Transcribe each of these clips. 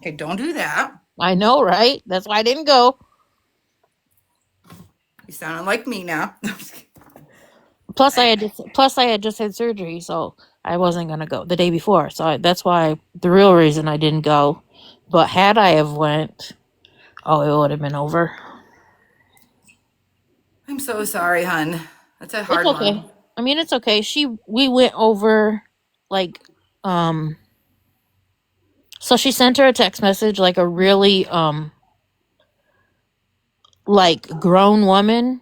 Okay, don't do that. I know, right? That's why I didn't go. You sounding like me now. I'm just kidding. Plus I had just had surgery, so I wasn't gonna go the day before. So that's why the real reason I didn't go. But had I have went, oh, it would have been over. I'm so sorry, hun. That's a It's hard okay. one. I mean, it's okay. We went over like um. So she sent her a text message, like a really like grown woman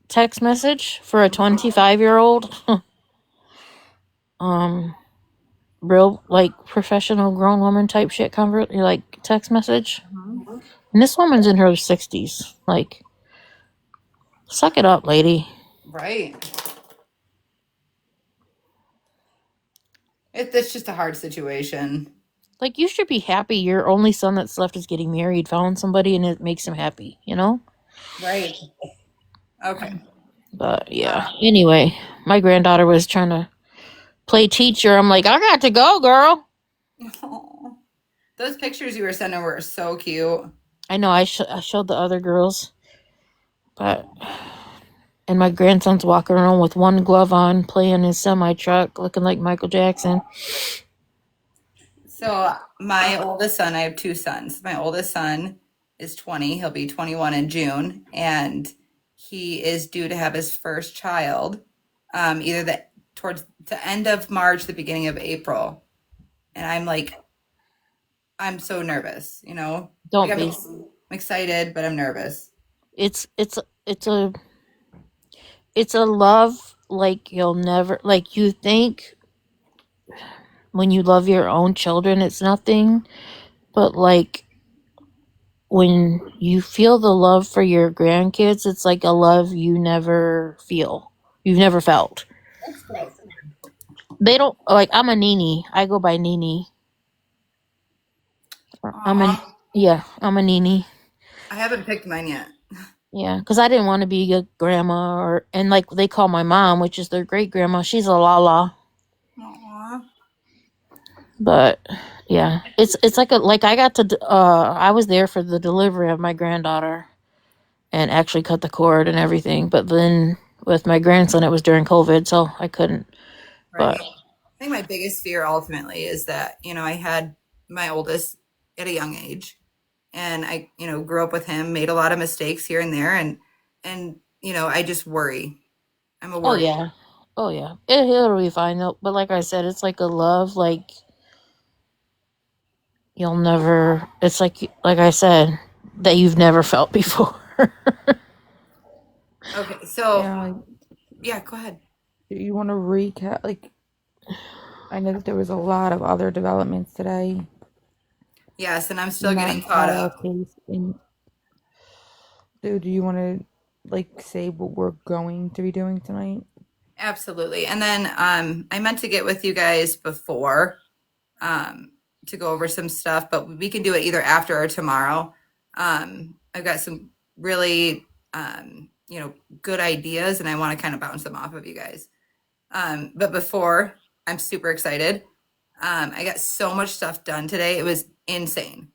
text message for a 25-year-old. um, real like professional grown woman type shit like text message. Mhm. And this woman's in her 60s. Like, suck it up, lady. Right. It's just a hard situation. Like, you should be happy your only son that's left is getting married, found somebody, and it makes him happy, you know? Right. Okay. But yeah. Uh, Anyway, my granddaughter was trying to play teacher. I'm like, I got to go, girl. aw. Those pictures you were sending were so cute. I know I showed the other girls, but. And my grandson's walking around with one glove on, playing his semi truck, looking like Michael Jackson. So my oldest son, I have two sons. My oldest son is 20. He'll be 21 in June, and he is due to have his first child, either towards the end of March, the beginning of April. And I'm like, I'm so nervous. Like Don't be. I'm excited, but I'm nervous. It's it's it's a it's a love like you'll never like you think when you love your own children it's nothing, but like when you feel the love for your grandkids, it's like a love you never feel. You've never felt. That's great. They don't like I'm a Nini. I go by Nini. I'm a Aw, yeah, I'm a Nini. I haven't picked mine yet. Yeah, because I didn't want to be a grandma or and like they call my mom, which is their great grandma. She's a Lala, Aw. but yeah, it's like I got to I was there for the delivery of my granddaughter and actually cut the cord and everything. But then with my grandson, it was during COVID, so I couldn't. But Right. I think my biggest fear ultimately is that, I had my oldest at a young age, and I, grew up with him, made a lot of mistakes here and there, and I just worry. I'm a oh worry. yeah, oh yeah, it'll be fine though. But like I said, it's like a love like you'll never. It's like I said that you've never felt before. Okay, so Yeah, yeah, go ahead. do you want to recap? Like, I know that there was a lot of other developments today, Yes, and I'm still not getting in caught our up. case. And do you want to like say what we're going to be doing tonight? Absolutely. And then I meant to get with you guys before um to go over some stuff, but we can do it either after or tomorrow. I've got some really good ideas, and I want to kind of bounce them off of you guys. But before, I'm super excited. I got so much stuff done today. It was insane.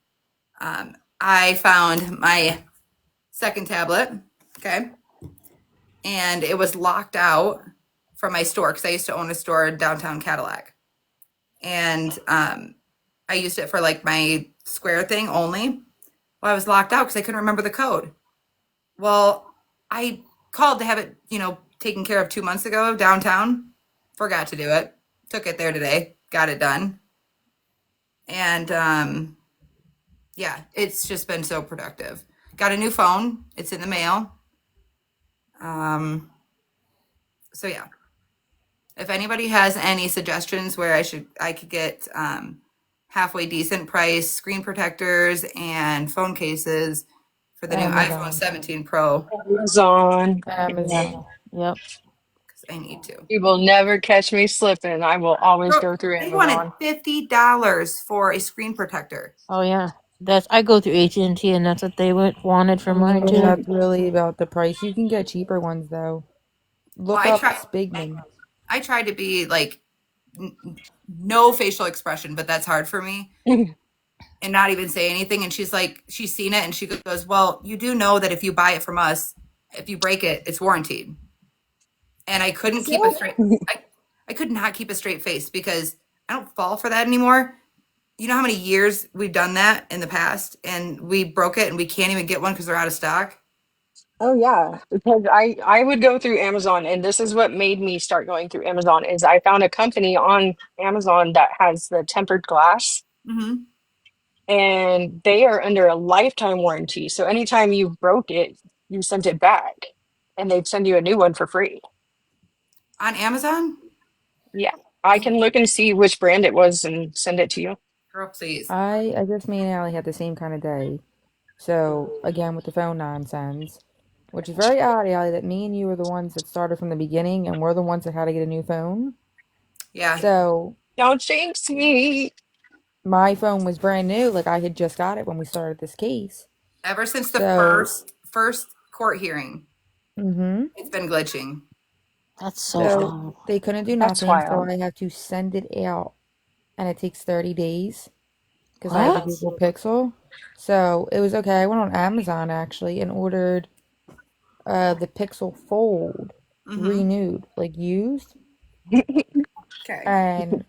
I found my second tablet, okay, and it was locked out from my store because I used to own a store in downtown Cadillac, and I used it for like my Square thing only. Well, I was locked out because I couldn't remember the code. Well, I called to have it, taken care of 2 months ago downtown. Forgot to do it. Took it there today. Got it done. And yeah, it's just been so productive. Got a new phone. It's in the mail. Um, so yeah, if anybody has any suggestions where I could get halfway decent price screen protectors and phone cases for the new iPhone Amazon. 17 Pro, Amazon. Yeah. Amazon. Yep. because I need to. You will never catch me slipping. I will always Bro, go through they wanted Amazon. $50 for a screen protector. Oh yeah. That's I go through AT&T and that's what they wanted I for mine mean, too. that's really about the price. You can get cheaper ones though. Well, Look up Spigman. I tried to be like no facial expression, but that's hard for me. and not even say anything. And she's like, she's seen it and she goes, well, you do know that if you buy it from us, if you break it, it's warranted. And I couldn't keep a So straight, I could not keep a straight face because I don't fall for that anymore. You know how many years we've done that in the past and we broke it and we can't even get one because they're out of stock? Oh yeah, because I would go through Amazon, and this is what made me start going through Amazon is I found a company on Amazon that has the tempered glass, Mm-hmm. and they are under a lifetime warranty. So anytime you broke it, you sent it back, and they'd send you a new one for free. On Amazon? Yeah, I can look and see which brand it was and send it to you. Girl, please. I guess me and Allie had the same kind of day. So again with the phone nonsense, which is very odd, Allie, that me and you were the ones that started from the beginning and we're the ones that had to get a new phone. Yeah. So Don't jinx me. my phone was brand new, like I had just got it when we started this case. Ever since the So first court hearing, mm-hmm. it's been glitching. That's so So odd. they couldn't do That's nothing, so wild. I have to send it out and it takes 30 days because I have the What? Google Pixel. So it was okay. I went on Amazon actually and ordered the Pixel Fold Mm-hmm. renewed, like used, Okay. and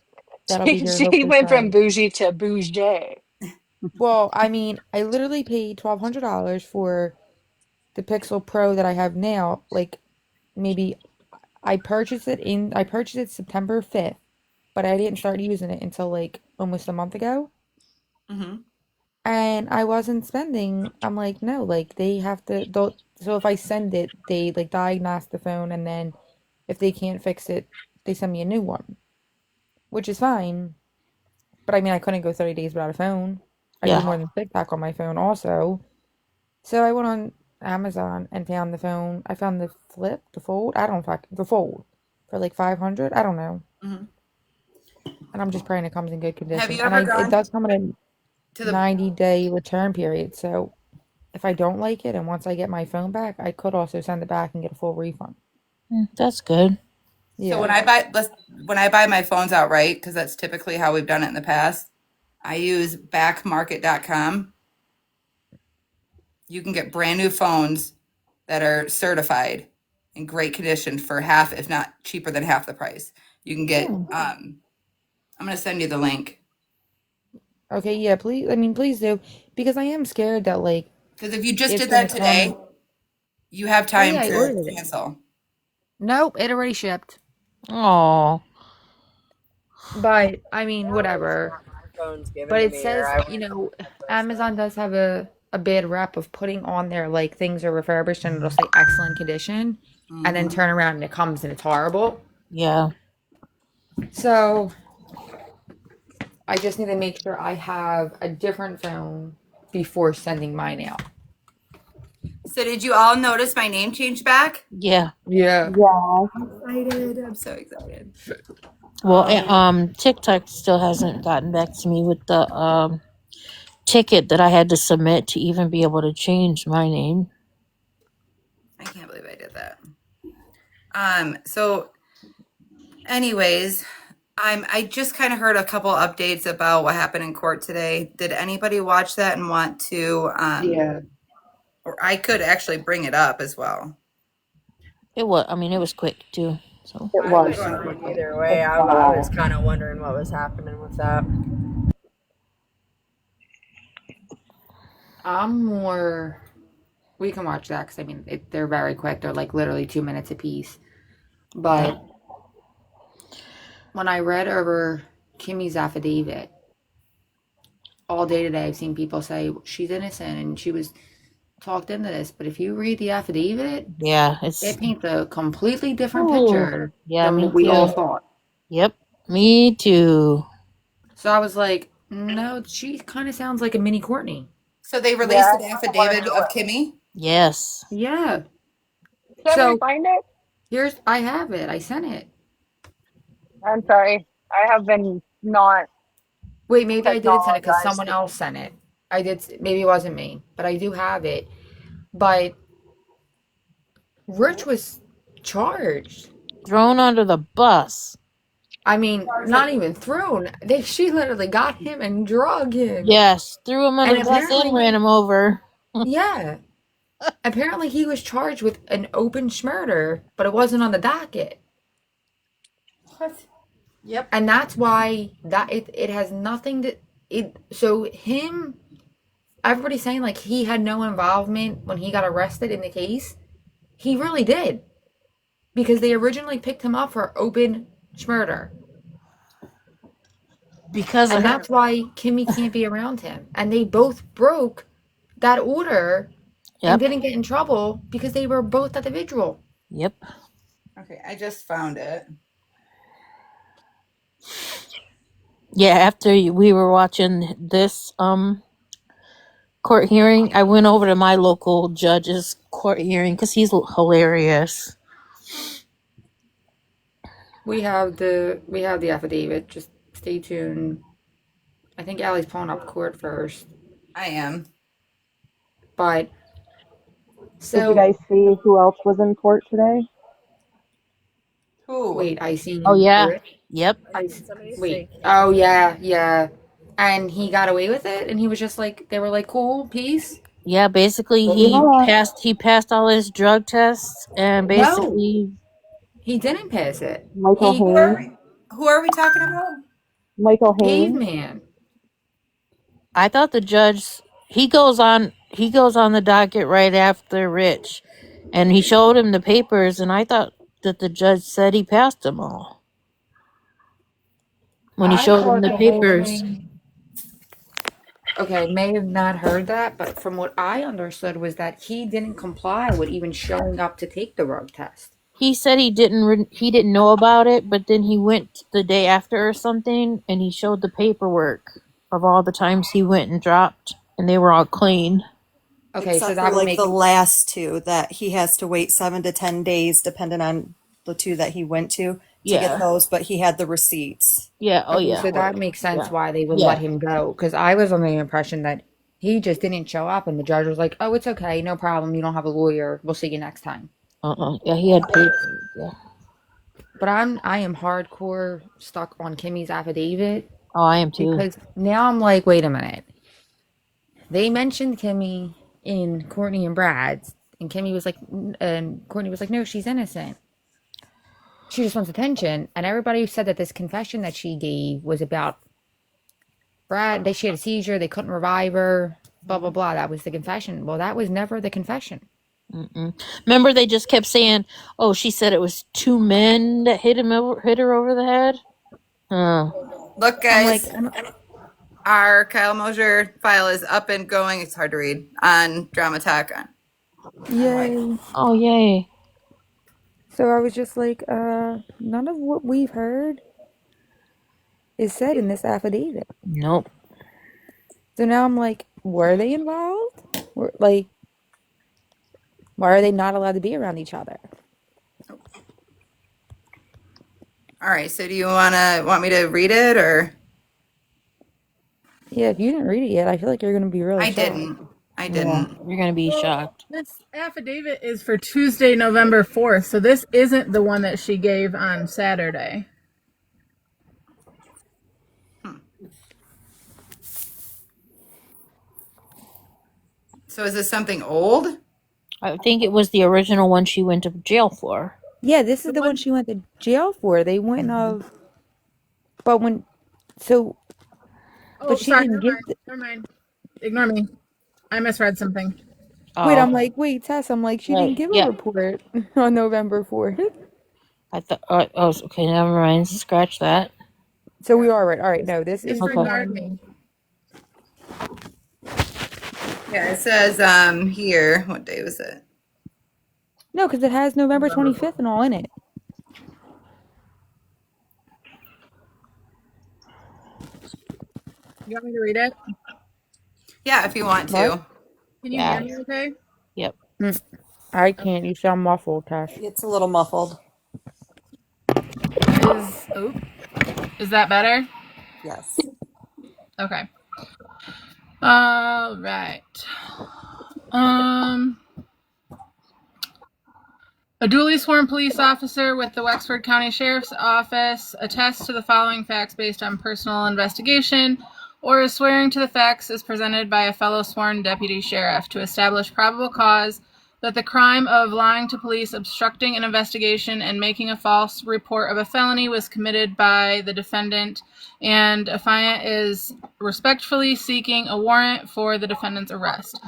that'll be She, here she hopefully went from Friday. bougie to bougie. Well, I mean, I literally paid $1,200 for the Pixel Pro that I have now. Like maybe I purchased it September 5th, but I didn't start using it until like almost a month ago. Mm-hmm. And I wasn't spending. I'm like, no, like they have to. So if I send it, they like diagnose the phone, and then if they can't fix it, they send me a new one, which is fine. But I mean, I couldn't go 30 days without a phone. I do Yeah. more than TikTok on my phone also. So I went on Amazon and found the phone. I found the flip, the fold. I don't fuck the fold for like 500. I don't know. Mm-hmm. And I'm just praying it comes in good Have condition. you And ever it gone does come in to a the 90-day return period. So if I don't like it and once I get my phone back, I could also send it back and get a full refund. That's good. so Yeah. when I buy my phones outright, because that's typically how we've done it in the past, I use backmarket.com. You can get brand new phones that are certified in great condition for half, if not cheaper than half the price. You can get Hmm. I'm gonna send you the link. Okay, yeah, please. I mean, please do. Because I am scared that like Because if you just it's did gonna that today, come. you have Oh yeah, time I to ordered it. cancel. Nope, it already shipped. Oh. But I mean, whatever. My phone's given But to it me, or says, I would you have know, my first Amazon does have a bad rep of putting on there like things are refurbished and it'll say excellent condition and then Hmm. turn around and it comes and it's horrible. Yeah. So I just need to make sure I have a different phone before sending mine out. So did you all notice my name changed back? Yeah. Yeah. Yeah. I'm excited. I'm so excited. Well, Um, TikTok still hasn't gotten back to me with the ticket that I had to submit to even be able to change my name. I can't believe I did that. So anyways, I just kind of heard a couple updates about what happened in court today. Did anybody watch that and want to Yeah. or I could actually bring it up as well. It was. I mean, it was quick too. So It I was was super super quick. quick. Either way, I was kind of wondering what was happening with that. I'm more. We can watch that because I mean they're very quick. They're like literally 2 minutes a piece. yeah. But when I read over Kimmy's affidavit all day today, I've seen people say she's innocent and she was talked into this. But if you read the affidavit, Yeah. It's. it paints a completely different Ooh. picture Yeah. than Me what we all too. thought. Yep. Me too. So I was like, no, she kind of sounds like a mini Courtney. So they Yeah, released I an kind of want to affidavit know of it. Kimmy. Yes. Yeah. Can we So find it? I have it. I sent it. I'm sorry. I have been not Wait, maybe I didn't send it because technologized. someone else sent it. I did. Maybe it wasn't me, but I do have it. But Rich was charged. Thrown under the bus. I mean, not even thrown. She literally got him and drug him. Yes, threw him under And the bus and apparently, ran him over. yeah, apparently he was charged with an open murder, but it wasn't on the docket. What? Yep. And that's why it has nothing to it. So him, everybody's saying like he had no involvement when he got arrested in the case. He really did because they originally picked him up for open murder. Because of And her. that's why Kimmy can't be around him. And they both broke that order and Yep. didn't get in trouble because they were both at the vigil. Yep. Okay, I just found it. Yeah, after we were watching this court hearing, I went over to my local judge's court hearing because he's hilarious. We have the affidavit. Just stay tuned. I think Allie's pulling up court first. I am. But Did you so guys see who else was in court today? Who? wait, I Oh seen yeah. Britt. Yep. Somebody Wait. say Oh yeah, yeah. And he got away with it, and he was just like they were like, cool, peace. Yeah, basically Maybe he not. passed all his drug tests and No, basically he didn't pass it. Michael He Who are Haynes. we? Who are we talking about? Michael Haynes. caveman. I thought the judge he goes on the docket right after Rich and he showed him the papers and I thought that the judge said he passed them all when he I showed him thought the the whole papers. thing. Okay, may have not heard that, but from what I understood was that he didn't comply with even showing up to take the drug test. He said he didn't know about it, but then he went the day after or something and he showed the paperwork of all the times he went and dropped and they were all clean. Okay, so Except for that would like the make last two that he has to wait 7 to 10 days, depending on the two that he went to get Yeah. those. But he had the receipts. Yeah. Oh okay, yeah. so that makes sense Yeah. why they would let Yeah. him go. Because I was under the impression that he just didn't show up, and the judge was like, "Oh, it's okay, no problem. You don't have a lawyer. We'll see you next time." Yeah, he had papers. Yeah. But I am hardcore stuck on Kimmy's affidavit Oh, I am too. because now I'm like, wait a minute. They mentioned Kimmy in Courtney and Brad's, and Kimmy was like, and Courtney was like, no, she's innocent. She just wants attention. And everybody said that this confession that she gave was about Brad. She had a seizure. They couldn't revive her. Blah blah blah. That was the confession. Well, that was never the confession. Remember, they just kept saying, "Oh, she said it was two men that hit her over the head." Oh, Look, I'm like, guys, our Kyle Mosier file is up and going. It's hard to read on Drama Tech. yay. oh, yay! So I was just like, none of what we've heard is said in this affidavit. Nope. So now I'm like, were they involved? Like, why are they not allowed to be around each other? All right. So, do you want me to read it or? Yeah, if you didn't read it yet, I feel like you're gonna be really I shocked. didn't. I Yeah, didn't. you're gonna be shocked. This affidavit is for Tuesday, November 4th, so this isn't the one that she gave on Saturday. So, is this something old? I think it was the original one she went to jail for. Yeah, this is the one she went to jail for. They went of, but when, so, Oh, but she sorry, didn't give. never mind. Ignore me. I misread something. Wait, Oh, I'm like, wait, Tess, I'm like, she right. didn't give a Yeah, report on November 4th. I thought. Oh, okay. Never mind. Scratch that. So we are right. All right, no, this is the Disregard one. me. Yeah, it says here. What day was it? No, because it has November 25th and all in it. You want me to read it? Yeah, if you want to. What? Can you Yeah. hear me okay? Yep. I can't. You sound muffled, Tess. It's a little muffled. Is that better? Yes. Okay. All right. Um A duly sworn police officer with the Wexford County Sheriff's Office attests to the following facts based on personal investigation, or is swearing to the facts as presented by a fellow sworn deputy sheriff to establish probable cause that the crime of lying to police, obstructing an investigation, and making a false report of a felony was committed by the defendant, and affiant is respectfully seeking a warrant for the defendant's arrest.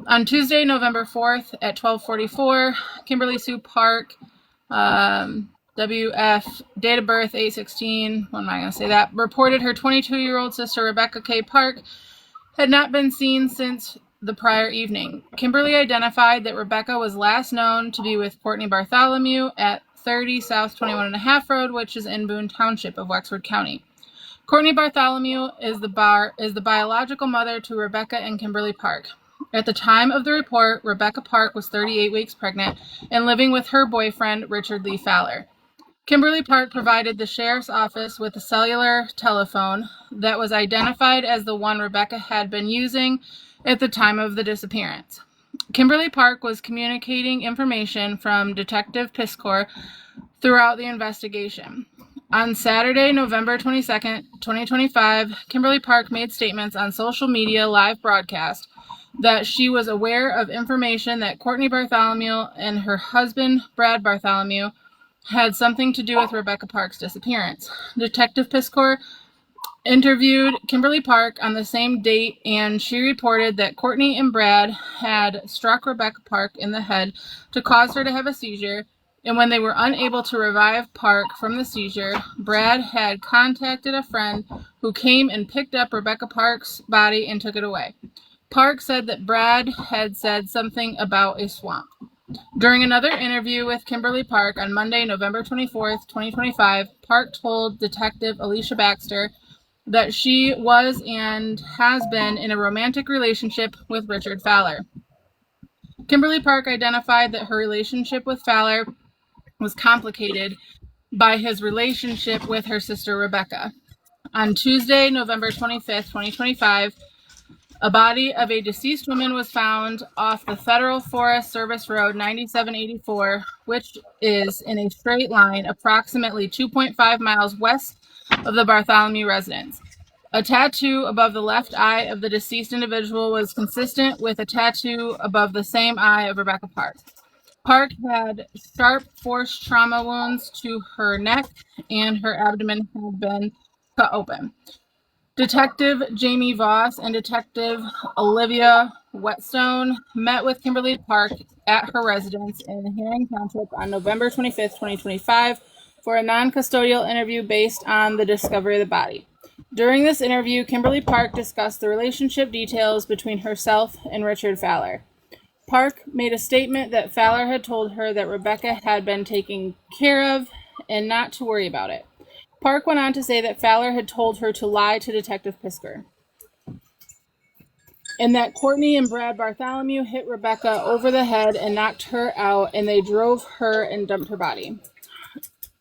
On Tuesday, November 4th at 12:44, Kimberly Sue Park, WF, date of birth 8/16, what am I going to say that, reported her 22-year-old sister Rebecca K. Park had not been seen since the prior evening. Kimberly identified that Rebecca was last known to be with Courtney Bartholomew at 30 South 21 and a half Road, which is in Boone Township of Wexford County. Courtney Bartholomew is the biological mother to Rebecca and Kimberly Park. At the time of the report, Rebecca Park was 38 weeks pregnant and living with her boyfriend, Richard Lee Fowler. Kimberly Park provided the sheriff's office with a cellular telephone that was identified as the one Rebecca had been using at the time of the disappearance. Kimberly Park was communicating information from Detective Piskor throughout the investigation. On Saturday, November 22nd, 2025, Kimberly Park made statements on social media live broadcast that she was aware of information that Courtney Bartholomew and her husband, Brad Bartholomew, had something to do with Rebecca Park's disappearance. Detective Piskor interviewed Kimberly Park on the same date, and she reported that Courtney and Brad had struck Rebecca Park in the head to cause her to have a seizure, and when they were unable to revive Park from the seizure, Brad had contacted a friend who came and picked up Rebecca Park's body and took it away. Park said that Brad had said something about a swamp. During another interview with Kimberly Park on Monday, November 24th, 2025, Park told Detective Alicia Baxter that she was and has been in a romantic relationship with Richard Fowler. Kimberly Park identified that her relationship with Fowler was complicated by his relationship with her sister Rebecca. On Tuesday, November 25th, 2025, a body of a deceased woman was found off the Federal Forest Service Road 9784, which is in a straight line approximately 2.5 miles west of the Bartholomew residence. A tattoo above the left eye of the deceased individual was consistent with a tattoo above the same eye of Rebecca Park. Park had sharp force trauma wounds to her neck, and her abdomen had been cut open. Detective Jamie Voss and Detective Olivia Whetstone met with Kimberly Park at her residence in Herring Township on November 25th, 2025, for a non-custodial interview based on the discovery of the body. During this interview, Kimberly Park discussed the relationship details between herself and Richard Fowler. Park made a statement that Fowler had told her that Rebecca had been taken care of and not to worry about it. Park went on to say that Fowler had told her to lie to Detective Piskor, and that Courtney and Brad Bartholomew hit Rebecca over the head and knocked her out, and they drove her and dumped her body.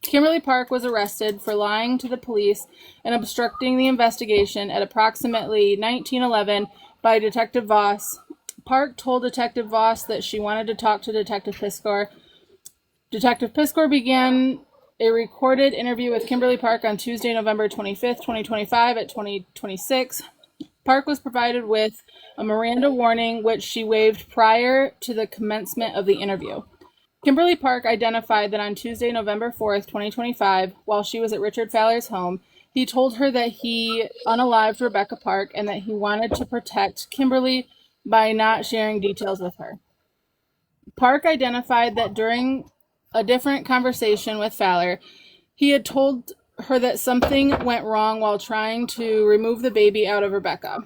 Kimberly Park was arrested for lying to the police and obstructing the investigation at approximately 1911 by Detective Voss. Park told Detective Voss that she wanted to talk to Detective Piskor. Detective Piskor began a recorded interview with Kimberly Park on Tuesday, November 25th, 2025 at 20:26. Park was provided with a Miranda warning, which she waived prior to the commencement of the interview. Kimberly Park identified that on Tuesday, November 4th, 2025, while she was at Richard Fowler's home, he told her that he unalived Rebecca Park and that he wanted to protect Kimberly by not sharing details with her. Park identified that during a different conversation with Fowler, he had told her that something went wrong while trying to remove the baby out of Rebecca.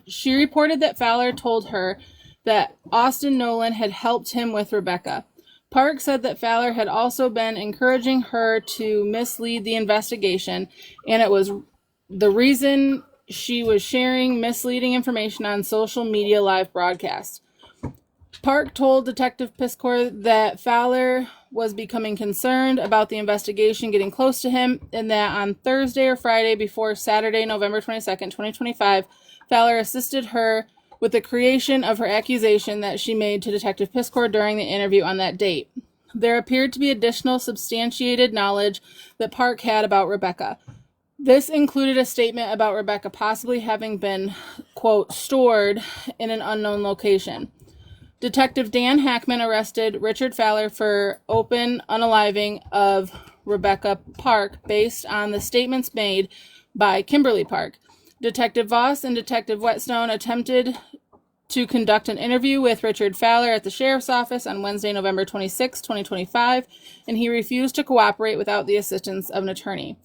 She reported that Fowler told her that Austin Nolan had helped him with Rebecca. Park said that Fowler had also been encouraging her to mislead the investigation, and it was the reason she was sharing misleading information on social media live broadcasts. Park told Detective Piskor that Fowler was becoming concerned about the investigation getting close to him, and that on Thursday or Friday before Saturday, November 22nd, 2025, Fowler assisted her with the creation of her accusation that she made to Detective Piskor during the interview on that date. There appeared to be additional substantiated knowledge that Park had about Rebecca. This included a statement about Rebecca possibly having been, quote, stored in an unknown location. Detective Dan Hackman arrested Richard Fowler for open unaliving of Rebecca Park based on the statements made by Kimberly Park. Detective Voss and Detective Whetstone attempted to conduct an interview with Richard Fowler at the sheriff's office on Wednesday, November 26, 2025, and he refused to cooperate without the assistance of an attorney.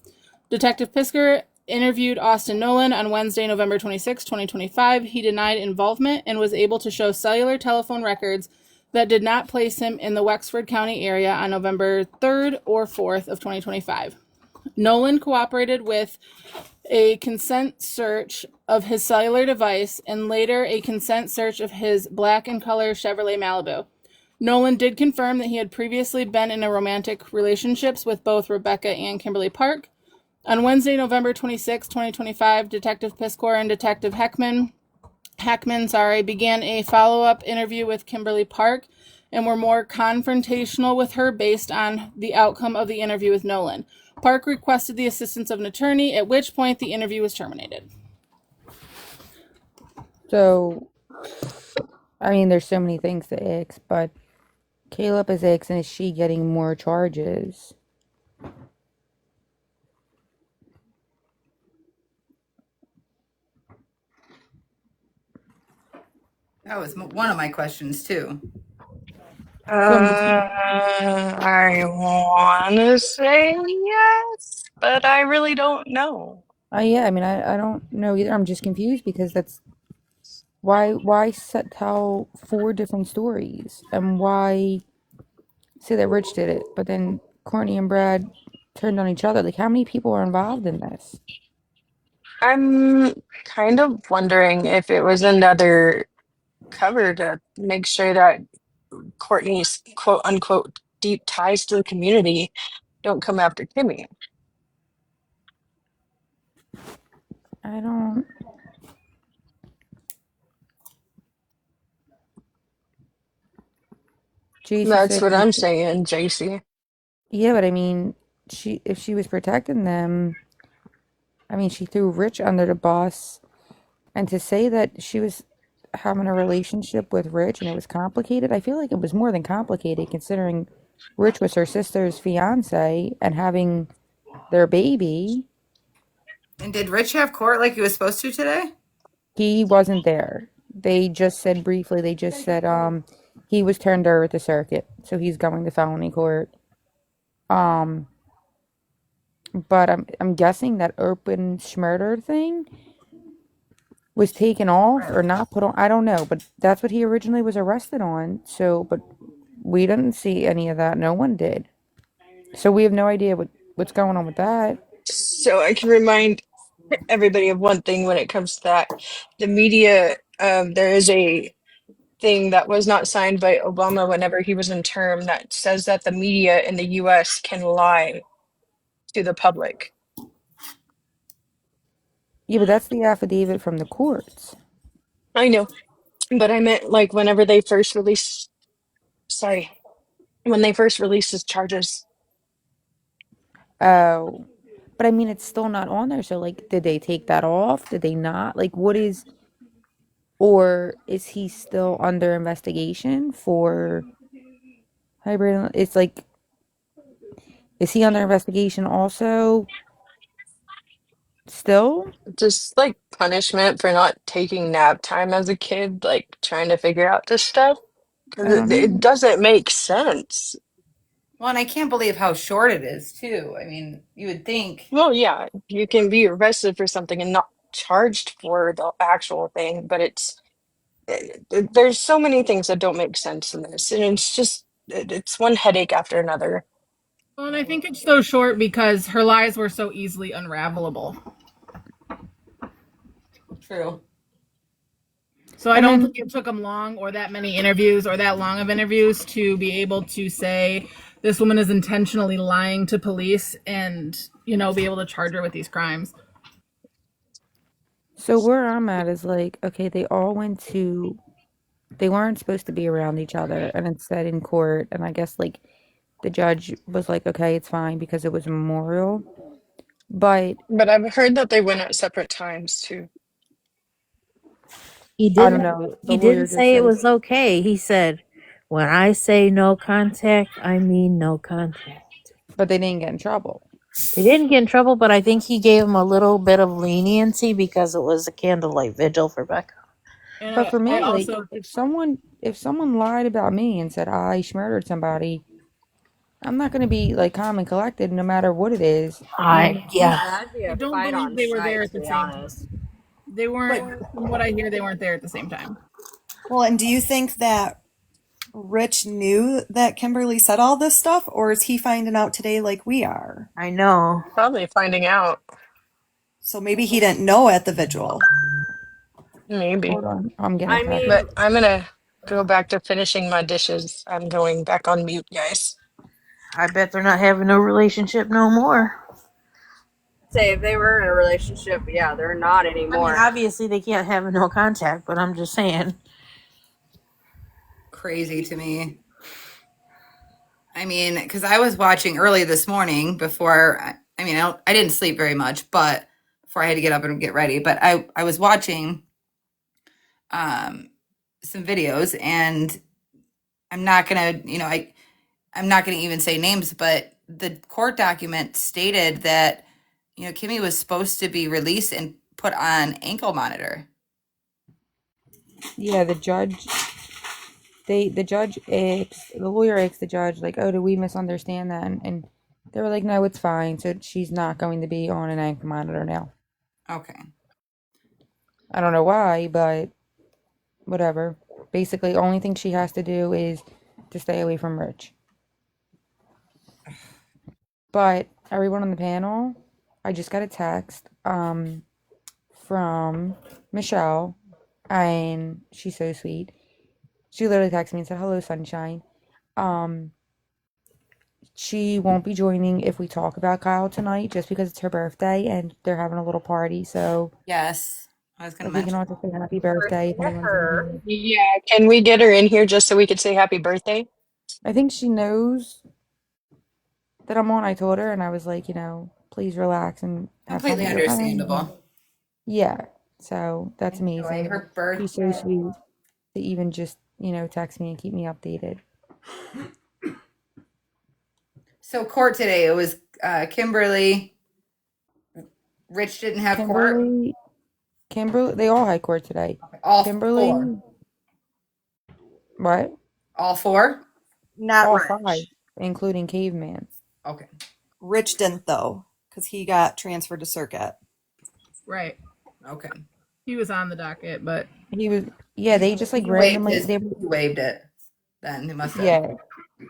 Detective Pisker interviewed Austin Nolan on Wednesday, November 26, 2025. He denied involvement and was able to show cellular telephone records that did not place him in the Wexford County area on November 3rd or 4th of 2025. Nolan cooperated with a consent search of his cellular device and later a consent search of his black and color Chevrolet Malibu. Nolan did confirm that he had previously been in a romantic relationships with both Rebecca and Kimberly Park. On Wednesday, November 26, 2025, Detective Piskor and Detective Hackman began a follow-up interview with Kimberly Park and were more confrontational with her based on the outcome of the interview with Nolan. Park requested the assistance of an attorney, at which point the interview was terminated. So, I mean, there's so many things to ask, but Caleb is asking, is she getting more charges? That was one of my questions too. So, I want to say yes, but I really don't know. yeah, I mean, I don't know either. I'm just confused because that's why set tell four different stories and why say that Rich did it, but then Courtney and Brad turned on each other. Like, how many people are involved in this? I'm kind of wondering if it was another cover to make sure that Courtney's quote unquote deep ties to the community don't come after Kimmy. I don't. JC That's said, what I'm saying, JC. yeah, but I mean, if she was protecting them, I mean, she threw Rich under the bus, and to say that she was having a relationship with Rich and it was complicated, I feel like it was more than complicated considering Rich was her sister's fiance and having their baby. And did Rich have court like he was supposed to today? He wasn't there. They just said briefly, they just said he was turned over at the circuit, so he's going to felony court. Um but I'm guessing that open schmurder thing was taken off or not put on. I don't know, but that's what he originally was arrested on. So, but we didn't see any of that. No one did. So we have no idea what's going on with that. So I can remind everybody of one thing when it comes to that. The media, there is a thing that was not signed by Obama whenever he was in term that says that the media in the US can lie to the public. Yeah, but that's the affidavit from the courts. I know, but I meant like whenever they first released, sorry, when they first released his charges. Oh, but I mean, it's still not on there. So, like, did they take that off? Did they not? Like, what is, or is he still under investigation for hybrid? It's like, is he under investigation also still? Just like punishment for not taking nap time as a kid, like trying to figure out this stuff. I Because don't it know. doesn't make sense. Well, and I can't believe how short it is too. I mean, you would think. Well, yeah, you can be arrested for something and not charged for the actual thing, but there's so many things that don't make sense in this, and it's just it's one headache after another. Well, and I think it's so short because her lies were so easily unravelable. True. So I And don't think then, it took them long or that many interviews or that long of interviews to be able to say this woman is intentionally lying to police and, be able to charge her with these crimes. so where I'm at is like, okay, they weren't supposed to be around each other, and it said in court, and I guess like the judge was like, okay, it's fine because it was a memorial. But But I've heard that they went at separate times too. He I don't didn't. know. The He lawyer didn't just say it said, was okay. He said, "When I say no contact, I mean no contact." but they didn't get in trouble. They didn't get in trouble, but I think he gave him a little bit of leniency because it was a candlelight vigil for Becca. And But for I me, like also if someone lied about me and said I murdered somebody, I'm not gonna be like calm and collected no matter what it is. Yeah. That'd be I a don't fight believe on they were there sight, at to the be same honest. time. They weren't, from what I hear, they weren't there at the same time. Well, and do you think that Rich knew that Kimberly said all this stuff, or is he finding out today like we are? I know. Probably finding out. So maybe he didn't know at the vigil. Maybe. Hold on, I'm getting a I text. mean, But I'm gonna go back to finishing my dishes. I'm going back on mute, guys. I bet they're not having a relationship no more. say if they were in a relationship, yeah, they're not I mean, anymore. obviously they can't have no contact, but I'm just saying. Crazy to me. I mean, because I was watching early this morning before. I mean, I didn't sleep very much, but before I had to get up and get ready. But I was watching um, some videos, and I'm not gonna, I'm not gonna even say names, but the court document stated that Kimmy was supposed to be released and put on ankle monitor. Yeah, the lawyer asked the judge like, oh, did we misunderstand that? And they were like, no, it's fine. So she's not going to be on an ankle monitor now. Okay. I don't know why, but whatever. Basically, only thing she has to do is to stay away from Rich. But everyone on the panel, I just got a text from Michelle, and she's so sweet. She literally texted me and said, "Hello, sunshine." Um, she won't be joining if we talk about Kyle tonight, just because it's her birthday and they're having a little party. So Yes, I was gonna if we can mention. all just say happy birthday, if Get anyone's in her. here. Yeah, can we get her in here just so we could say happy birthday? I think she knows that I'm on. I told her, and I was like, please relax and have fun Completely with your friends. And understandable. yeah, so that's Enjoy amazing. her She's so birthday. sweet to even just, text me and keep me updated. So court today, it was Kimberly. Rich didn't have court. Kimberly, they all had court today. All four. Kimberly, what? All four. Not All five, Rich. including Caveman. Okay. Rich didn't, though, because he got transferred to circuit. Right. Okay. He was on the docket, but He was, yeah, they just like He waived randomly, his. He waived it. Then he must have. yeah,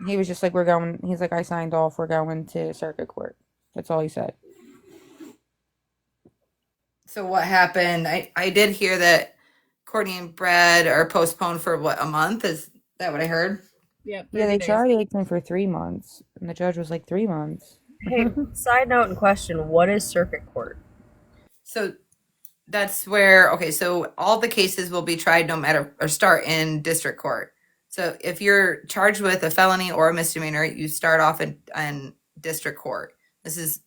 he was just like, he's like, I signed off, we're going to circuit court. That's all he said. So what happened? I did hear that Courtney and Brad are postponed for what, a month? Is that what I heard? yeah, Yeah, 30 they days. tried him for 3 months, and the judge was like, 3 months. Hey, side note and question: what is circuit court? So that's where, okay, so all the cases will be tried no matter, or start in district court. So if you're charged with a felony or a misdemeanor, you start off in district court. This is,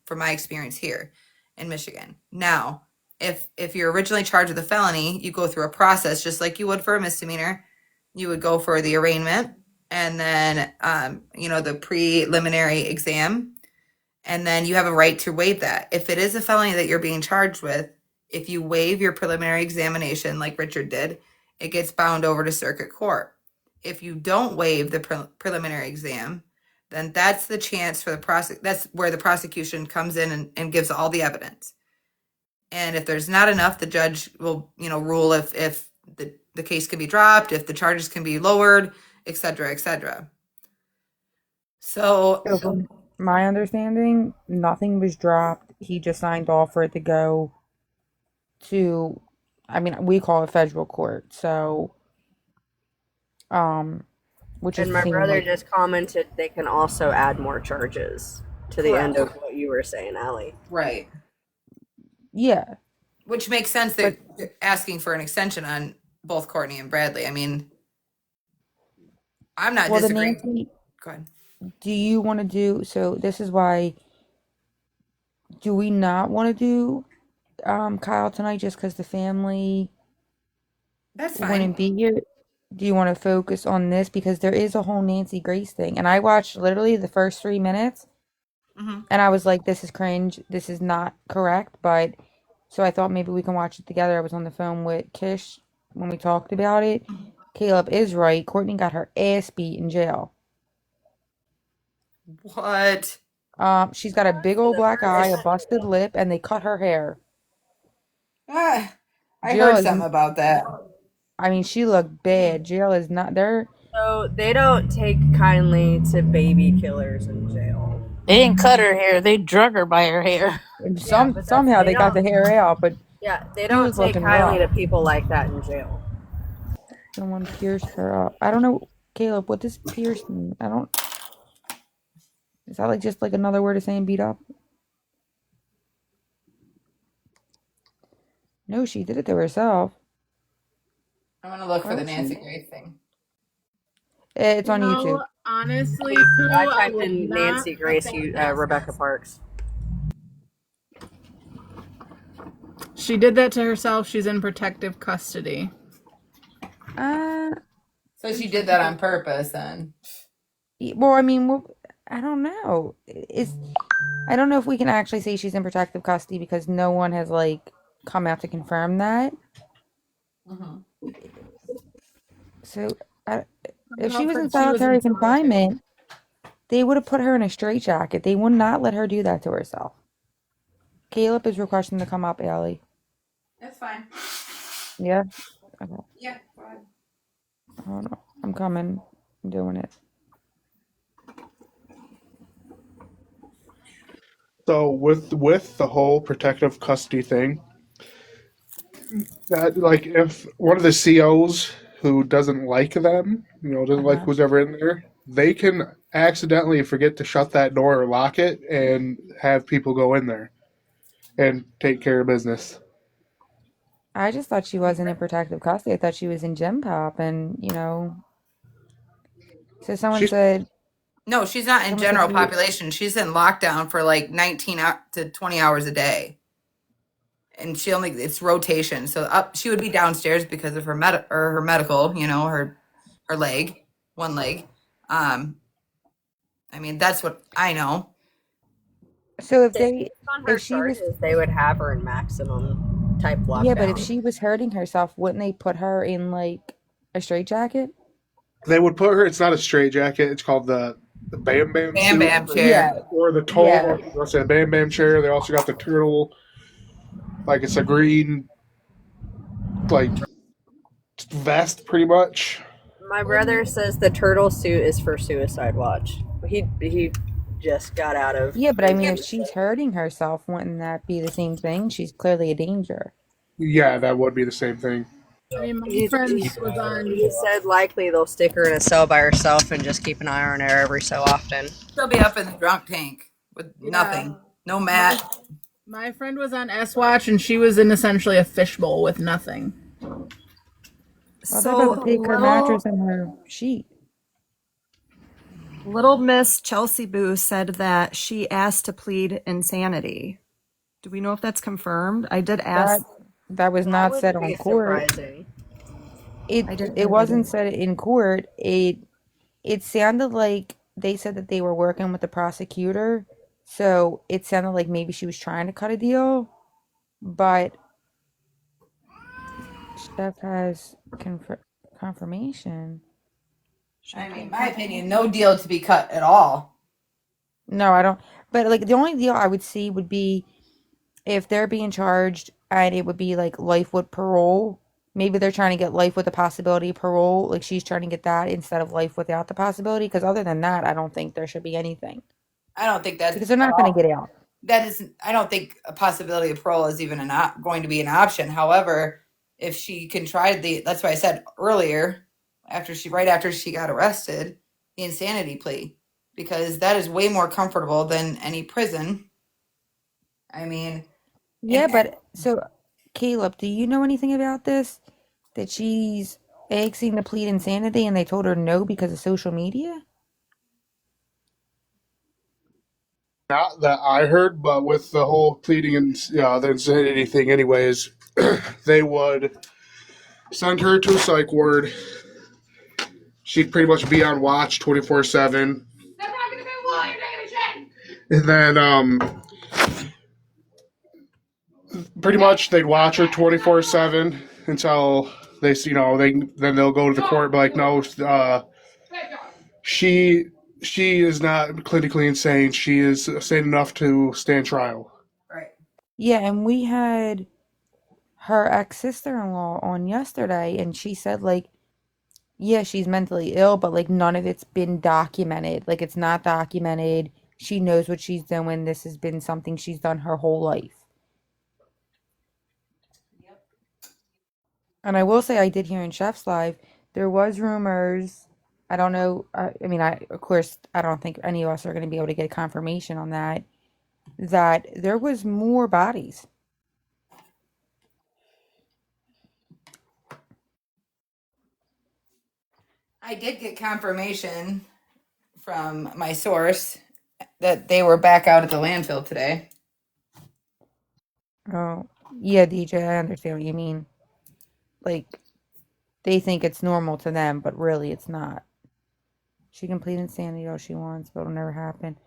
from my experience here in Michigan. Now, if you're originally charged with a felony, you go through a process just like you would for a misdemeanor. You would go for the arraignment and then, the preliminary exam, and then you have a right to waive that. If it is a felony that you're being charged with, if you waive your preliminary examination like Richard did, it gets bound over to circuit court. If you don't waive the preliminary exam, then that's the chance for that's where the prosecution comes in and gives all the evidence. And if there's not enough, the judge will, rule if the case can be dropped, if the charges can be lowered, et cetera, et cetera. So So from my understanding, nothing was dropped. He just signed off for it to go to, I mean, we call it federal court. So, which is And the my same brother like, just commented they can also add more charges to the end correct. of what you were saying, Allie. Right. yeah. Which makes sense. But They're asking for an extension on both Courtney and Bradley. I mean, I'm not well, disagreeing. Go ahead. Do you want to do, so this is why, do we not want to do Kyle tonight just because the family That's fine. wouldn't be here? Do you want to focus on this? Because there is a whole Nancy Grace thing. And I watched literally the first 3 minutes Hmm. and I was like, this is cringe. This is not correct. But so I thought maybe we can watch it together. I was on the phone with Kish when we talked about it. Caleb is right. Courtney got her ass beat in jail. What? She's got a big For old the black eye, first. a busted lip, and they cut her hair. Ah, I Jail heard is, something about that. I mean, she looked bad. Jail is not there. So they don't take kindly to baby killers in jail. They didn't cut her hair. They drug her by her hair. Yeah, but that's Somehow they got the hair out, but they she don't was take looking kindly rough. to people like that in jail. Someone pierced her up. I don't know, Caleb, what does pierce mean? I don't. Is that like just like another word of saying beat up? No, she did it to herself. I'm gonna look Why for the would Nancy she? Grace thing. It's You on YouTube. know, honestly, Pooh, I I typed would in not Nancy put Grace, that past Rebecca us. Parks. She did that to herself. She's in protective custody. Uh, So she did that on purpose then. well, I mean, I don't know. I don't know if we can actually say she's in protective custody because no one has like come out to confirm that. Hmm. So, I, if she was in She was in solitary solitary. confinement, they would have put her in a straitjacket. They would not let her do that to herself. Caleb is requesting to come up, Allie. That's fine. Yeah? Okay. Yeah, go ahead. Hold on. I'm coming. I'm doing it. So with the whole protective custody thing, that like if one of the COs who doesn't like them, doesn't like Uh-huh. who's ever in there, they can accidentally forget to shut that door or lock it and have people go in there and take care of business. I just thought she wasn't in protective custody. I thought she was in gym pop and, so She's No, she's not in someone said general she was, population. She's in lockdown for like 19 to 20 hours a day. And she only it's rotation. So up she would be downstairs because of her medical, her leg, one leg. Um I mean, that's what I know. so Based on her if she was, charges, they would have her in maximum type yeah, but if lockdown. she was hurting herself, wouldn't they put her in like a straitjacket? They would put her. It's not a straitjacket. It's called the Bam Bam Bam suit Bam Yeah, chair. or the yeah. total. Let's say Bam Bam chair. They also got the turtle, like it's a green like vest, pretty much. My brother says the turtle suit is for Suicide Watch. He just got out of Yeah, but I mean, prison. if she's hurting herself, wouldn't that be the same thing? She's clearly a danger. Yeah, that would be the same thing. I mean, my He, friend he, was on. he said likely they'll stick her in a cell by herself and just keep an eye on her every so often. She'll be up in the drunk tank with Yeah, nothing. No my mat. my friend was on S Watch, and she was in essentially a fishbowl with nothing. Well, they're about to So take her mattress and her sheet. little Miss Chelsea Boo said that she asked to plead insanity. Do we know if that's confirmed? I did That ask. that was That not said wouldn't on be court. surprising. I didn't It hear that wasn't either. said in court. It sounded like they said that they were working with the prosecutor, so it sounded like maybe she was trying to cut a deal, but Chef has confirmation. I mean, my opinion, no deal to be cut at all. No, I don't. But like the only deal I would see would be if they're being charged and it would be like life with parole. Maybe they're trying to get life with the possibility of parole. Like she's trying to get that instead of life without the possibility. Because other than that, I don't think there should be anything I don't think that's because they're at not going to all. get out. That is, I don't think a possibility of parole is even going to be an option. However, if she can try that's why I said earlier, right after she got arrested, the insanity plea, because that is way more comfortable than any prison. I mean, Yeah, and but so Caleb, do you know anything about this? That she's asking to plead insanity and they told her no because of social media? Not that I heard, but with the whole pleading and the insanity thing, anyways, they would send her to a psych ward. She'd pretty much be on watch 24/7. And then pretty much they'd watch her 24/7 until then they'll go to the court and be like, no, she she is not clinically insane. She is sane enough to stand trial. Right. Yeah, and we had her ex-sister-in-law on yesterday, and she said, like, yeah, she's mentally ill, but, like, none of it's been documented. Like, it's not documented. She knows what she's doing. This has been something she's done her whole life. And I will say, I did hear in Chef's Live, there was rumors. I don't know. I mean, of course, I don't think any of us are going to be able to get confirmation on that, that there was more bodies. I did get confirmation from my source that they were back out at the landfill today. Oh, yeah, DJ, I understand what you mean. Like, they think it's normal to them, but really it's not. She can plead insanity all she wants, but it'll never happen.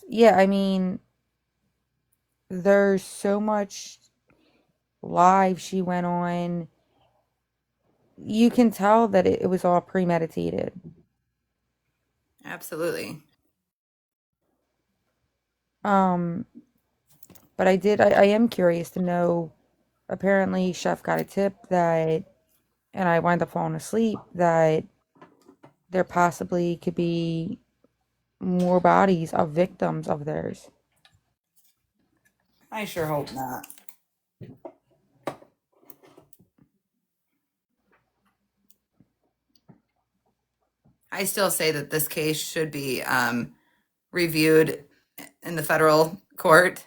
Yeah, I mean, there's so much live she went on. You can tell that it was all premeditated. Absolutely. But I am curious to know. Apparently, Chef got a tip that, and I wound up falling asleep, that there possibly could be more bodies of victims of theirs. I sure hope not. I still say that this case should be reviewed in the federal court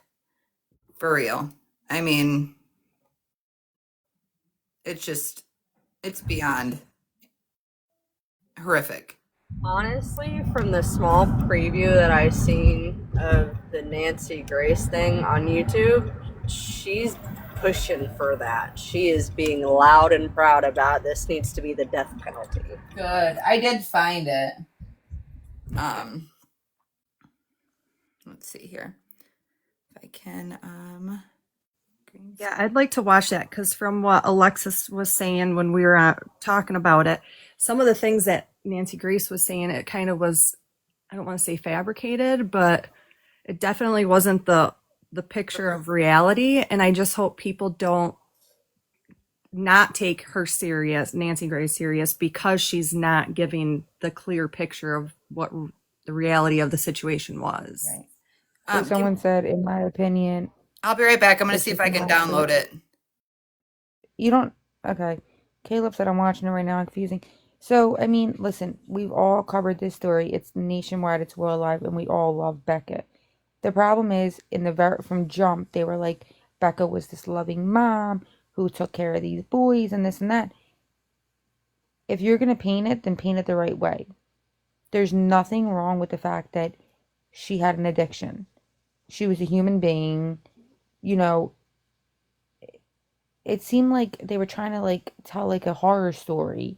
for real. I mean, it's beyond horrific. Honestly, from the small preview that I've seen of the Nancy Grace thing on YouTube, she's pushing for that. She is being loud and proud about this needs to be the death penalty. Good. I did find it. Let's see here. If I can Yeah, I'd like to watch that because from what Alexis was saying when we were talking about it, some of the things that Nancy Grace was saying, it kind of was, I don't want to say fabricated, but it definitely wasn't the picture of reality. And I just hope people don't not take her serious, Nancy Grace serious, because she's not giving the clear picture of what the reality of the situation was. So Right. someone said, in my opinion, I'll be right back. I'm going to this see is if I can not download it. You don't. Okay. Caleb said I'm watching it right now. Confusing. So, I mean, listen, we've all covered this story. It's nationwide, it's worldwide, and we all love Becca. The problem is, from jump, they were like, Becca was this loving mom who took care of these boys and this and that. If you're going to paint it, then paint it the right way. There's nothing wrong with the fact that she had an addiction. She was a human being. You know, it seemed like they were trying to, like, tell, like, a horror story,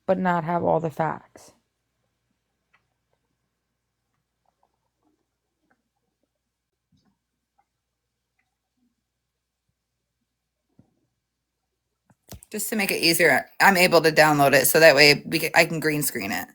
but not have all the facts. Just to make it easier, I'm able to download it so that way I can green screen it.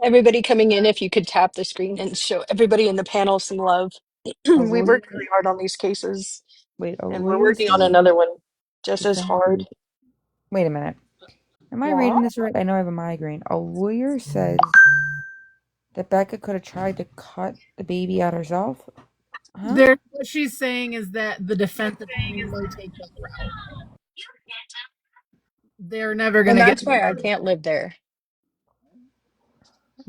Everybody coming in, if you could tap the screen and show everybody in the panel some love. A We lawyer, worked really hard on these cases, wait, a and we're lawyer working on says, another one just as hard. defendant, wait a minute. Am I reading What? this right? I know I have a migraine. A lawyer says that Becca could have tried to cut the baby out herself. Huh? What she's saying is that the defense attorney may take this route. They're never going And to get that's why I can't live there.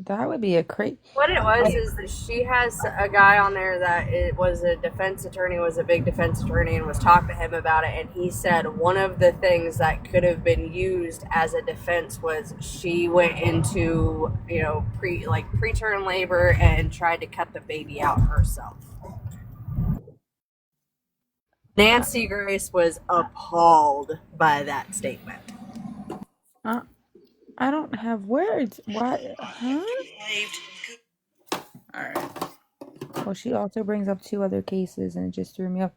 That would be a crazy. What it was is that she has a guy on there that it was a defense attorney, was a big defense attorney, and was talking to him about it. And he said one of the things that could have been used as a defense was she went into, preterm labor and tried to cut the baby out herself. Nancy Grace was appalled by that statement. I don't have words. Why? Huh? All right. Well, she also brings up 2 other cases, and it just threw me off.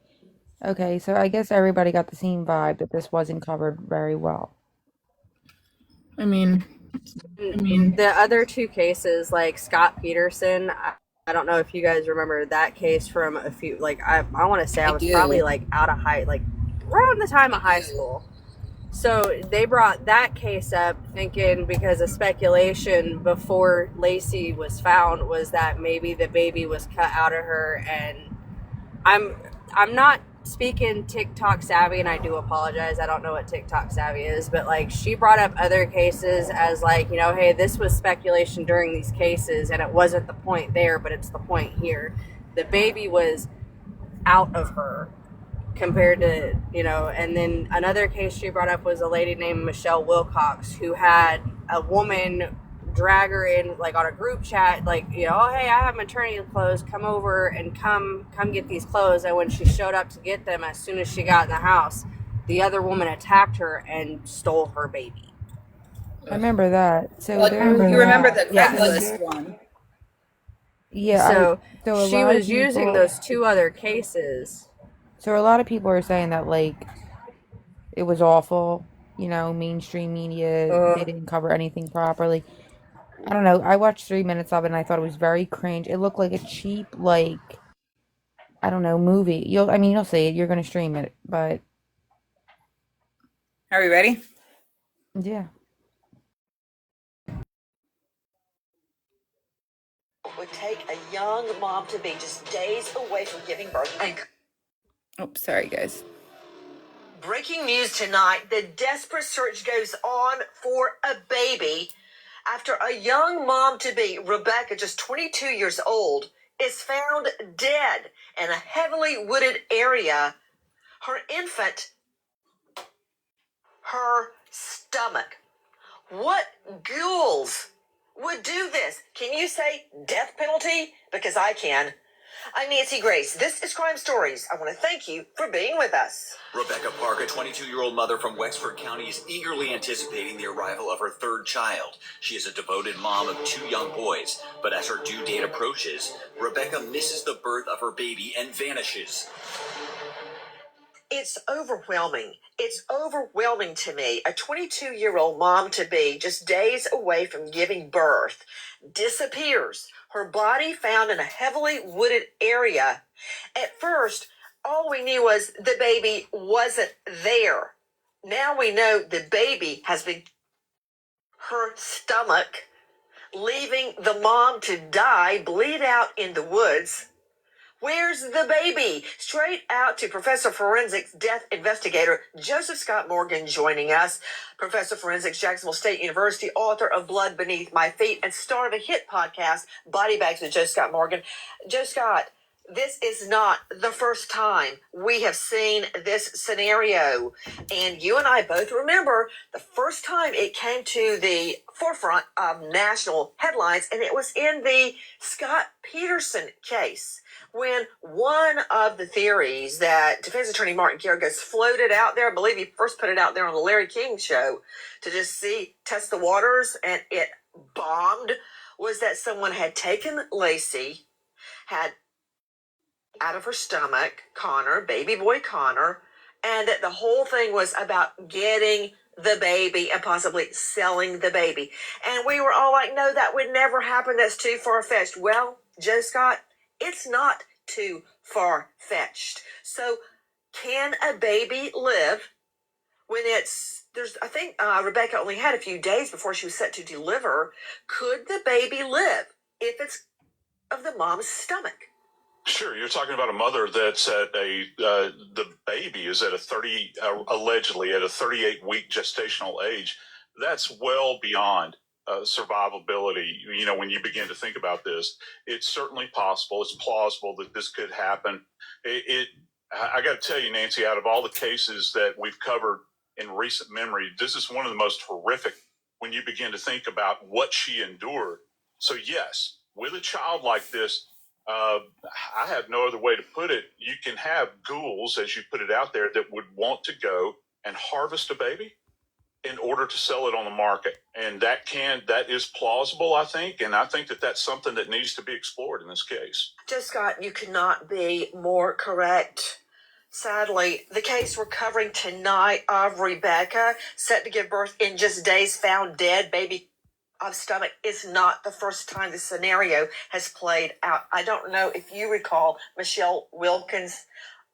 Okay, so I guess everybody got the same vibe that this wasn't covered very well. I mean, The other 2 cases, like Scott Peterson, I don't know if you guys remember that case from a few, I want to say I was probably out of around the time of high school. So they brought that case up thinking, because of speculation before Lacey was found, was that maybe the baby was cut out of her. And I'm not speaking TikTok savvy, and I do apologize. I don't know what TikTok savvy is, but she brought up other cases as hey, this was speculation during these cases, and it wasn't the point there, but it's the point here. The baby was out of her compared to, and then another case she brought up was a lady named Michelle Wilcox, who had a woman drag her in on a group chat, oh, hey, I have maternity clothes, come over and come get these clothes. And when she showed up to get them, as soon as she got in the house, the other woman attacked her and stole her baby. I remember that. So you remember the Craigslist one. Yeah. So a she lot was of people, using those 2 other cases. So a lot of people are saying that it was awful. Mainstream media, they didn't cover anything properly. I don't know. I watched 3 minutes of it and I thought it was very cringe. It looked like a cheap, I don't know, movie. You'll see it. You're gonna stream it, but Are we ready? yeah. Would take a young mom to be just days away from giving birth. Oh, sorry, guys. Breaking news tonight, the desperate search goes on for a baby after a young mom-to-be, Rebecca, just 22 years old, is found dead in a heavily wooded area. Her infant, her stomach. What ghouls would do this? Can you say death penalty? Because I can. I'm Nancy Grace. This is Crime Stories. I want to thank you for being with us. Rebecca Park, a 22-year-old mother from Wexford County, is eagerly anticipating the arrival of her 3rd child. She is a devoted mom of 2 young boys, but as her due date approaches, Rebecca misses the birth of her baby and vanishes. It's overwhelming. It's overwhelming to me. A 22-year-old mom-to-be, just days away from giving birth, disappears. Her body found in a heavily wooded area. At first, all we knew was the baby wasn't there. Now we know the baby has been her stomach, leaving the mom to die, bleed out in the woods. Where's the baby? Straight out to Professor Forensics death investigator Joseph Scott Morgan joining us. Professor Forensics, Jacksonville State University, author of Blood Beneath My Feet, and star of a hit podcast, Body Bags with Joe Scott Morgan. Joe Scott, this is not the first time we have seen this scenario. And you and I both remember the first time it came to the forefront of national headlines, and it was in the Scott Peterson case, when one of the theories that defense attorney Martin Garagos floated out there, I believe he first put it out there on the Larry King show to just test the waters, and it bombed, was that someone had taken Lacey, had out of her stomach, Connor, baby boy Connor, and that the whole thing was about getting the baby and possibly selling the baby. And we were all like, no, that would never happen. That's too far-fetched. Well, Joe Scott, it's not too far-fetched. So can a baby live when I think Rebecca only had a few days before she was set to deliver. Could the baby live if it's of the mom's stomach? Sure, you're talking about a mother that's at the baby is at allegedly at a 38-week gestational age. That's well beyond survivability. You know, when you begin to think about this, it's certainly possible. It's plausible that this could happen. I got to tell you, Nancy, out of all the cases that we've covered in recent memory, this is one of the most horrific when you begin to think about what she endured. So yes, with a child like this, I have no other way to put it. You can have ghouls, as you put it out there, that would want to go and harvest a baby in order to sell it on the market. And that is plausible, I think. And I think that that's something that needs to be explored in this case. Just Scott, you could not be more correct. Sadly, the case we're covering tonight of Rebecca, set to give birth in just days, found dead, baby of stomach, is not the first time this scenario has played out. I don't know if you recall Michelle Wilkins.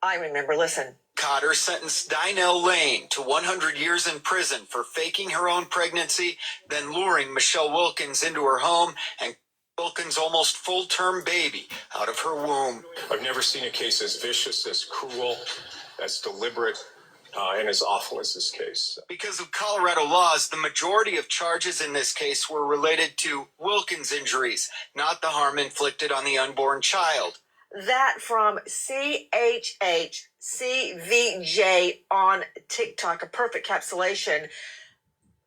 I remember, listen. Cotter sentenced Dynell Lane to 100 years in prison for faking her own pregnancy, then luring Michelle Wilkins into her home and Wilkins' almost full-term baby out of her womb. I've never seen a case as vicious, as cruel, as deliberate, and as awful as this case. Because of Colorado laws, the majority of charges in this case were related to Wilkins' injuries, not the harm inflicted on the unborn child. That from CHHCVJ on TikTok, a perfect capsulation.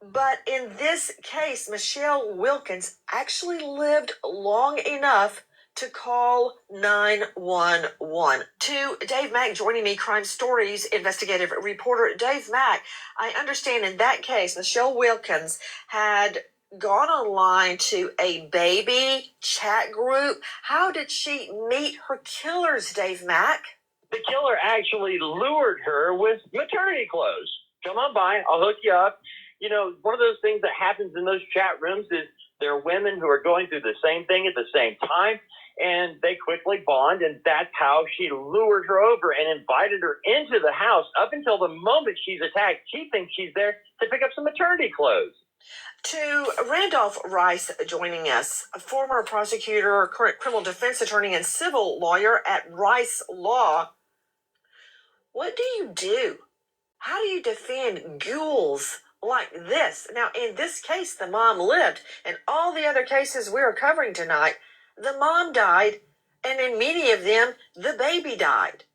But in this case, Michelle Wilkins actually lived long enough to call 911. To Dave Mack joining me, Crime Stories investigative reporter. Dave Mack, I understand in that case, Michelle Wilkins had gone online to a baby chat group. How did she meet her killers, Dave Mack? The killer actually lured her with maternity clothes. Come on by, I'll hook you up. You know, one of those things that happens in those chat rooms is there are women who are going through the same thing at the same time, and they quickly bond, and that's how she lured her over and invited her into the house. Up until the moment she's attacked, she thinks she's there to pick up some maternity clothes. To Randolph Rice joining us, a former prosecutor, current criminal defense attorney, and civil lawyer at Rice Law. What do you do? How do you defend ghouls like this? Now, in this case, the mom lived. In all the other cases we are covering tonight, the mom died, and in many of them, the baby died.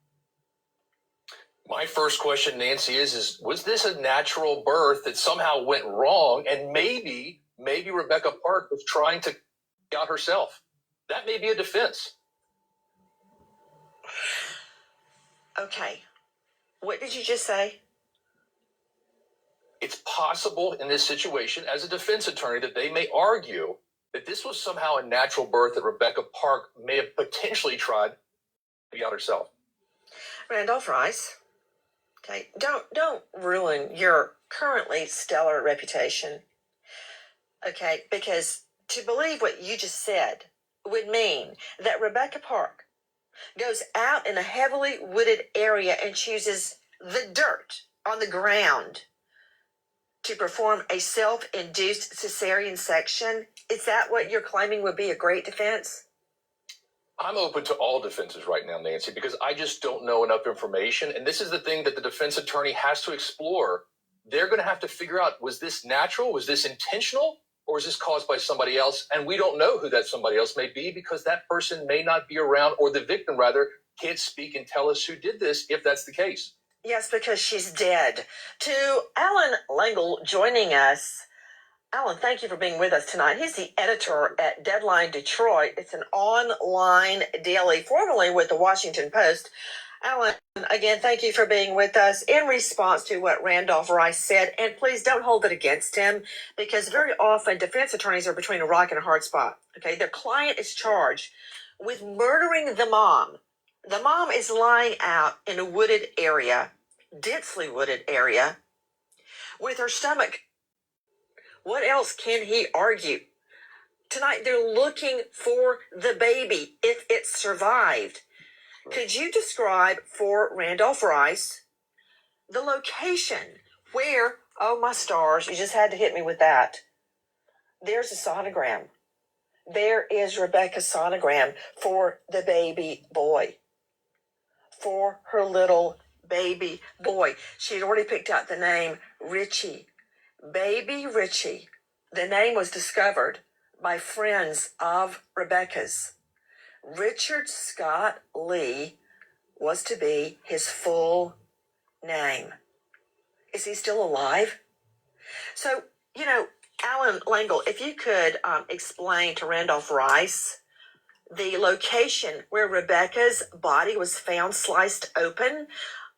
My first question, Nancy, is was this a natural birth that somehow went wrong, and maybe Rebecca Park was trying to out herself? That may be a defense. Okay. What did you just say? It's possible in this situation, as a defense attorney, that they may argue that this was somehow a natural birth that Rebecca Park may have potentially tried to be out herself. Randolph Rice. Okay, don't ruin your currently stellar reputation. Okay, because to believe what you just said would mean that Rebecca Park goes out in a heavily wooded area and chooses the dirt on the ground to perform a self-induced cesarean section. Is that what you're claiming would be a great defense? I'm open to all defenses right now, Nancy, because I just don't know enough information. And this is the thing that the defense attorney has to explore. They're going to have to figure out, was this natural? Was this intentional? Or is this caused by somebody else? And we don't know who that somebody else may be, because that person may not be around, or the victim, rather, can't speak and tell us who did this, if that's the case. Yes, because she's dead. To Alan Langle joining us. Alan, thank you for being with us tonight. He's the editor at Deadline Detroit. It's an online daily, formerly with the Washington Post. Alan, again, thank you for being with us in response to what Randolph Rice said. And please don't hold it against him, because very often defense attorneys are between a rock and a hard spot. Okay, their client is charged with murdering the mom. The mom is lying out in a wooded area, densely wooded area, with her stomach. What else can he argue? Tonight, they're looking for the baby, if it survived. Could you describe for Randolph Rice the location where, oh my stars, you just had to hit me with that. There's a sonogram. There is Rebecca's sonogram for the baby boy. For her little baby boy. She had already picked out the name Richie. Baby Richie. the name was discovered by friends of Rebecca's. Richard Scott Lee was to be his full name. Is he still alive? So, Alan Langle, if you could explain to Randolph Rice the location where Rebecca's body was found sliced open.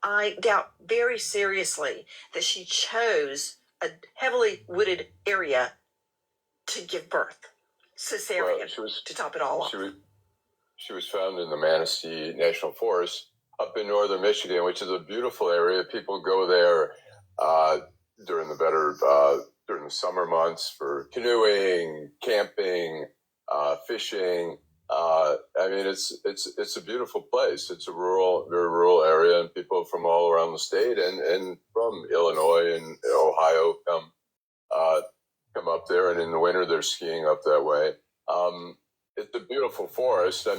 I doubt very seriously that she chose a heavily wooded area to give birth. Cesarean, to top it all off. She was found in the Manistee National Forest up in northern Michigan, which is a beautiful area. People go there during the summer months for canoeing, camping, fishing. It's a beautiful place. It's a very rural area, and people from all around the state and from Illinois and Ohio come up there, and in the winter they're skiing up that way. It's a beautiful forest. The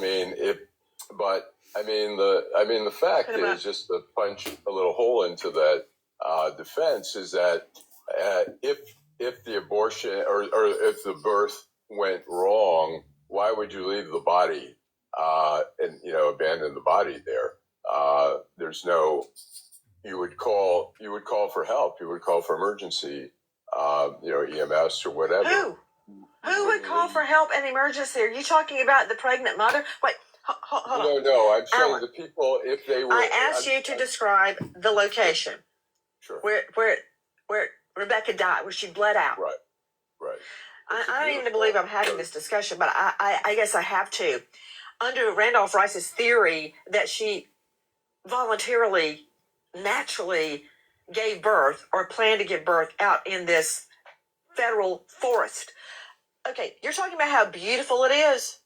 fact is, just to punch a little hole into that defense, is that if the abortion or if the birth went wrong, why would you leave the body and abandon the body there? There's no. You would call for help. You would call for emergency, EMS or whatever. Who would call for help and emergency? Are you talking about the pregnant mother? Wait, hold on. No. I'm saying Alan, the people, if they were. I asked you to describe the location. Sure. Where Rebecca died, where she bled out. Right. I don't even believe I'm having this discussion, but I guess I have to. Under Randolph Rice's theory that she voluntarily, naturally gave birth or planned to give birth out in this federal forest. Okay, you're talking about how beautiful it is.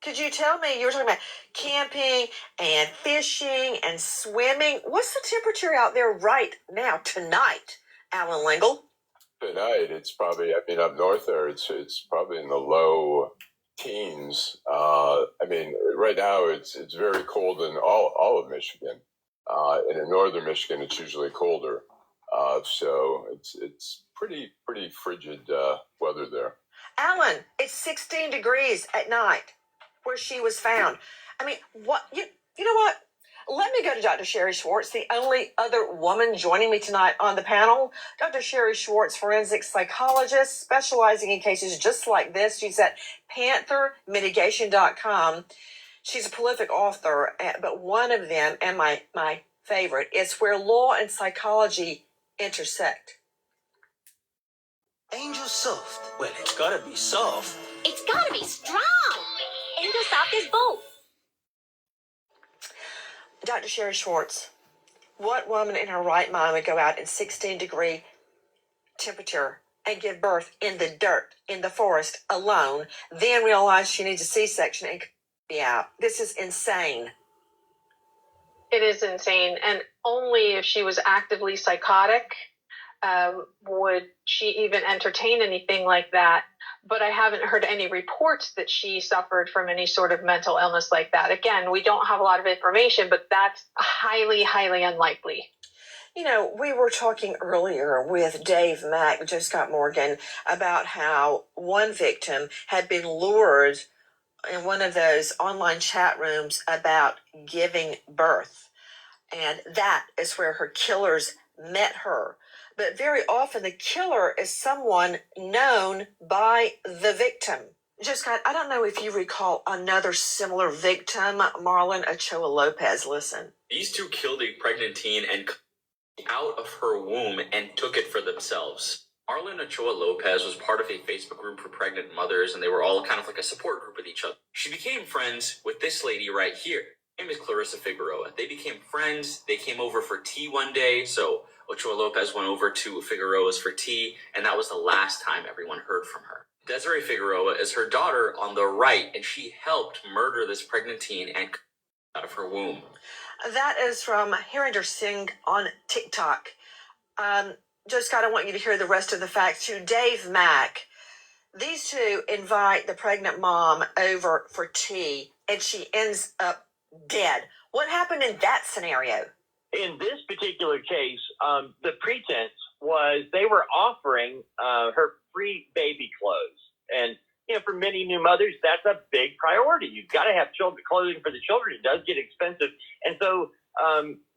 Could you tell me, you were talking about camping and fishing and swimming. What's the temperature out there right now, tonight, Alan Lingle? Tonight, it's probably, up north there, it's probably in the low teens. Right now, it's very cold in all of Michigan. And in northern Michigan, it's usually colder. So it's pretty frigid weather there. Alan, it's 16 degrees at night where she was found. What? You know what? Let me go to Dr. Sherry Schwartz, the only other woman joining me tonight on the panel. Dr. Sherry Schwartz, forensic psychologist, specializing in cases just like this. She's at panthermitigation.com. She's a prolific author, but one of them, and my favorite, is Where Law and Psychology Intersect. Angel Soft. Well, it's gotta be soft. It's gotta be strong. Angel Soft is both. Dr. Sherry Schwartz, what woman in her right mind would go out in 16-degree temperature and give birth in the dirt, in the forest, alone, then realize she needs a C-section and be out? This is insane. It is insane. And only if she was actively psychotic would she even entertain anything like that. But I haven't heard any reports that she suffered from any sort of mental illness like that. Again, we don't have a lot of information, but that's highly, highly unlikely. We were talking earlier with Dave Mack, Joe Scott Morgan, about how one victim had been lured in one of those online chat rooms about giving birth. And that is where her killers met her. But very often the killer is someone known by the victim. Joe Scott, I don't know if you recall another similar victim, Marlon Ochoa Lopez. Listen. These two killed a pregnant teen and out of her womb and took it for themselves. Marlon Ochoa Lopez was part of a Facebook group for pregnant mothers, and they were all kind of like a support group with each other. She became friends with this lady right here. Her name is Clarissa Figueroa. They became friends. They came over for tea one day, so Ochoa Lopez went over to Figueroa's for tea, and that was the last time everyone heard from her. Desiree Figueroa is her daughter on the right, and she helped murder this pregnant teen and out of her womb. That is from Harinder Singh on TikTok. Joe Scott, I want you to hear the rest of the facts to Dave Mack. These two invite the pregnant mom over for tea, and she ends up dead. What happened in that scenario? In this particular case, the pretense was they were offering her free baby clothes. And, for many new mothers, that's a big priority. You've got to have clothing for the children. It does get expensive. And so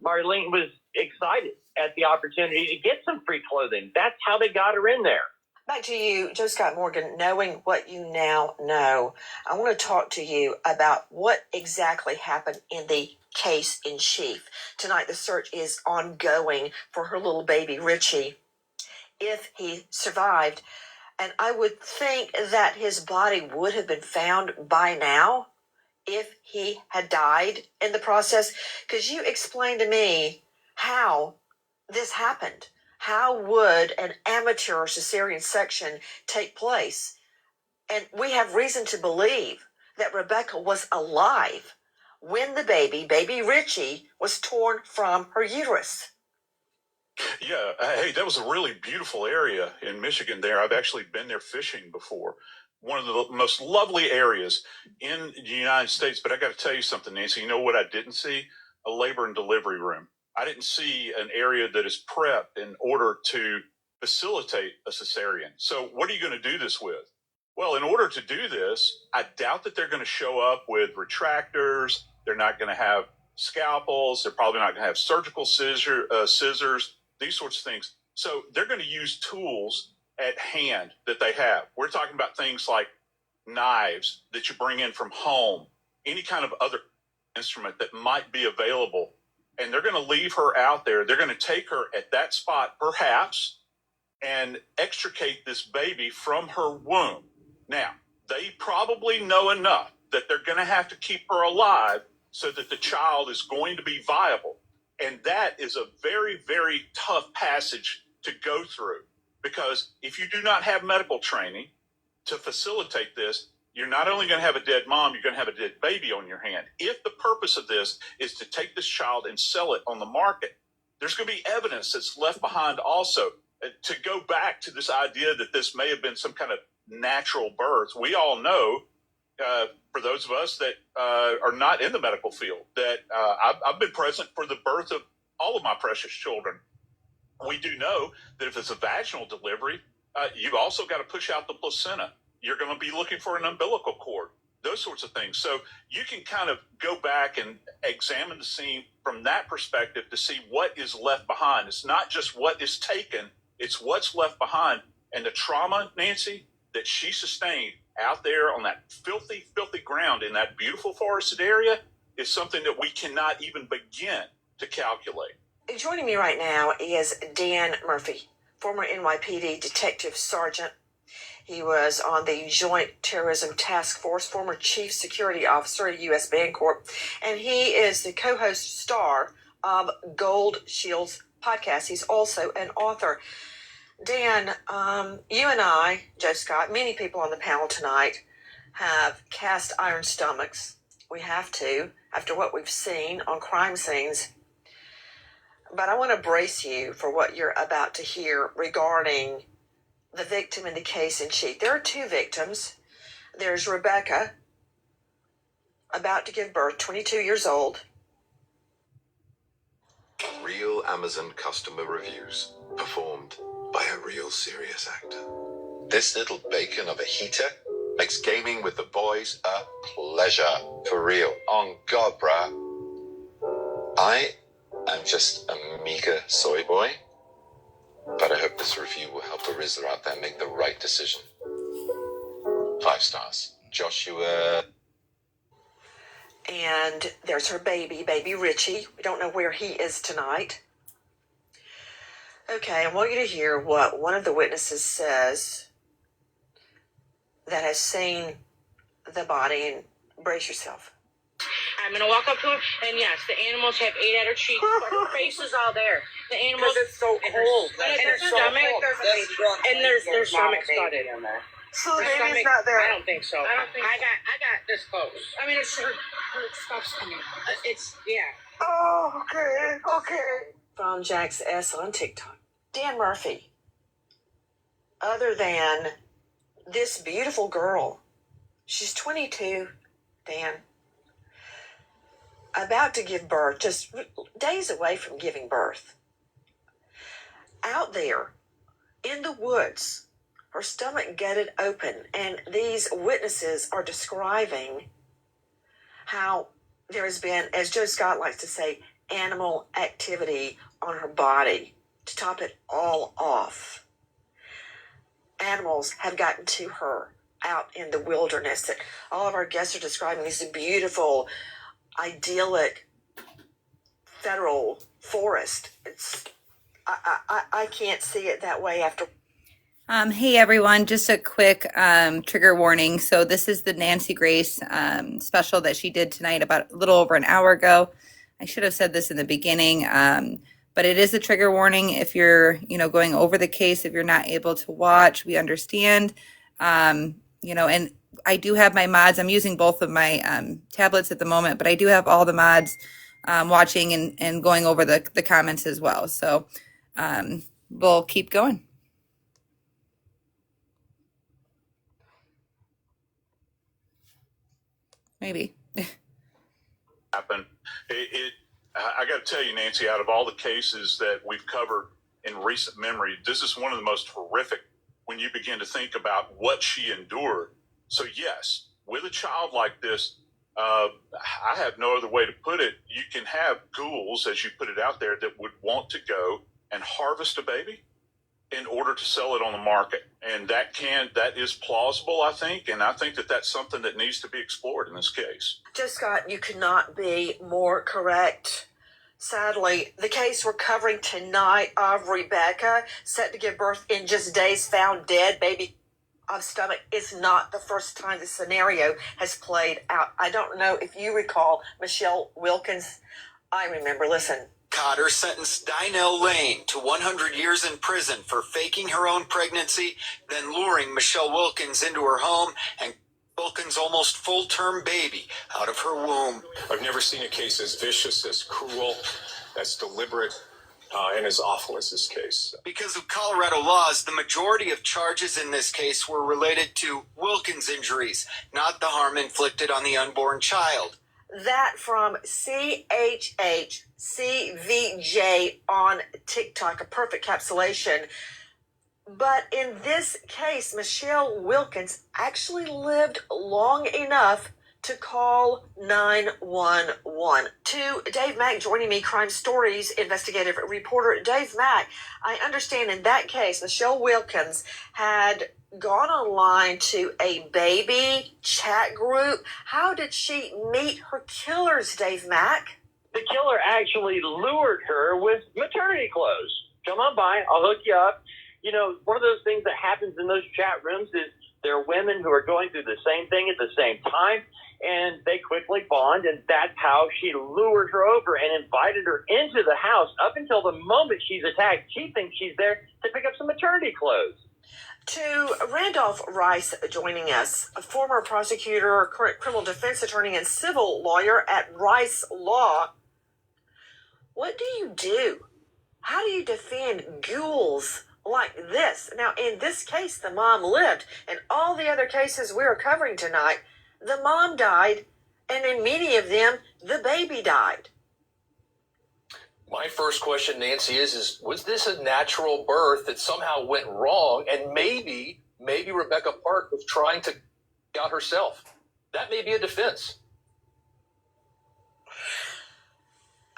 Marlene was excited at the opportunity to get some free clothing. That's how they got her in there. Back to you, Joe Scott Morgan, knowing what you now know, I want to talk to you about what exactly happened in the case in chief. Tonight, the search is ongoing for her little baby, Richie, if he survived. And I would think that his body would have been found by now if he had died in the process. Could you explain to me how this happened? How would an amateur cesarean section take place? And we have reason to believe that Rebecca was alive when the baby Richie, was torn from her uterus. Yeah, hey, that was a really beautiful area in Michigan there. I've actually been there fishing before. One of the most lovely areas in the United States. But I got to tell you something, Nancy. You know what I didn't see? A labor and delivery room. I didn't see an area that is prepped in order to facilitate a cesarean. So what are you going to do this with? Well, in order to do this, I doubt that they're going to show up with retractors. They're not going to have scalpels. They're probably not going to have surgical scissors, these sorts of things. So they're going to use tools at hand that they have. We're talking about things like knives that you bring in from home, any kind of other instrument that might be available. And they're going to leave her out there. They're going to take her at that spot, perhaps, and extricate this baby from her womb. Now, they probably know enough that they're going to have to keep her alive so that the child is going to be viable. And that is a very, very tough passage to go through, because if you do not have medical training to facilitate this, you're not only going to have a dead mom, you're going to have a dead baby on your hand. If the purpose of this is to take this child and sell it on the market, there's going to be evidence that's left behind also. To go back to this idea that this may have been some kind of natural birth, we all know, for those of us that are not in the medical field, that I've been present for the birth of all of my precious children. We do know that if it's a vaginal delivery, you've also got to push out the placenta. You're going to be looking for an umbilical cord, those sorts of things. So you can kind of go back and examine the scene from that perspective to see what is left behind. It's not just what is taken, it's what's left behind. And the trauma, Nancy, that she sustained out there on that filthy, filthy ground in that beautiful forested area is something that we cannot even begin to calculate. Joining me right now is Dan Murphy, former NYPD Detective Sergeant. He was on the Joint Terrorism Task Force, former Chief Security Officer at U.S. Bancorp, and he is the co-host star of Gold Shield's podcast. He's also an author. Dan, you and I, Joe Scott, many people on the panel tonight have cast iron stomachs. We have to, after what we've seen on crime scenes. But I want to brace you for what you're about to hear regarding the victim in the case in chief. There are two victims. There's Rebecca, about to give birth, 22 years old. Real Amazon customer reviews, performed by a real serious actor. This little bacon of a heater makes gaming with the boys a pleasure. For real. On God, bruh. I am just a meager soy boy, but I hope this review will help a Rizzler out there make the right decision. 5 stars. Joshua. And there's her baby Richie. We don't know where he is tonight. Okay, I want you to hear what one of the witnesses says that has seen the body, and brace yourself. I'm going to walk up to her, and yes, the animals have 8 at her cheeks, but her face is all there. The animals, it's so cold. And her stomach, and their stomach's got it in there. So the baby's not there. I don't think so. I got this close. I mean, it's her stuff's coming. It's, yeah. Oh, okay. From Jax S on TikTok. Dan Murphy, other than this beautiful girl, she's 22, Dan, about to give birth, just days away from giving birth, out there in the woods her stomach gutted open, and these witnesses are describing how there has been, as Joe Scott likes to say, animal activity on her body. To top it all off, animals have gotten to her out in the wilderness. That all of our guests are describing this beautiful, idyllic federal forest. I can't see it that way after. Hey everyone, just a quick trigger warning. So this is the Nancy Grace special that she did tonight about a little over an hour ago. I should have said this in the beginning, but it is a trigger warning. If you're, going over the case, if you're not able to watch, we understand. And I do have my mods. I'm using both of my tablets at the moment, but I do have all the mods watching and going over the comments as well. So we'll keep going. Maybe. Happen. I got to tell you, Nancy, out of all the cases that we've covered in recent memory, this is one of the most horrific when you begin to think about what she endured. So yes, with a child like this, I have no other way to put it. You can have ghouls, as you put it out there, that would want to go and harvest a baby in order to sell it on the market. And that is plausible, I think. And I think that that's something that needs to be explored in this case. Just Scott, you could not be more correct. Sadly, the case we're covering tonight of Rebecca, set to give birth in just days, found dead, baby of stomach, is not the first time this scenario has played out. I don't know if you recall Michelle Wilkins. I remember, listen. Cotter sentenced Dynell Lane to 100 years in prison for faking her own pregnancy, then luring Michelle Wilkins into her home and Wilkins' almost full-term baby out of her womb. I've never seen a case as vicious, as cruel, as deliberate, and as awful as this case. Because of Colorado laws, the majority of charges in this case were related to Wilkins' injuries, not the harm inflicted on the unborn child. That from CHHCVJ on TikTok, a perfect capsulation. But in this case, Michelle Wilkins actually lived long enough to call 911. To Dave Mack joining me, Crime Stories investigative reporter. Dave Mack, I understand in that case, Michelle Wilkins had gone online to a baby chat group. How did she meet her killers, Dave Mack? The killer actually lured her with maternity clothes. Come on by, I'll hook you up. One of those things that happens in those chat rooms is there are women who are going through the same thing at the same time, and they quickly bond, and that's how she lured her over and invited her into the house. Up until the moment she's attacked, she thinks she's there to pick up some maternity clothes. To Randolph Rice joining us, a former prosecutor, current criminal defense attorney, and civil lawyer at Rice Law. What do you do? How do you defend ghouls like this? Now, in this case, the mom lived. In all the other cases we are covering tonight, the mom died, and in many of them, the baby died. My first question, Nancy, is was this a natural birth that somehow went wrong, and maybe Rebecca Park was trying to get out herself? That may be a defense.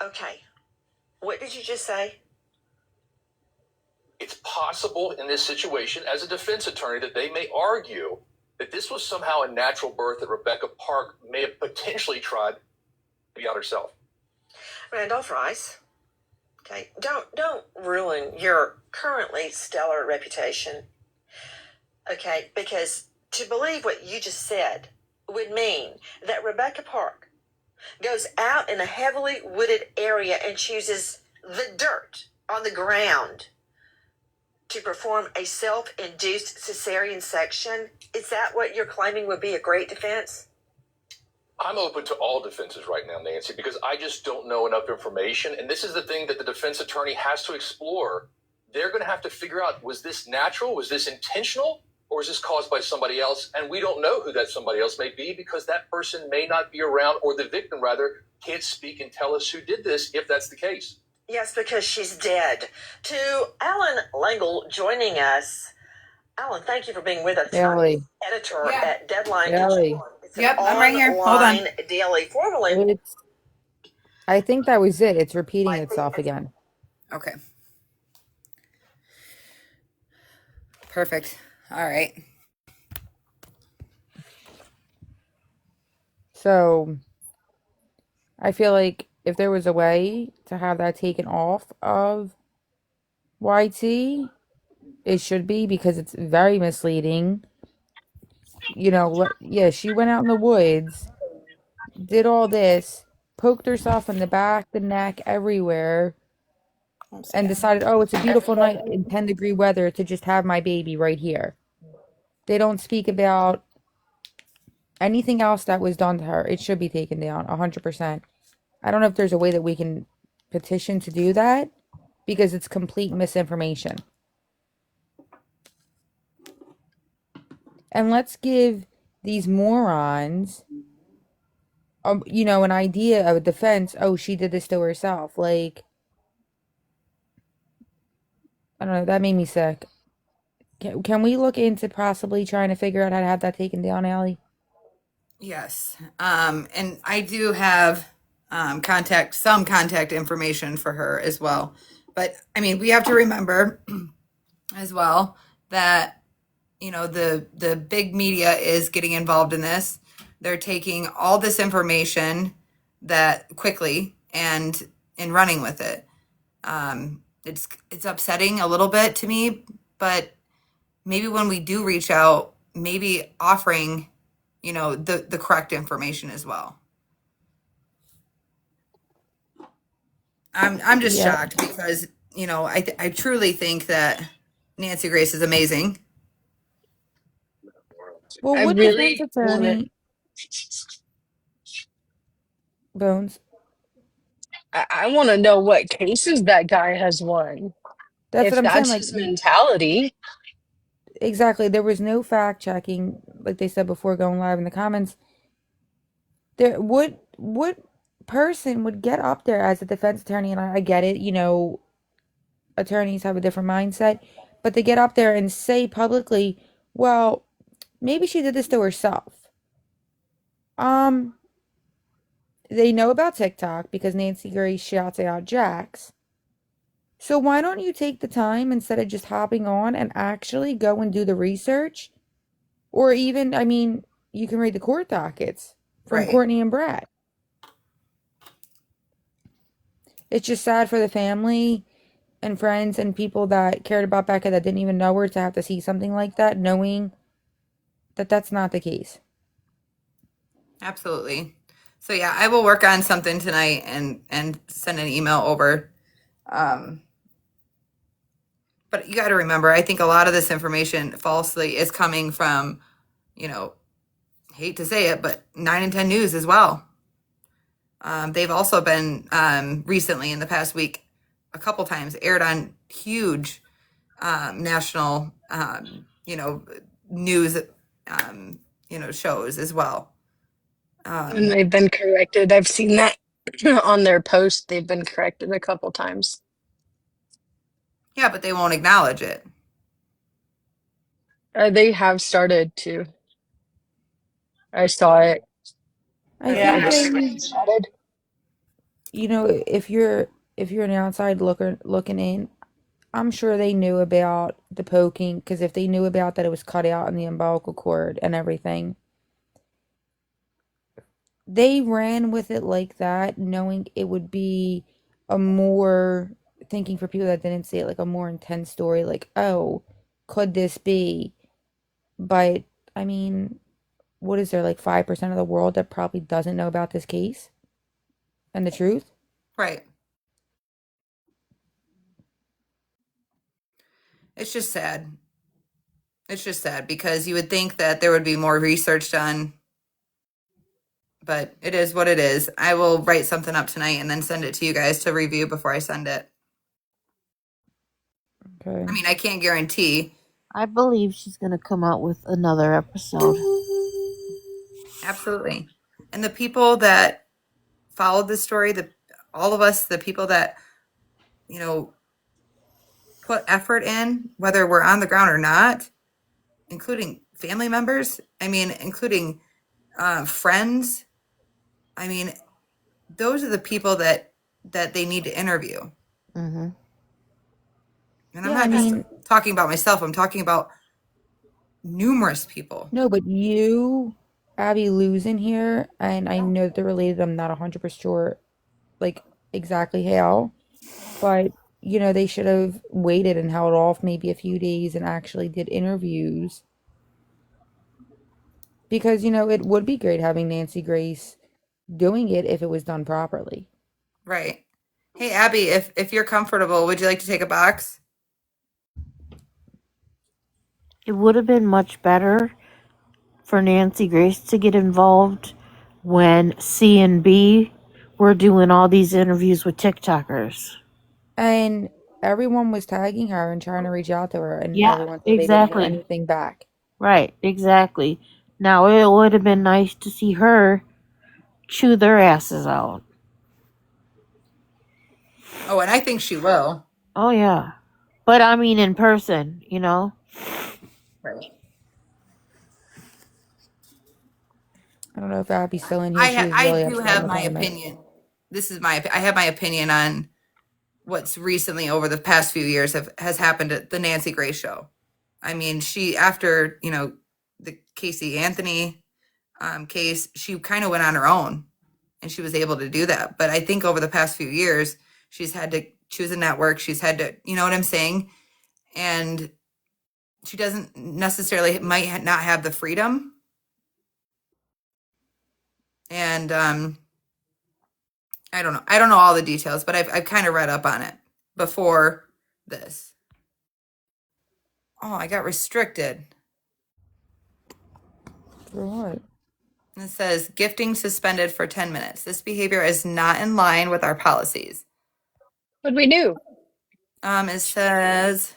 Okay. What did you just say? It's possible in this situation, as a defense attorney, that they may argue that this was somehow a natural birth that Rebecca Park may have potentially tried to be out herself. Randolph Rice. Okay, don't ruin your currently stellar reputation. Okay, because to believe what you just said would mean that Rebecca Park goes out in a heavily wooded area and chooses the dirt on the ground to perform a self-induced cesarean section. Is that what you're claiming would be a great defense? I'm open to all defenses right now, Nancy, because I just don't know enough information. And this is the thing that the defense attorney has to explore. They're going to have to figure out, was this natural? Was this intentional? Or is this caused by somebody else? And we don't know who that somebody else may be, because that person may not be around, or the victim, rather, can't speak and tell us who did this, if that's the case. Yes, because she's dead. To Alan Langle joining us, Alan, thank you for being with us tonight. Allie, Editor Yeah. at Deadline Allie. Digital. It's an Yep, I'm right here. Hold online on. daily, formerly. It's. I think that was it. It's repeating itself again. Okay. Perfect. All right. So I feel like if there was a way to have that taken off of YT, it should be because it's very misleading. You know, yeah, she went out in the woods, did all this, poked herself in the back, the neck, everywhere, and decided, oh, it's a beautiful night in 10-degree weather to just have my baby right here. They don't speak about anything else that was done to her. It should be taken down 100%. I don't know if there's a way that we can petition to do that because it's complete misinformation. And let's give these morons, you know, an idea of a defense. Oh, she did this to herself. Like, I don't know. That made me sick. Can we look into possibly trying to figure out how to have that taken down, Allie? Yes. And I do have some contact information for her as well. But I mean, we have to remember as well that the big media is getting involved in this. They're taking all this information that quickly and running with it. It's upsetting a little bit to me, but maybe when we do reach out, maybe offering the correct information as well. I'm just Yeah. shocked because I truly think that Nancy Grace is amazing. Well, I what defense really want to. attorney, Bones? I want to know what cases that guy has won. That's what If I'm saying. that's Like, his mentality, exactly. There was no fact checking, like they said before going live in the comments. There, what person would get up there as a defense attorney? And I get it, you know, attorneys have a different mindset, but they get up there and say publicly, well, maybe she did this to herself. Um, they know about TikTok because Nancy Grace shouts out Jax. So why don't you take the time instead of just hopping on and actually go and do the research? Or even, I mean, you can read the court dockets from Right. Courtney and Brad. It's just sad for the family and friends and people that cared about Becca that didn't even know her to have to see something like that, knowing that that's not the case. Absolutely. So yeah, I will work on something tonight and send an email over. But you got to remember, I think a lot of this information falsely is coming from, hate to say it, but 9 and 10 News as well. They've also been recently in the past week, a couple times aired on huge national, news, shows as well. and they've been corrected. I've seen that on their post. They've been corrected a couple times. Yeah, but they won't acknowledge it. They have started to. I saw it. I I think just they need, screenshotted. you know, if you're an outside looker looking in, I'm sure they knew about the poking because if they knew about that it was cut out in the umbilical cord and everything, they ran with it like that, knowing it would be a more thinking for people that didn't see it, like a more intense story, like, oh, could this be? But I mean, what is there like 5% of the world that probably doesn't know about this case and the truth? Right. It's just sad. It's just sad because you would think that there would be more research done, but it is what it is. I will write something up tonight and then send it to you guys to review before I send it. Okay. I mean, I can't guarantee. I believe she's going to come out with another episode. Absolutely. And the people that followed the story, all of us, the people that, put effort in, whether we're on the ground or not, including family members. I mean, including friends. I mean, those are the people that they need to interview. Mm-hmm. And I'm Yeah, not just talking about myself. I'm talking about numerous people. no, but you, Abby, losing here, and I know that they're related. I'm not 100% sure, like exactly how, but they should have waited and held off maybe a few days and actually did interviews because it would be great having Nancy Grace doing it if it was done properly. Right. Hey, Abby, if you're comfortable, would you like to take a box? It would have been much better for Nancy Grace to get involved when C and B were doing all these interviews with TikTokers. And everyone was tagging her and trying to reach out to her, and Yeah, everyone said they didn't hear exactly. anything back. Right, exactly. Now it would have been nice to see her chew their asses out. Oh, and I think she will. Oh yeah. But I mean in person, Right. I don't know if Abby's still in here. She was really I do upset in have the my comments. opinion. I have my opinion on what's recently over the past few years has happened at the Nancy Grace show. I mean, she after the Casey Anthony case, she kind of went on her own, and she was able to do that. But I think over the past few years, she's had to choose a network. She's had to, you know what I'm saying, and she doesn't necessarily might not have the freedom. And I don't know. I don't know all the details, but I've kind of read up on it before this. Oh, I got restricted. For what? It says gifting suspended for 10 minutes. This behavior is not in line with our policies. What'd we do? It says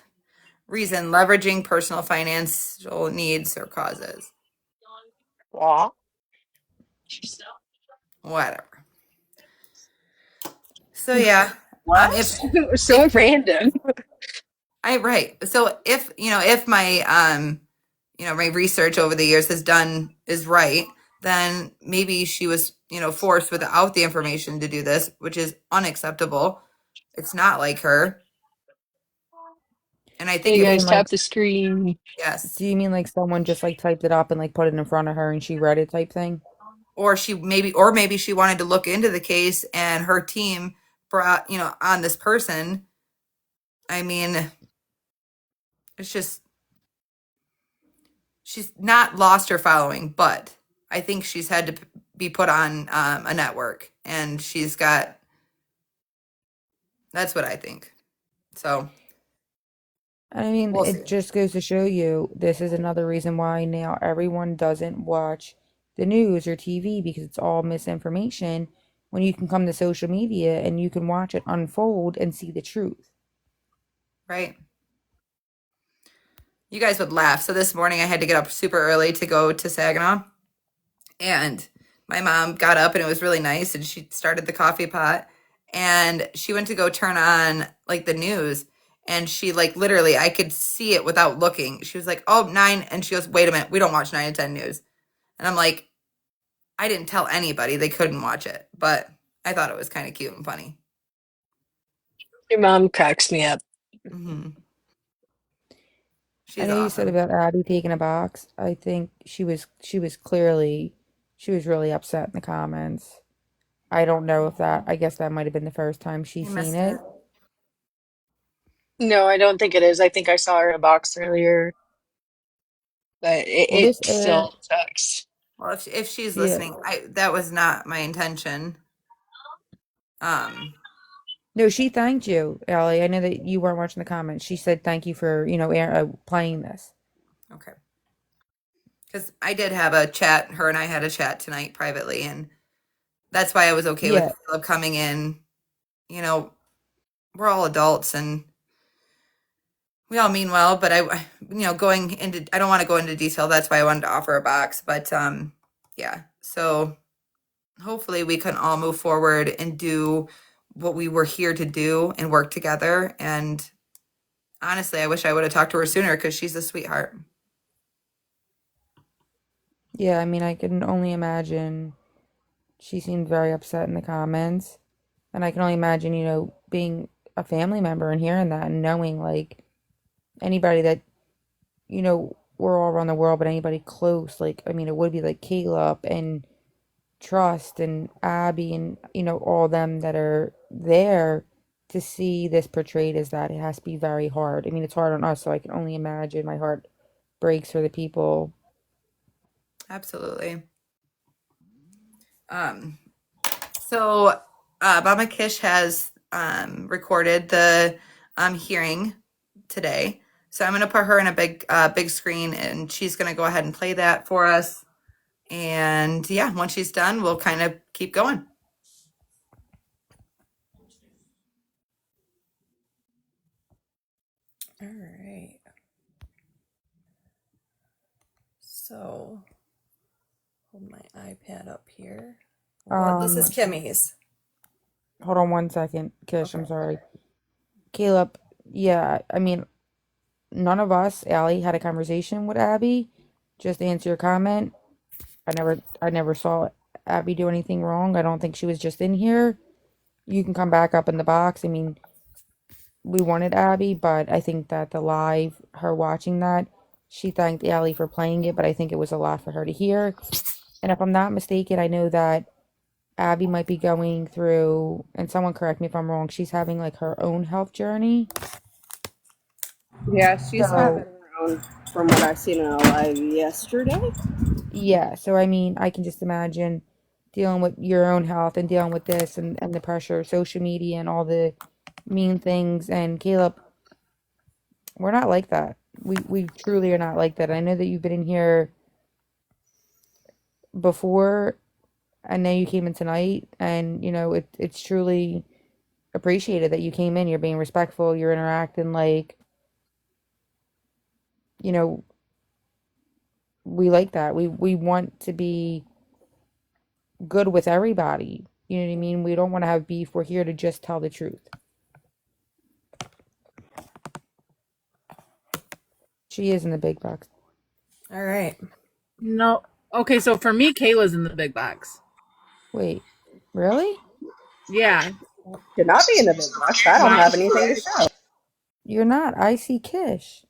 reason leveraging personal financial needs or causes. Aw. Whatever. So yeah, What? if It was so random. right. So if my my research over the years is right, then maybe she was forced without the information to do this, which is unacceptable. It's not like her. And I Hey, think Do you you if guys mean like tap the screen. yes, do you mean like someone just like typed it up and like put it in front of her and she read it type thing? or maybe she wanted to look into the case and her team brought on this person. I mean, it's just she's not lost her following, but I think she's had to be put on a network, and she's got. That's what I think. So I mean, we'll see. it just goes to show you this is another reason why now everyone doesn't watch the news or TV because it's all misinformation when you can come to social media and you can watch it unfold and see the truth. Right. You guys would laugh. So this morning I had to get up super early to go to Saginaw, and my mom got up and it was really nice, and she started the coffee pot, and she went to go turn on like the news, and she like literally I could see it without looking. She was like, "Oh, 9," and she goes, "Wait a minute, we don't watch 9 and 10 news." And I'm like, I didn't tell anybody they couldn't watch it, but I thought it was kind of cute and funny. Your mom cracks me up. Hmm. I She's know you said awesome. about Abby taking a box. I think she was really upset in the comments. I don't know if that I guess that might have been the first time You she's seen missed it. it. No, I don't think it is. I think I saw her in a box earlier, but Well, this it aired, still sucks. Well, if she's yeah. listening, that was not my intention. Um, No, she thanked you, Allie. I know that you weren't watching the comments. She said thank you for, playing this. okay. Because I did have a chat. Her and I had a chat tonight privately, and that's why I was okay with Yeah. Caleb coming in. You know, we're all adults and we all mean well, but going into, I don't want to go into detail. That's why I wanted to offer a box. But yeah. So hopefully we can all move forward and do what we were here to do and work together. And honestly, I wish I would have talked to her sooner because she's a sweetheart. Yeah, I mean, I can only imagine she seemed very upset in the comments. And I can only imagine, being a family member and hearing that and knowing, like, anybody that, we're all around the world, but anybody close, like, I mean, it would be like Caleb and Trust and Abby and, all them that are there to see this portrayed as that. It has to be very hard. I mean, it's hard on us, so I can only imagine my heart breaks for the people. Absolutely. So Baba Kish has recorded the hearing today. So I'm going to put her in a big screen, and she's going to go ahead and play that for us. And yeah, once she's done, we'll kind of keep going. All right. So, hold my iPad up here. Well, this is Kimmy's. Hold on one second, Kish, Okay. I'm sorry. Caleb, yeah, I mean, none of us, Allie, had a conversation with Abby. Just to answer your comment, I never saw Abby do anything wrong. I don't think she was just in here. You can come back up in the box. I mean, we wanted Abby, but I think that the live, her watching that, she thanked Allie for playing it, but I think it was a lot for her to hear. And if I'm not mistaken, I know that Abby might be going through, and someone correct me if I'm wrong, she's having like her own health journey. Yeah, she's having So, her own, from what I seen in a live yesterday. yeah, so I mean, I can just imagine dealing with your own health and dealing with this and the pressure of social media and all the mean things. And Caleb, we're not like that. We truly are not like that. I know that you've been in here before. I know you came in tonight, and it's truly appreciated that you came in. You're being respectful. You're interacting like you know we like that. We want to be good with everybody. You know what I mean? We don't want to have beef. We're here to just tell the truth. She is in the big box. All right. No. Okay, so for me, Kayla's in the big box. Wait, really? Yeah. Should not be in the big box. I don't have anything to show. You're not. I see Kish.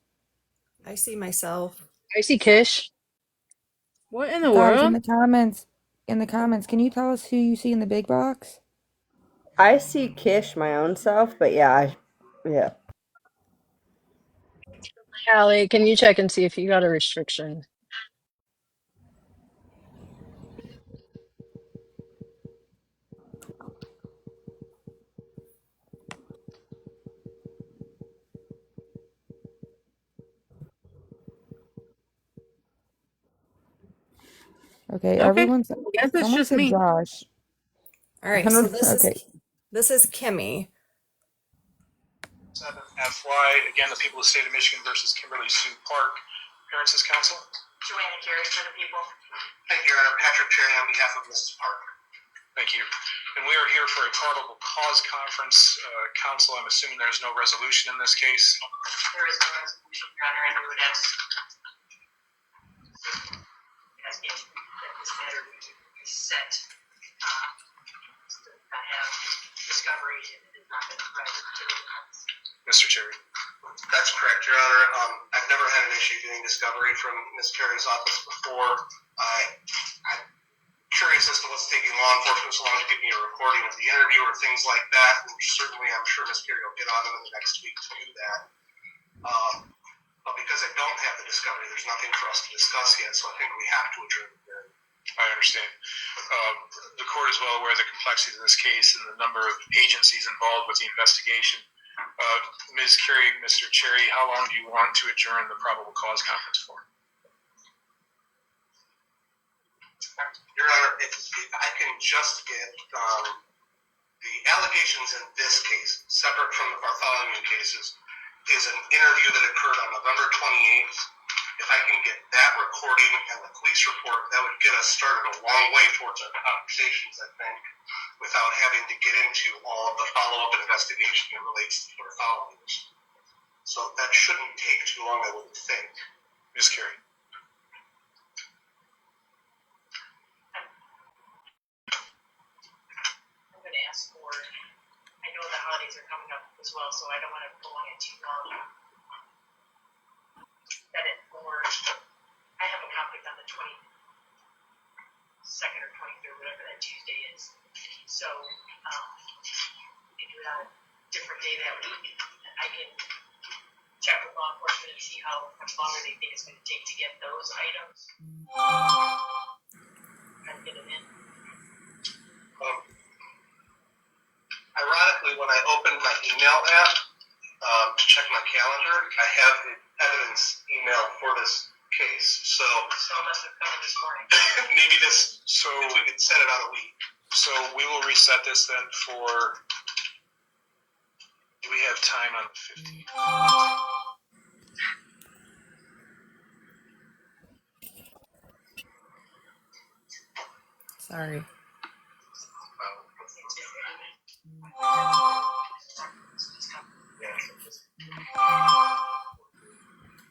I see myself. I see Kish. What in the Guys, world? in the comments, can you tell us who you see in the big box? I see Kish my own self, but yeah. Allie, can you check and see if you got a restriction? Okay, Okay. I guess it's someone just said me. Josh. All I right. So don't, okay. this is Kimmy. 7FY, again, the people of the state of Michigan versus Kimberly Sue Park. Appearances counsel. Joanna Carey for the people. Thank you, Your Honor. Patrick Cherry on behalf of Mrs. Park. Thank you. And we are here for a probable cause conference. Counsel, I'm assuming there's no resolution in this case. There is no resolution, Your Honor, and we would ask that this matter be set. I have discovery and it has not been provided to the defense. Mr. Cherry. That's correct, Your Honor. I've never had an issue getting discovery from Ms. Carey's office before. I'm curious as to what's taking law enforcement so long to give me a recording of the interview or things like that. And certainly, I'm sure Ms. Carey will get on them in the next week to do that. But because I don't have the discovery, there's nothing for us to discuss yet, so I think we have to adjourn the hearing. I understand. The court is well aware of the complexities of this case and the number of agencies involved with the investigation. Ms. Carey, Mr. Cherry, how long do you want to adjourn the probable cause conference for? Your Honor, if I can just get the allegations in this case, separate from the Bartholomew cases, is an interview that occurred on November 28th. If I can get that recording and the police report, that would get us started a long way towards our conversations, I think, without having to get into all of the follow-up investigation that relates to Bartholomew. So that shouldn't take too long, I wouldn't think. Ms. Carey. well, so I don't want to prolong it too long. That it more, I have a conflict on the 22nd or 23rd, whatever that Tuesday is. So, if we have a different day that week, I can check with law enforcement and see how much longer they think it's going to take to get those items and get them in. Ironically, when I opened my email app to check my calendar, I have the evidence email for this case. So it must have come in this morning. maybe this. So if we could set it on a week. So we will reset this then for. Do we have time on the 15th? Sorry.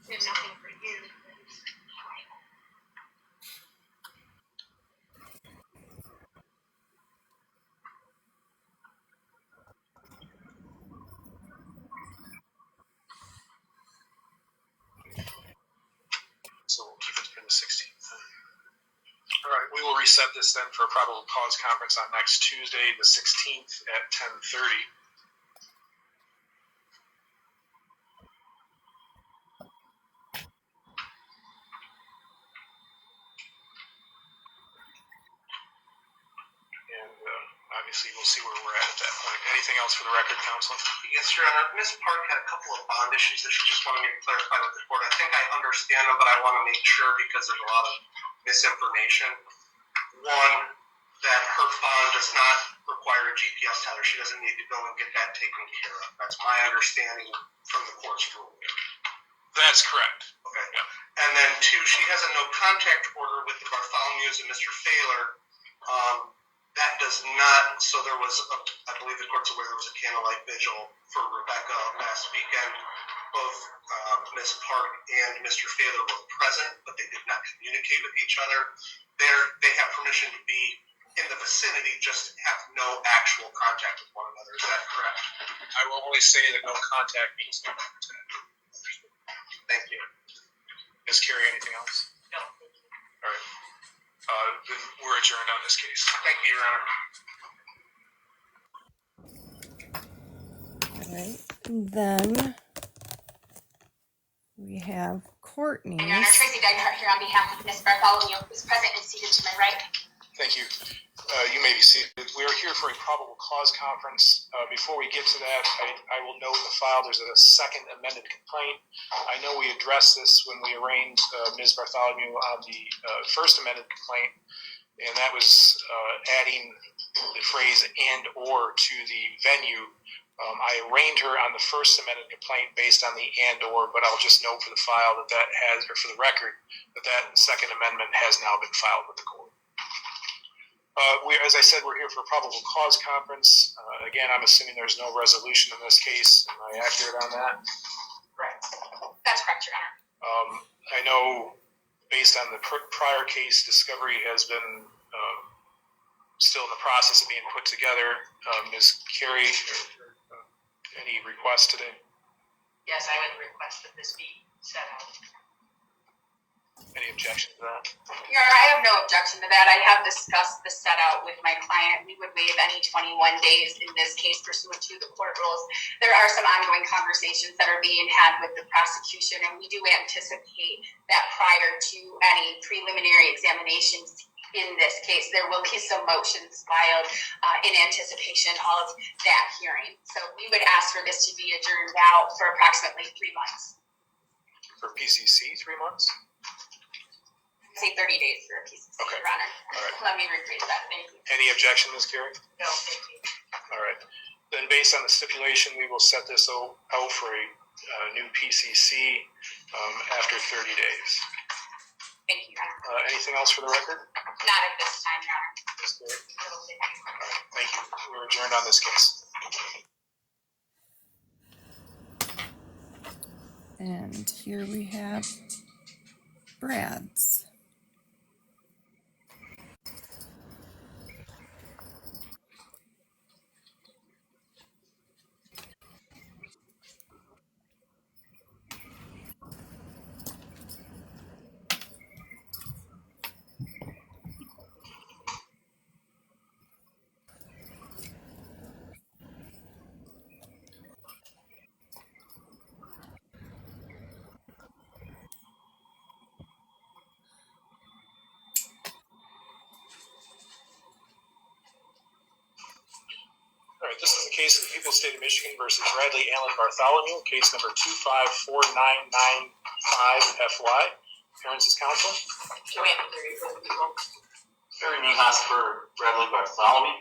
There's nothing for you. So we'll keep it for the 16th. All right, we will reset this then for a probable cause conference on next Tuesday, the 16th at 10:30. And obviously we'll see where we're at that point. Anything else for the record, counsel? Yes, Your Honor. Ms. Park had a couple of bond issues that she just wanted me to clarify with the court. I think I understand them, but I want to make sure because there's a lot of misinformation. One, that her bond does not require a GPS tether. She doesn't need to go and get that taken care of. That's my understanding from the court's ruling. That's correct. Okay. Yeah. And then two, she has a no contact order with the Bartholomew's and Mr. Thaler. That does not, so there was, I believe the court's aware there was a candlelight vigil for Rebecca last weekend. Both Ms. Park and Mr. Thaler were present, but they did not communicate with each other. They have permission to be in the vicinity, just have no actual contact with one another. Is that correct? I will only say that no contact means no contact. Thank you. Ms. Carey, anything else? No. All right. Then we're adjourned on this case. Thank you, Your Honor. All right. Then we have Courtney. Your Honor, Tracy Dykart here on behalf of Ms. Bartholomew, who's present and seated to my right. Thank you. You may be seated. We are here for a probable cause conference. Before we get to that, I will note in the file there's a second amended complaint. I know we addressed this when we arraigned Ms. Bartholomew on the first amended complaint, and that was adding the phrase "and or" to the venue. I arraigned her on the first amended complaint based on the "and or," but I'll just note for the file that has, or for the record, that second amendment has now been filed with the court. As I said, we're here for a probable cause conference. Again, I'm assuming there's no resolution in this case. Am I accurate on that? Correct. That's correct, Your Honor. I know based on the prior case, discovery has been still in the process of being put together. Ms. Carey, any requests today? Yes, I would request that this be set out. Any objection to that? Your Honor, I have no objection to that. I have discussed the set out with my client. We would waive any 21 days in this case pursuant to the court rules. There are some ongoing conversations that are being had with the prosecution, and we do anticipate that prior to any preliminary examinations in this case, there will be some motions filed in anticipation of that hearing. So we would ask for this to be adjourned out for approximately 3 months. For PCC, 3 months? Say 30 days for a PCC, okay. Your Honor. All right. Let me rephrase that. Thank you. Any objection, Ms. Carey? No, thank you. All right. Then based on the stipulation, we will set this out for a new PCC after 30 days. Thank you, Your Honor. Anything else for the record? Not at this time, Your Honor. Ms. Carey? All right. Thank you. We're adjourned on this case. And here we have Brad's. case of the People's State of Michigan versus Bradley Allen Bartholomew, case number 254995FY. Appearances, counsel. Joanne Theory for the people. Barry Niehaus for Bradley Bartholomew.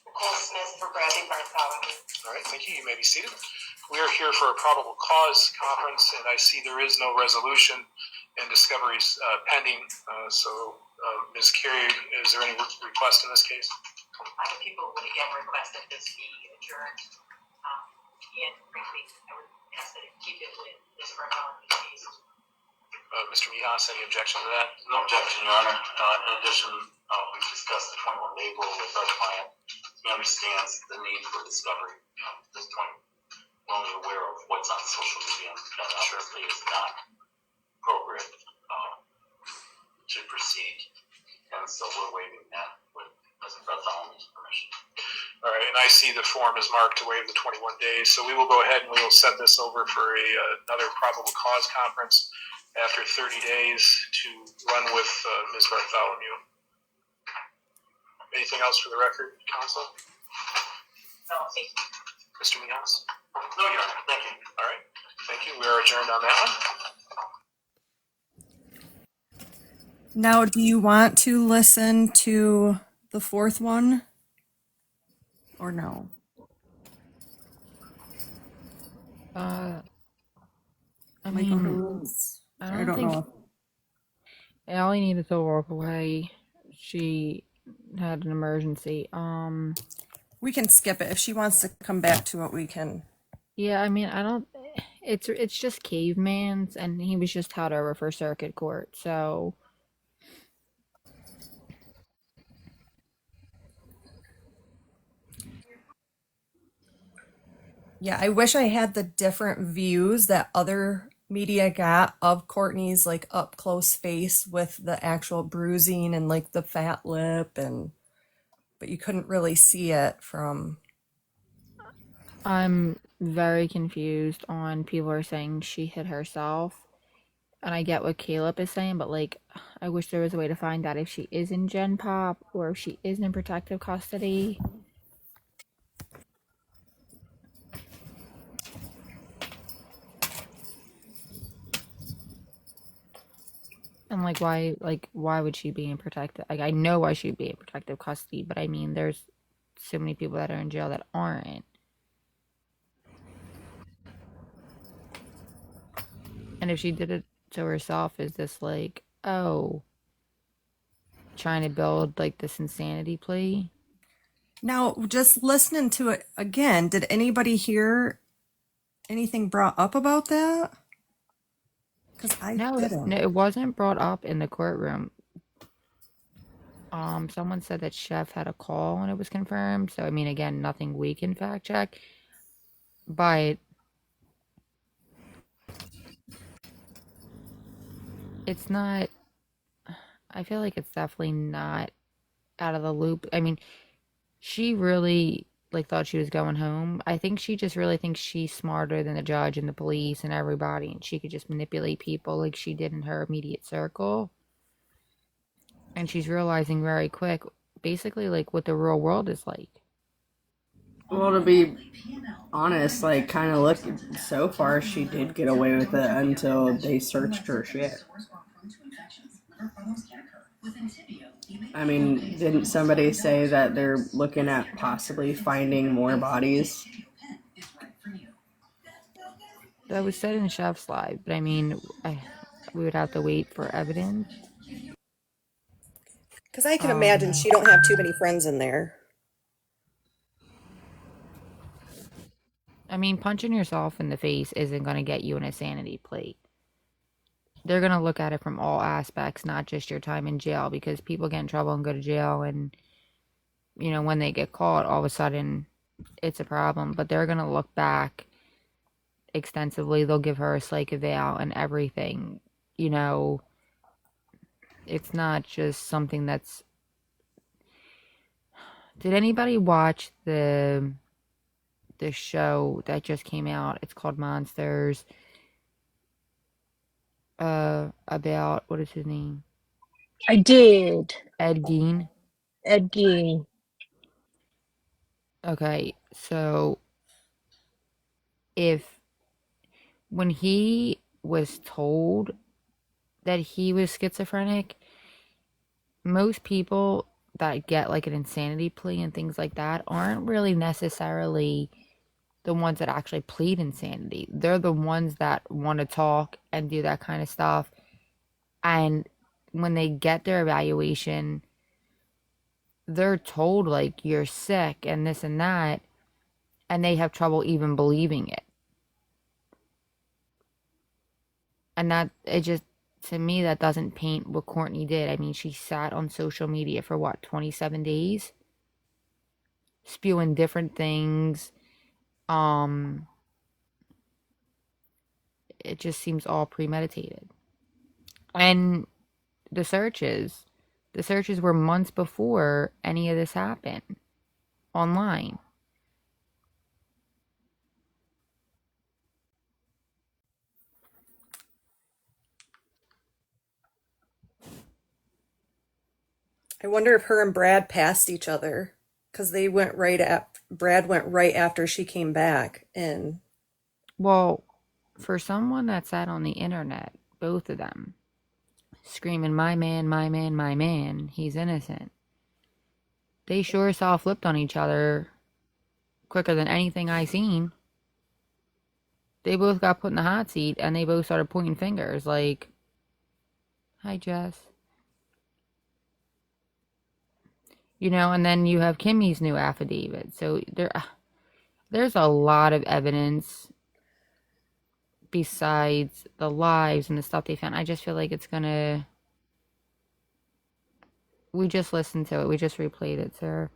Nicole Smith for Bradley Bartholomew. All right, thank you. You may be seated. We are here for a probable cause conference, and I see there is no resolution and discoveries pending. Ms. Carey, is there any request in this case? The people would again request that this be adjourned. And frankly, I would ask that it keep it with this Bartholomew case. Mr. Niehaus, any objection to that? No objection, Your Honor. In addition, we've discussed the 21-day rule with our client. He understands the need for discovery. At this point, we're only aware of what's on social media, and that obviously is not appropriate to proceed. And so we're waiving that with Mr. Bartholomew's permission. All right, and I see the form is marked to waive the 21 days, so we will go ahead and we will set this over for another probable cause conference after 30 days to run with Ms. Bartholomew. Anything else for the record, counsel? No, thank you. Mr. Niehaus? No, Your Honor. Thank you. All right, thank you. We are adjourned on that one. Now, do you want to listen to the fourth one or no? I Like, mean, I don't think know. Allie needed to walk away. She had an emergency. We can skip it. If she wants to come back to it, we can. Yeah, I mean, I don't. It's just Caveman's, and he was just held over for circuit court. So Yeah, I wish I had the different views that other media got of Courtney's like up close face with the actual bruising and like the fat lip but you couldn't really see it from. I'm very confused on people are saying she hit herself. And I get what Caleb is saying, but like, I wish there was a way to find out if she is in Gen Pop or if she is in protective custody. And why would she be in protective? Like, I know why she'd be in protective custody, but I mean, there's so many people that are in jail that aren't. And if she did it to herself, is this like, oh, trying to build like this insanity plea? Now, just listening to it again, did anybody hear anything brought up about that? Because I didn't. No, it wasn't brought up in the courtroom. Someone said that Chef had a call and it was confirmed. So I mean, again, nothing we can fact check, but it's not. I feel like it's definitely not out of the loop. I mean, she really like thought she was going home. I think she just really thinks she's smarter than the judge and the police and everybody, and she could just manipulate people like she did in her immediate circle. And she's realizing very quick, basically, like what the real world is like. Well, to be honest, like, kind of look, so far she did get away with it until they searched her shit. I mean, didn't somebody say that they're looking at possibly finding more bodies? That was said in Chef's Live, but I mean, we would have to wait for evidence. Because I can imagine she don't have too many friends in there. I mean, punching yourself in the face isn't going to get you an insanity plea. They're going to look at it from all aspects, not just your time in jail, because people get in trouble and go to jail, and, you know, when they get caught, all of a sudden, it's a problem. But they're going to look back extensively. They'll give her a psych eval and everything. You know, it's not just something that's... Did anybody watch the show that just came out? It's called Monsters. About, what is his name? I did. Ed Gein. Ed Gein. Okay, so if when he was told that he was schizophrenic, most people that get like an insanity plea and things like that aren't really necessarily the ones that actually plead insanity. They're the ones that want to talk and do that kind of stuff. And when they get their evaluation, they're told like you're sick and this and that, and they have trouble even believing it. And that it just, to me, that doesn't paint what Courtney did. I mean, she sat on social media for what, 27 days, spewing different things. Um, it just seems all premeditated. And the searches, the searches were months before any of this happened online. I wonder if her and Brad passed each other because they went right at Brad went right after she came back, and Well, for someone that sat on the internet, both of them screaming, my man, my man, my man, he's innocent. They sure as hell flipped on each other quicker than anything I seen. They both got put in the hot seat and they both started pointing fingers like, hi, Jess. You know, and then you have Kimmy's new affidavit. So there's a lot of evidence besides the lives and the stuff they found. I just feel like it's gonna. We just listened to it. We just replayed it, sir.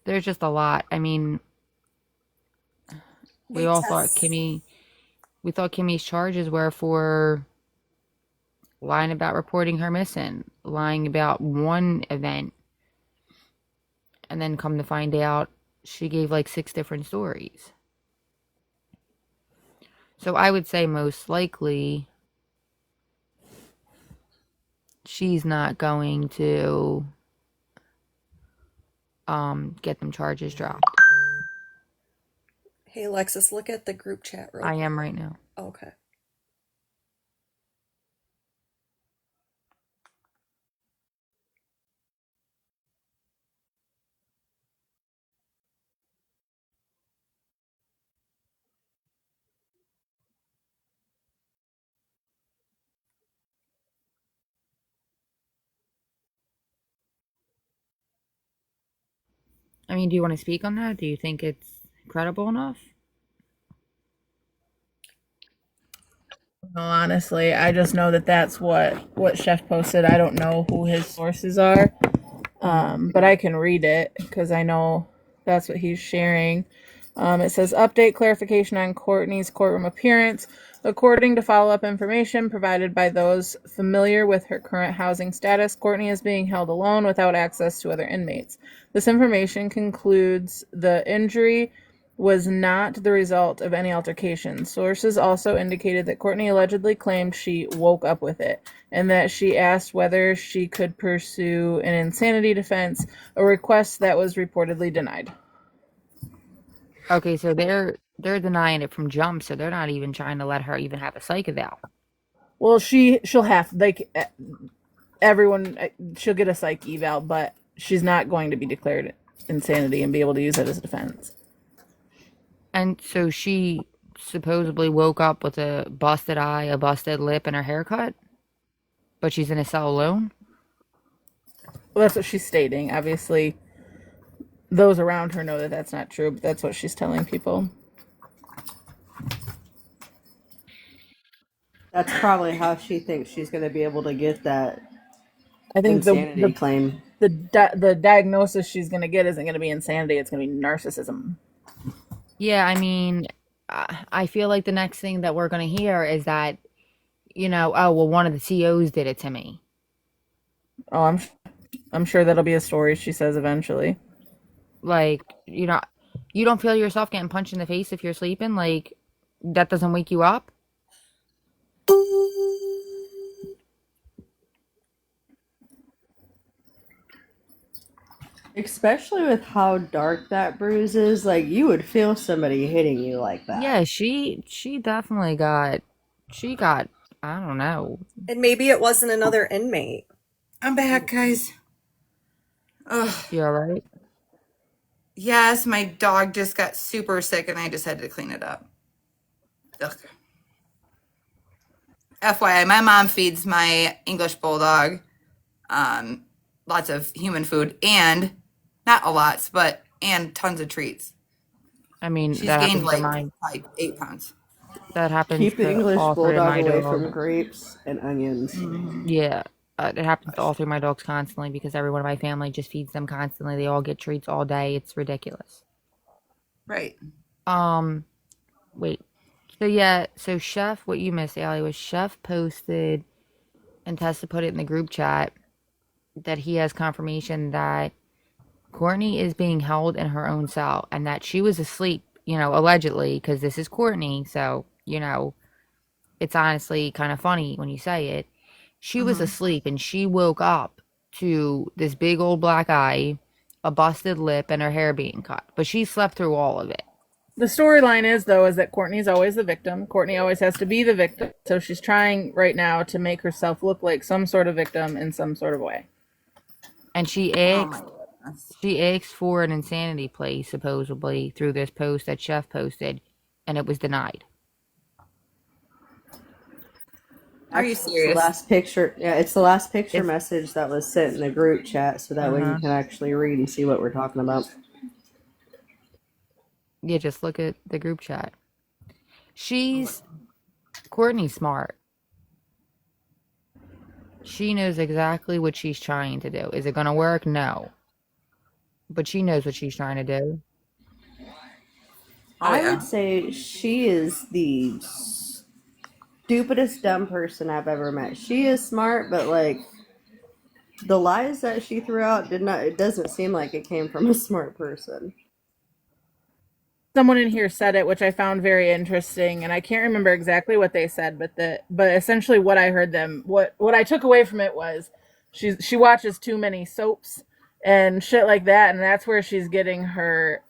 There's just a lot. I mean, we wait, all thought Tess. we thought Kimmy's charges were for lying about reporting her missing, lying about one event, and then come to find out she gave like 6 different stories. So I would say most likely she's not going to get them charges dropped. Hey Alexis, look at the group chat real I quick. am right now. Okay. I mean, do you want to speak on that? Do you think it's credible enough? No, honestly, I just know that that's what Chef posted. I don't know who his sources are, but I can read it because I know that's what he's sharing. It says update clarification on Courtney's courtroom appearance. According to follow-up information provided by those familiar with her current housing status, Courtney is being held alone without access to other inmates. This information concludes the injury was not the result of any altercation. Sources also indicated that Courtney allegedly claimed she woke up with it, and that she asked whether she could pursue an insanity defense, a request that was reportedly denied. Okay, so they're denying it from jump, so they're not even trying to let her even have a psych eval. Well, she'll have everyone she'll get a psych eval, but she's not going to be declared insanity and be able to use it as a defense. And so she supposedly woke up with a busted eye, a busted lip, and her haircut, but she's in a cell alone. Well, that's what she's stating. Obviously, those around her know that that's not true, but that's what she's telling people. That's probably how she thinks she's going to be able to get that I think insanity claim. the diagnosis she's going to get isn't going to be insanity. It's going to be narcissism. Yeah, I mean, I feel like the next thing that we're going to hear is that, you know, oh, well, one of the COs did it to me. Oh, I'm sure that'll be a story she says eventually. Like, you know, you don't feel yourself getting punched in the face if you're sleeping? Like, that doesn't wake you up? Especially with how dark that bruise is, like you would feel somebody hitting you like that. Yeah, she definitely got I don't know. And maybe it wasn't another inmate. I'm back, guys. Ugh. You all right? Yes, my dog just got super sick and I just had to clean it up. Ugh. FYI, my mom feeds my English bulldog lots of human food and not a lot, but and tons of treats. I mean, She's that gained happens to like mine. 8 pounds. That happens Keep the to English all three of bulldog my away from dogs. grapes and onions. Yeah, it happens to all three of my dogs constantly because everyone in my family just feeds them constantly. They all get treats all day. It's ridiculous. Right. Wait. So yeah, so Chef, what you missed, Allie, was Chef posted and Tessa put it in the group chat that he has confirmation that Courtney is being held in her own cell and that she was asleep, allegedly, because this is Courtney. So, it's honestly kind of funny when you say it. She was asleep and she woke up to this big old black eye, a busted lip, and her hair being cut. But she slept through all of it. The storyline is, though, is that Courtney's always the victim. Courtney always has to be the victim. So she's trying right now to make herself look like some sort of victim in some sort of way. And she Oh my asked goodness. she asked for an insanity plea, supposedly, through this post that Chef posted, and it was denied. Are you Actually, it's the serious? last picture. Yeah, it's the last picture It's message that was sent in the group chat, so that way you uh-huh. can actually read and see what we're talking about. Yeah, just look at the group chat. Courtney's smart. She knows exactly what she's trying to do. Is it going to work? No. But she knows what she's trying to do. Oh I would yeah. say she is the stupidest dumb person I've ever met. She is smart, but like the lies that she threw out did not. It doesn't seem like it came from a smart person. Someone in here said it, which I found very interesting, and I can't remember exactly what they said, but essentially what I heard them what I took away from it was she watches too many soaps and shit like that, and that's where she's getting her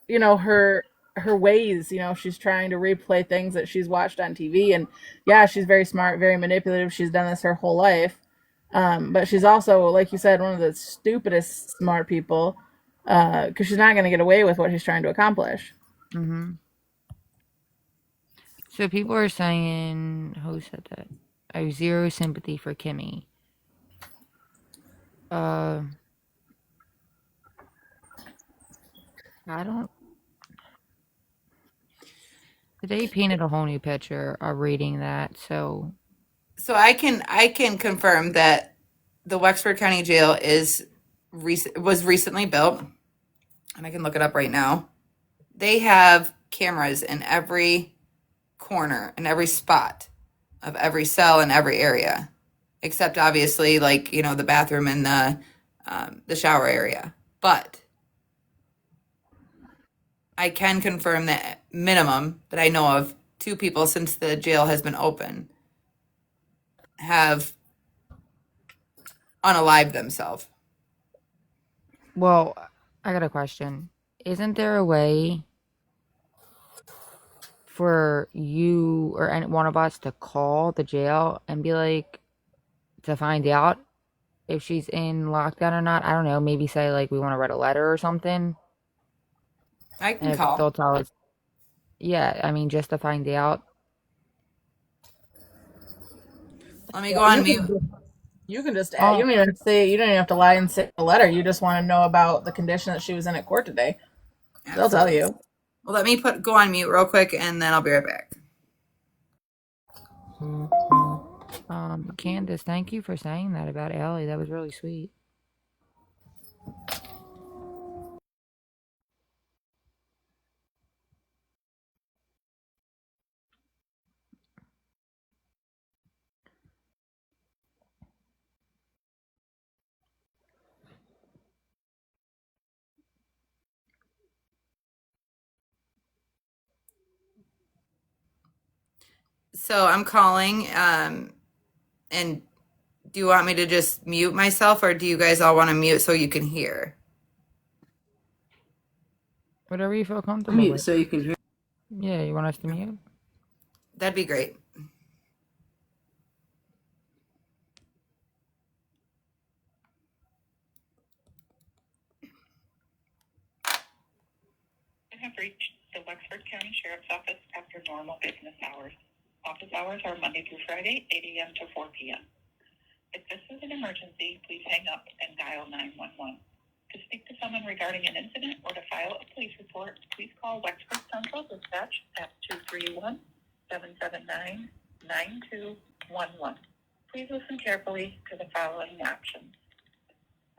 her ways. She's trying to replay things that she's watched on TV, and yeah, she's very smart, very manipulative. She's done this her whole life, but she's also, like you said, one of the stupidest smart people, because she's not going to get away with what she's trying to accomplish. Mm-hmm. So people are saying, who said that? I have zero sympathy for Kimmy. Uh, I don't. They painted a whole new picture of reading that. So So I can confirm that the Wexford County Jail was recently built, and I can look it up right now. They have cameras in every corner, in every spot of every cell in every area, except obviously like the bathroom and the shower area. But I can confirm that minimum that I know of, two people since the jail has been open have unalived themselves. well, I got a question. Isn't there a way for you or any one of us to call the jail and be like, to find out if she's in lockdown or not? I don't know. Maybe say like we want to write a letter or something, I can and if they'll call. tell us, yeah. I mean, just to find out. Let me go Well, on mute. you can just add, you Oh, don't even have to say, you don't even have to lie and say a letter. You just want to know about the condition that she was in at court today. They'll tell Absolutely. you. Well, let me go on mute real quick, and then I'll be right back. Candace, thank you for saying that about Allie. That was really sweet. So I'm calling, and do you want me to just mute myself, or do you guys all want to mute so you can hear? Whatever you feel comfortable Mute with. so you can hear. Yeah, you want us to mute? That'd be great. You have reached the Wexford County Sheriff's Office after normal business hours. Office hours are Monday through Friday, 8 a.m. to 4 p.m. If this is an emergency, please hang up and dial 911. To speak to someone regarding an incident or to file a police report, please call Wexford Central Dispatch at 231-779-9211. Please listen carefully to the following options.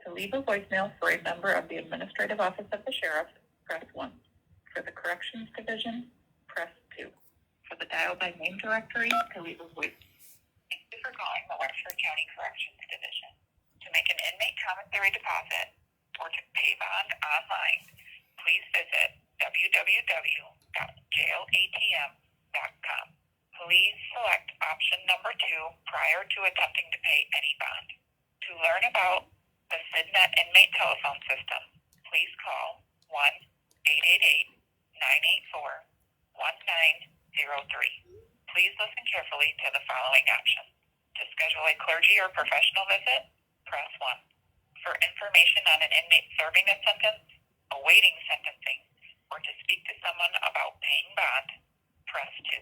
To leave a voicemail for a member of the Administrative Office of the Sheriff, press 1. For the Corrections Division, press 2. For the dial by name directory, to leave a voice. Thank you for calling the Wexford County Corrections Division. To make an inmate commissary deposit or to pay bond online, please visit www.jailatm.com. Please select option number 2 prior to attempting to pay any bond. To learn about the SIDNet inmate telephone system, please call 1-888-984-1903. Please listen carefully to the following options. To schedule a clergy or professional visit, press 1. For information on an inmate serving a sentence, awaiting sentencing, or to speak to someone about paying bond, press 2.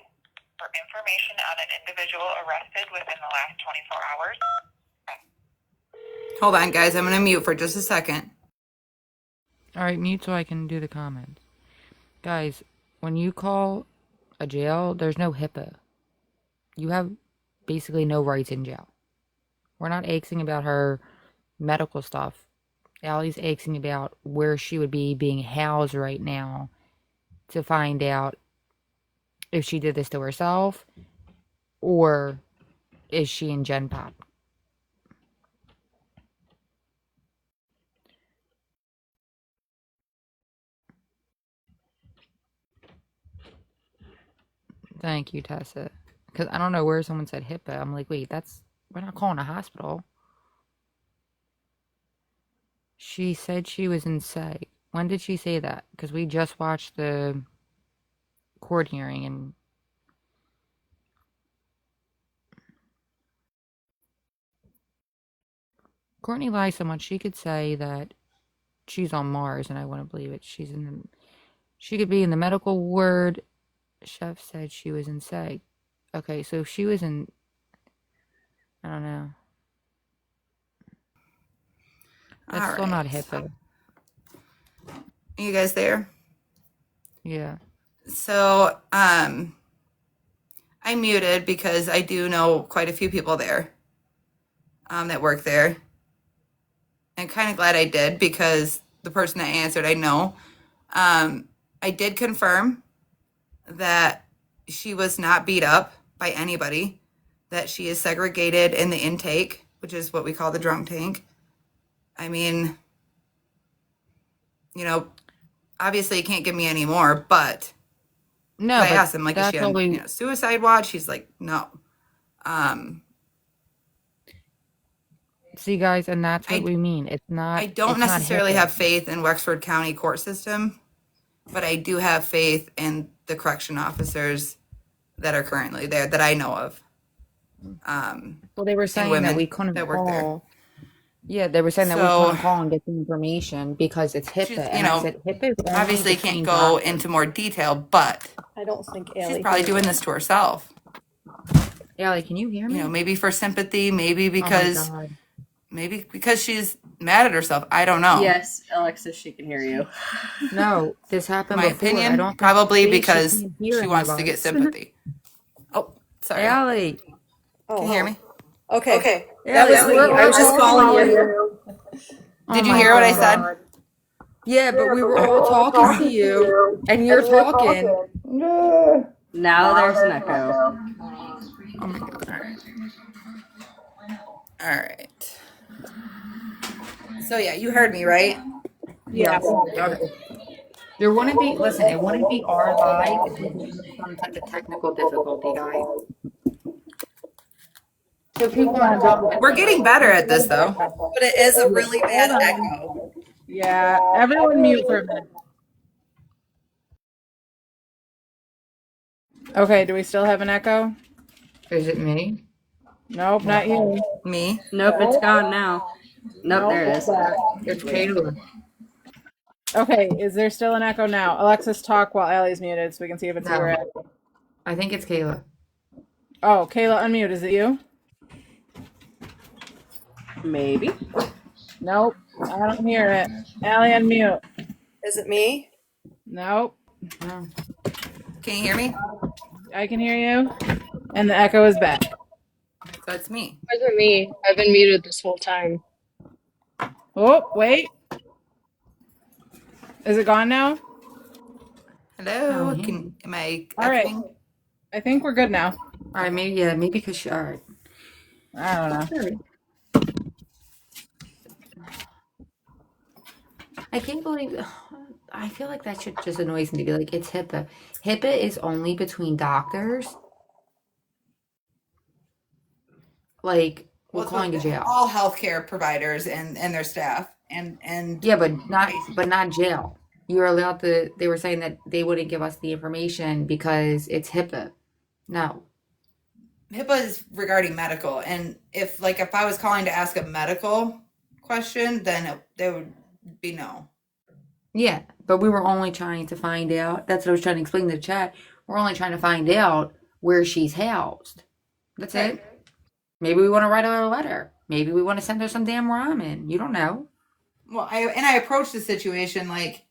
For information on an individual arrested within the last 24 hours, Hold on, guys. I'm going to mute for just a second. All right, mute so I can do the comments. Guys, when you call a jail, there's no HIPAA. You have basically no rights in jail. We're not axing about her medical stuff. Allie's axing about where she would be being housed right now to find out if she did this to herself or is she in Gen Pop. Thank you, Tessa. Because I don't know where someone said HIPAA. I'm like, wait, we're not calling a hospital. She said she was in psych. When did she say that? Because we just watched the court hearing and Courtney lies so much she could say that she's on Mars and I wouldn't believe it. She could be in the medical ward. Chef said she was in psych. Okay, so if she was in, I don't know. That's All still not right. HIPAA. You guys there? Yeah. So, I muted because I do know quite a few people there that work there. I'm kind of glad I did because the person that answered, I know. I did confirm that she was not beat up by anybody, that she is segregated in the intake, which is what we call the drunk tank. I mean, you know, obviously you can't give me any more, but no, I asked him, like, is she on we... suicide watch? He's like, no. See, guys, and that's what we mean. It's not. I don't necessarily have faith in Wexford County court system, but I do have faith in the correction officers that are currently there that I know of. Well, they were saying that we couldn't call. There. Yeah, they were saying that we couldn't call and get the information because it's HIPAA. And I said, HIPAA is obviously can't go into more detail, but I don't think she's probably doing this to herself. Allie, can you hear me? You know, maybe for sympathy, maybe because she's mad at herself. I don't know. Yes, Alexis, she can hear you. No, this happened My before. opinion, I don't probably because she wants to get sympathy. Oh, sorry. Allie. Can you hear me? Okay. Allie, I was just calling you. Did you hear what I said? Yeah, but we were all talking to you, and you're talking. Now there's an echo. Oh my God. All right. So yeah, you heard me, right? Yeah. Okay. There wouldn't be, listen, it wouldn't be our live if we didn't have some type of technical difficulty, guys. So people we're getting better at this, though. But it is a really bad echo. Yeah, everyone mute for a minute. Okay, do we still have an echo? Is it me? Nope, not you. Me? Nope, it's gone now. Nope, Nope, there it it's is. back. It's Kayla. Okay, is there still an echo now? Alexis, talk while Allie's muted so we can see if it's you or No, Allie. I think it's Kayla. Oh, Kayla, unmute. Is it you? Maybe. Nope, I don't hear it. Allie, unmute. Is it me? Nope, No. Can you hear me? I can hear you. And the echo is back. So it's me. It wasn't me. I've been muted this whole time. Oh, wait. Is it gone now? Hello? Am I All right. echoing? I think we're good now. All right, maybe because she. All right. I don't know. All right. I can't believe. I feel like that shit just annoys me to be like, it's HIPAA. HIPAA is only between doctors. Like, we're Well, it's calling a with jail. all healthcare providers and their staff and Yeah, but not jail. You're allowed to. They were saying that they wouldn't give us the information because it's HIPAA. No. HIPAA is regarding medical, and if I was calling to ask a medical question, then there would be no. Yeah, but we were only trying to find out. That's what I was trying to explain to the chat. We're only trying to find out where she's housed. That's Right. it. Maybe we want to write her a letter. Maybe we want to send her some damn ramen. You don't know. Well, I approached the situation like,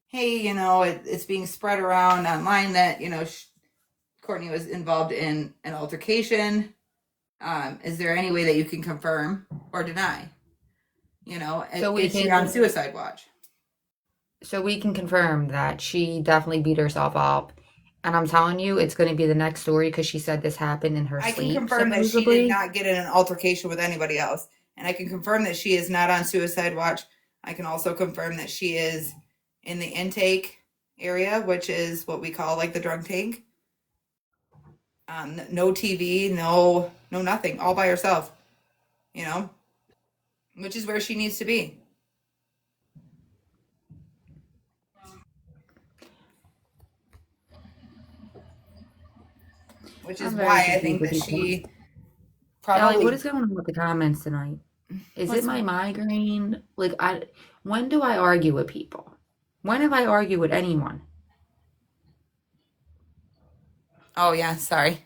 hey, it's being spread around online that Courtney was involved in an altercation. Is there any way that you can confirm or deny? Is she on suicide watch? So we can confirm that she definitely beat herself up. And I'm telling you, it's going to be the next story because she said this happened in her I sleep. can confirm that she supposedly. did not get in an altercation with anybody else. And I can confirm that she is not on suicide watch. I can also confirm that she is in the intake area, which is what we call like the drunk tank. No TV, no nothing, all by herself, which is where she needs to be. Which is why I think that she probably. Allie, what is going on with the comments tonight? Is it my migraine? Like, when do I argue with people? When have I argued with anyone? Oh yeah, sorry.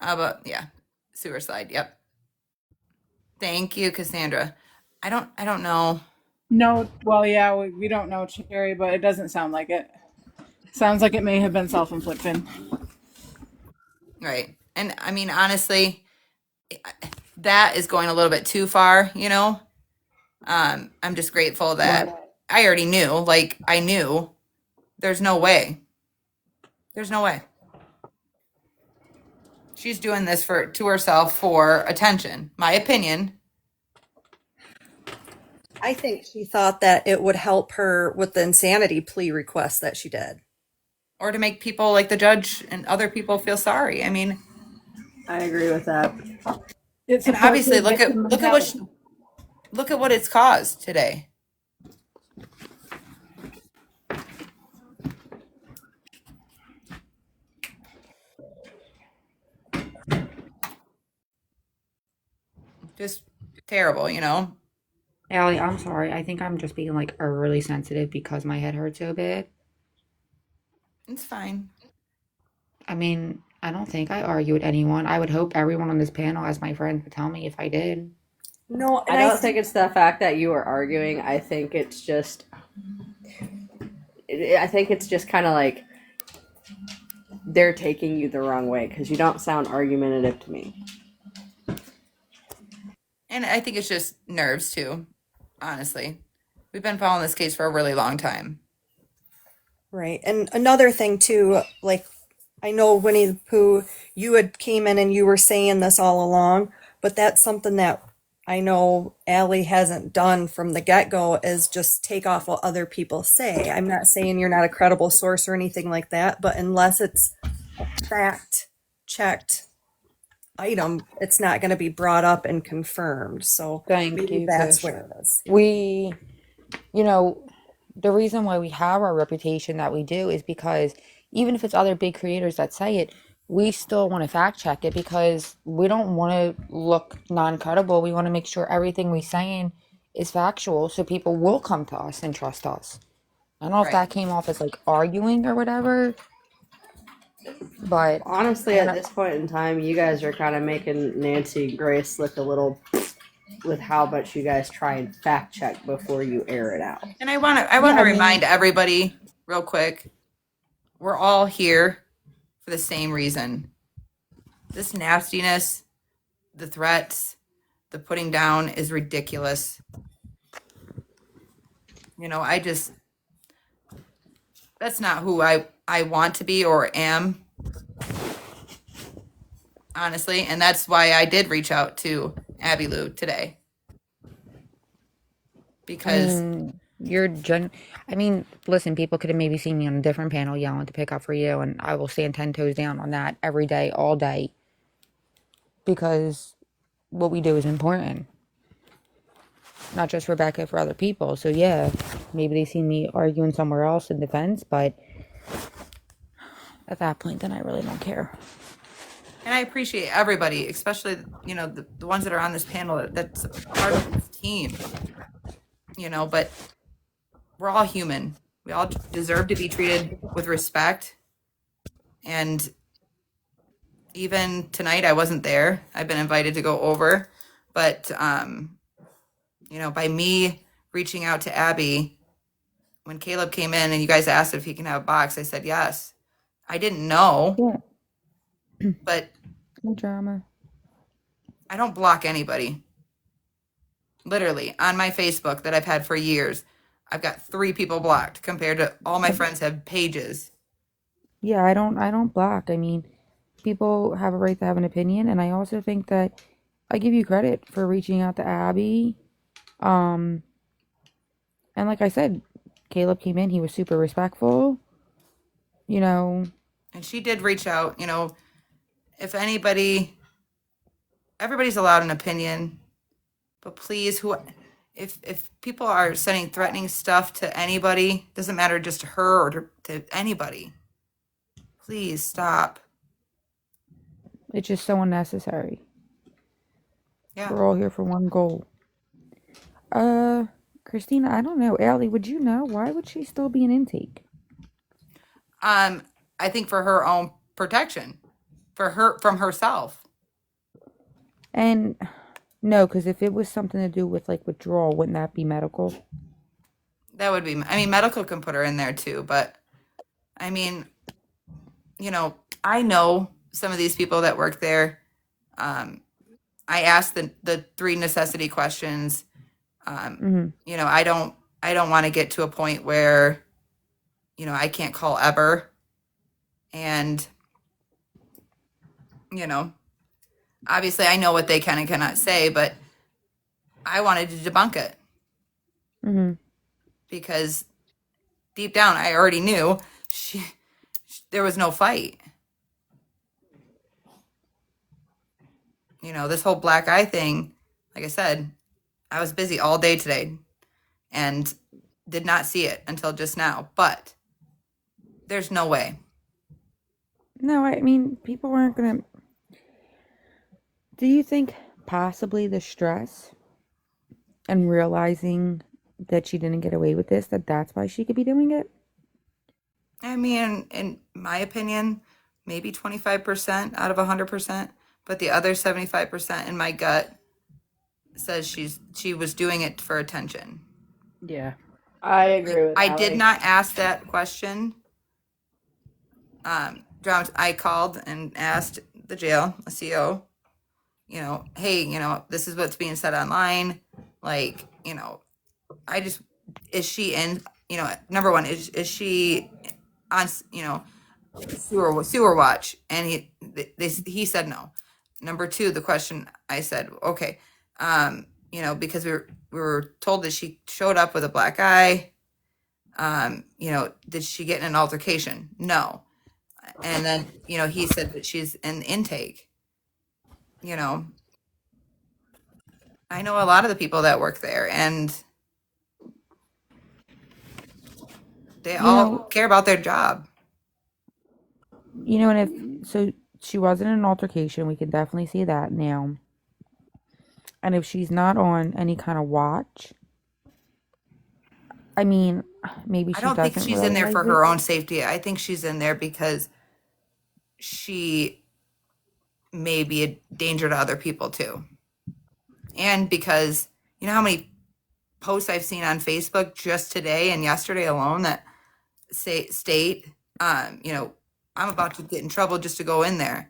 But yeah, suicide. Yep. Thank you, Cassandra. I don't know. No, well, yeah, we don't know, Cherry, but it doesn't sound like it. Sounds like it may have been self-inflicted. Right. And I mean, honestly, that is going a little bit too far, I'm just grateful that I already knew. Like, I knew there's no way. There's no way. She's doing this to herself for attention. My opinion. I think she thought that it would help her with the insanity plea request that she did. Or to make people like the judge and other people feel sorry. I mean, I agree with that. And obviously look at what it's caused today. Just terrible, Allie, I'm sorry. I think I'm just being like really sensitive because my head hurts so bad. It's fine. I mean, I don't think I argue with anyone. I would hope everyone on this panel as my friend would tell me if I did. No, I don't think it's the fact that you are arguing. I think it's just kind of like they're taking you the wrong way because you don't sound argumentative to me. And I think it's just nerves too, honestly. We've been following this case for a really long time. Right. And another thing too, like, I know Winnie the Pooh, you had came in and you were saying this all along, but that's something that I know Allie hasn't done from the get-go is just take off what other people say. I'm not saying you're not a credible source or anything like that, but unless it's a fact-checked item, it's not going to be brought up and confirmed. So Thank you, that's Kush. where it is. The reason why we have our reputation that we do is because even if it's other big creators that say it, we still want to fact check it because we don't want to look non-credible. We want to make sure everything we're saying is factual so people will come to us and trust us. I don't know if that came off as like arguing or whatever, but Honestly, at this point in time, you guys are kind of making Nancy Grace look a little with how much you guys try and fact check before you air it out. And I want to remind everybody real quick, we're all here for the same reason. This nastiness, the threats, the putting down is ridiculous. You know, that's not who I want to be or am, honestly. And that's why I did reach out to Abby Lou today. Because listen, people could have maybe seen me on a different panel yelling to pick up for you, and I will stand 10 toes down on that every day, all day, because what we do is important. Not just Rebecca, for other people. So yeah, maybe they see me arguing somewhere else in defense, but at that point, then I really don't care. And I appreciate everybody, especially, you know, the ones that are on this panel that's part of this team, you know, but we're all human. We all deserve to be treated with respect. And even tonight, I wasn't there. I've been invited to go over, but, you know, by me reaching out to Abby, when Caleb came in and you guys asked if he can have a box, I said yes. I didn't know, but no drama. I don't block anybody. Literally, on my Facebook that I've had for years, I've got 3 people blocked compared to all my friends have pages. Yeah, I don't block. I mean, people have a right to have an opinion, and I also think that I give you credit for reaching out to Abby. And like I said, Caleb came in, he was super respectful, you know. And she did reach out, you know, if everybody's allowed an opinion, but please, if people are sending threatening stuff to anybody, doesn't matter just to her or to anybody, please stop. It's just so unnecessary. Yeah. We're all here for one goal. Christina, I don't know. Allie, would you know? Why would she still be an intake? I think for her own protection, from herself. And no, because if it was something to do with like withdrawal, wouldn't that be medical? That would be, I mean, medical can put her in there too, but I mean, you know, I know some of these people that work there. I asked the 3 necessity questions. You know, I don't want to get to a point where, you know, I can't call ever. And, you know, obviously I know what they can and cannot say, but I wanted to debunk it. Because deep down, I already knew there was no fight. You know, this whole black eye thing, like I said, I was busy all day today and did not see it until just now. But there's no way. No, I mean, people aren't going to. Do you think possibly the stress and realizing that she didn't get away with this, that's why she could be doing it? I mean, in my opinion, maybe 25% out of 100%, but the other 75% in my gut says she was doing it for attention. Yeah, I agree with I Allie. did not ask that question. I called and asked the jail, a CO, you know, hey, you know, this is what's being said online. Like, you know, is she in, you know, number one, is she on, you know, sewer watch? And he said no. Number 2, the question I said, okay, you know, because we were told that she showed up with a black eye. You know, did she get in an altercation? No. And then, you know, he said that she's in intake. You know, I know a lot of the people that work there, and they all care about their job. You know, and if so, she wasn't in an altercation. We can definitely see that now. And if she's not on any kind of watch, I mean, maybe I she don't think doesn't she's in there realize for it. her own safety. I think she's in there because she may be a danger to other people too. And because you know how many posts I've seen on Facebook just today and yesterday alone that state, you know, I'm about to get in trouble just to go in there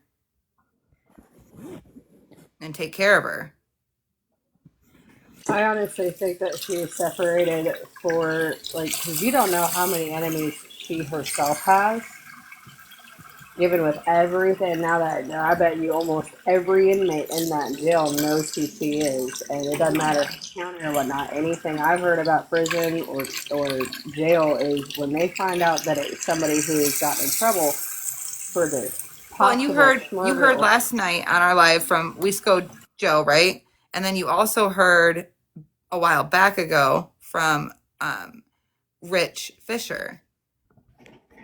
and take care of her. I honestly think that she is separated for, like, because you don't know how many enemies she herself has. Given with everything now that I bet you almost every inmate in that jail knows who she is, and it doesn't matter county or whatnot. Anything I've heard about prison or jail is when they find out that it's somebody who has gotten in trouble for the Well, and possible you murder heard or last night on our live from Wisco Joe, right? And then you also heard a while back ago from Rich Fisher.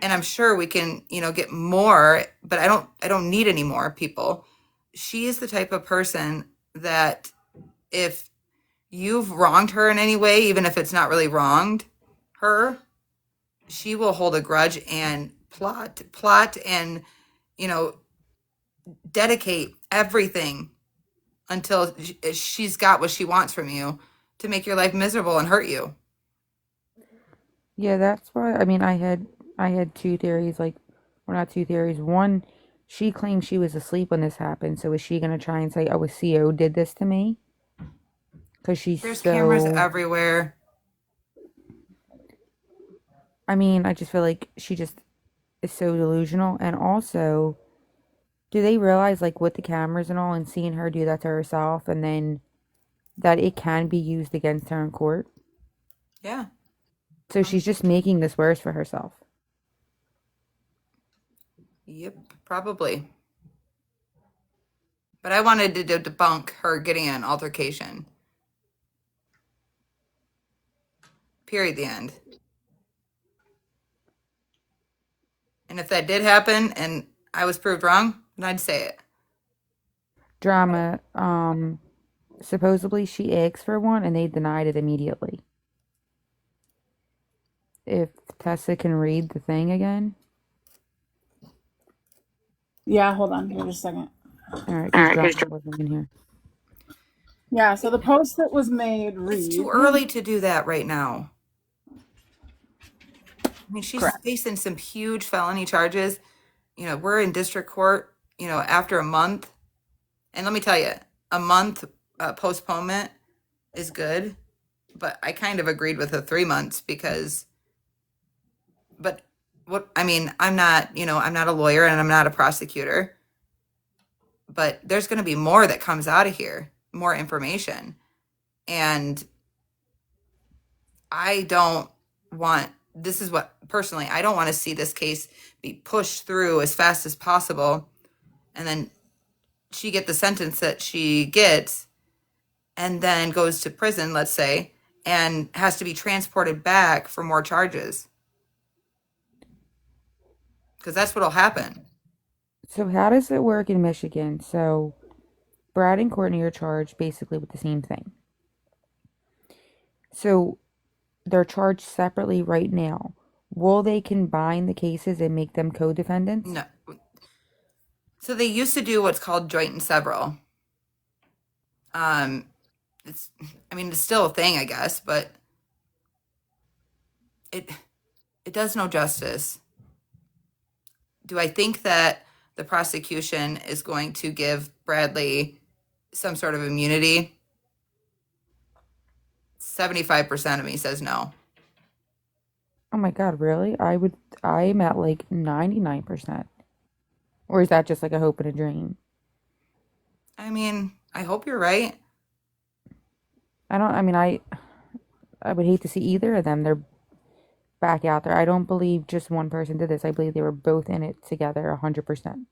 And I'm sure we can, you know, get more, but I don't need any more people. She is the type of person that if you've wronged her in any way, even if it's not really wronged her, she will hold a grudge and plot and, you know, dedicate everything until she's got what she wants from you to make your life miserable and hurt you. Yeah, that's why. I mean, I had two theories. Like, well, not two theories. One, she claims she was asleep when this happened. So is she gonna try and say, "Oh, a CO did this to me"? Because she's There's cameras so. everywhere. I mean, I just feel like she just is so delusional. And also, do they realize, like, with the cameras and all, and seeing her do that to herself, and then that it can be used against her in court? Yeah. So she's just making this worse for herself. Yep, probably. But I wanted to debunk her getting in an altercation. Period. The end. And if that did happen and I was proved wrong, then I'd say it. Drama. Supposedly she asked for one, and they denied it immediately. If Tessa can read the thing again. Yeah, hold on here just a second. All right, because drama wasn't in here. Yeah, so the post that was made reads... It's too early to do that right now. I mean, she's Correct. facing some huge felony charges. You know, we're in district court, you know, after a month. And let me tell you, a month postponement is good. But I kind of agreed with the 3 months because, but what, I mean, I'm not, you know, I'm not a lawyer and I'm not a prosecutor. But there's going to be more that comes out of here, more information. And I don't want, this is what, personally, I don't want to see this case be pushed through as fast as possible. And then she get the sentence that she gets and then goes to prison, let's say, and has to be transported back for more charges. Because that's what'll happen. So how does it work in Michigan? So Brad and Courtney are charged basically with the same thing. So they're charged separately right now. Will they combine the cases and make them co-defendants? No. So they used to do what's called joint and several. It's, I mean, it's still a thing, I guess, but it does no justice. Do I think that the prosecution is going to give Bradley some sort of immunity? 75% of me says no. Oh my God, really? I'm at like 99%. Or is that just like a hope and a dream? I mean, I hope you're right. I would hate to see either of them. They're back out there. I don't believe just one person did this. I believe they were both in it together 100%.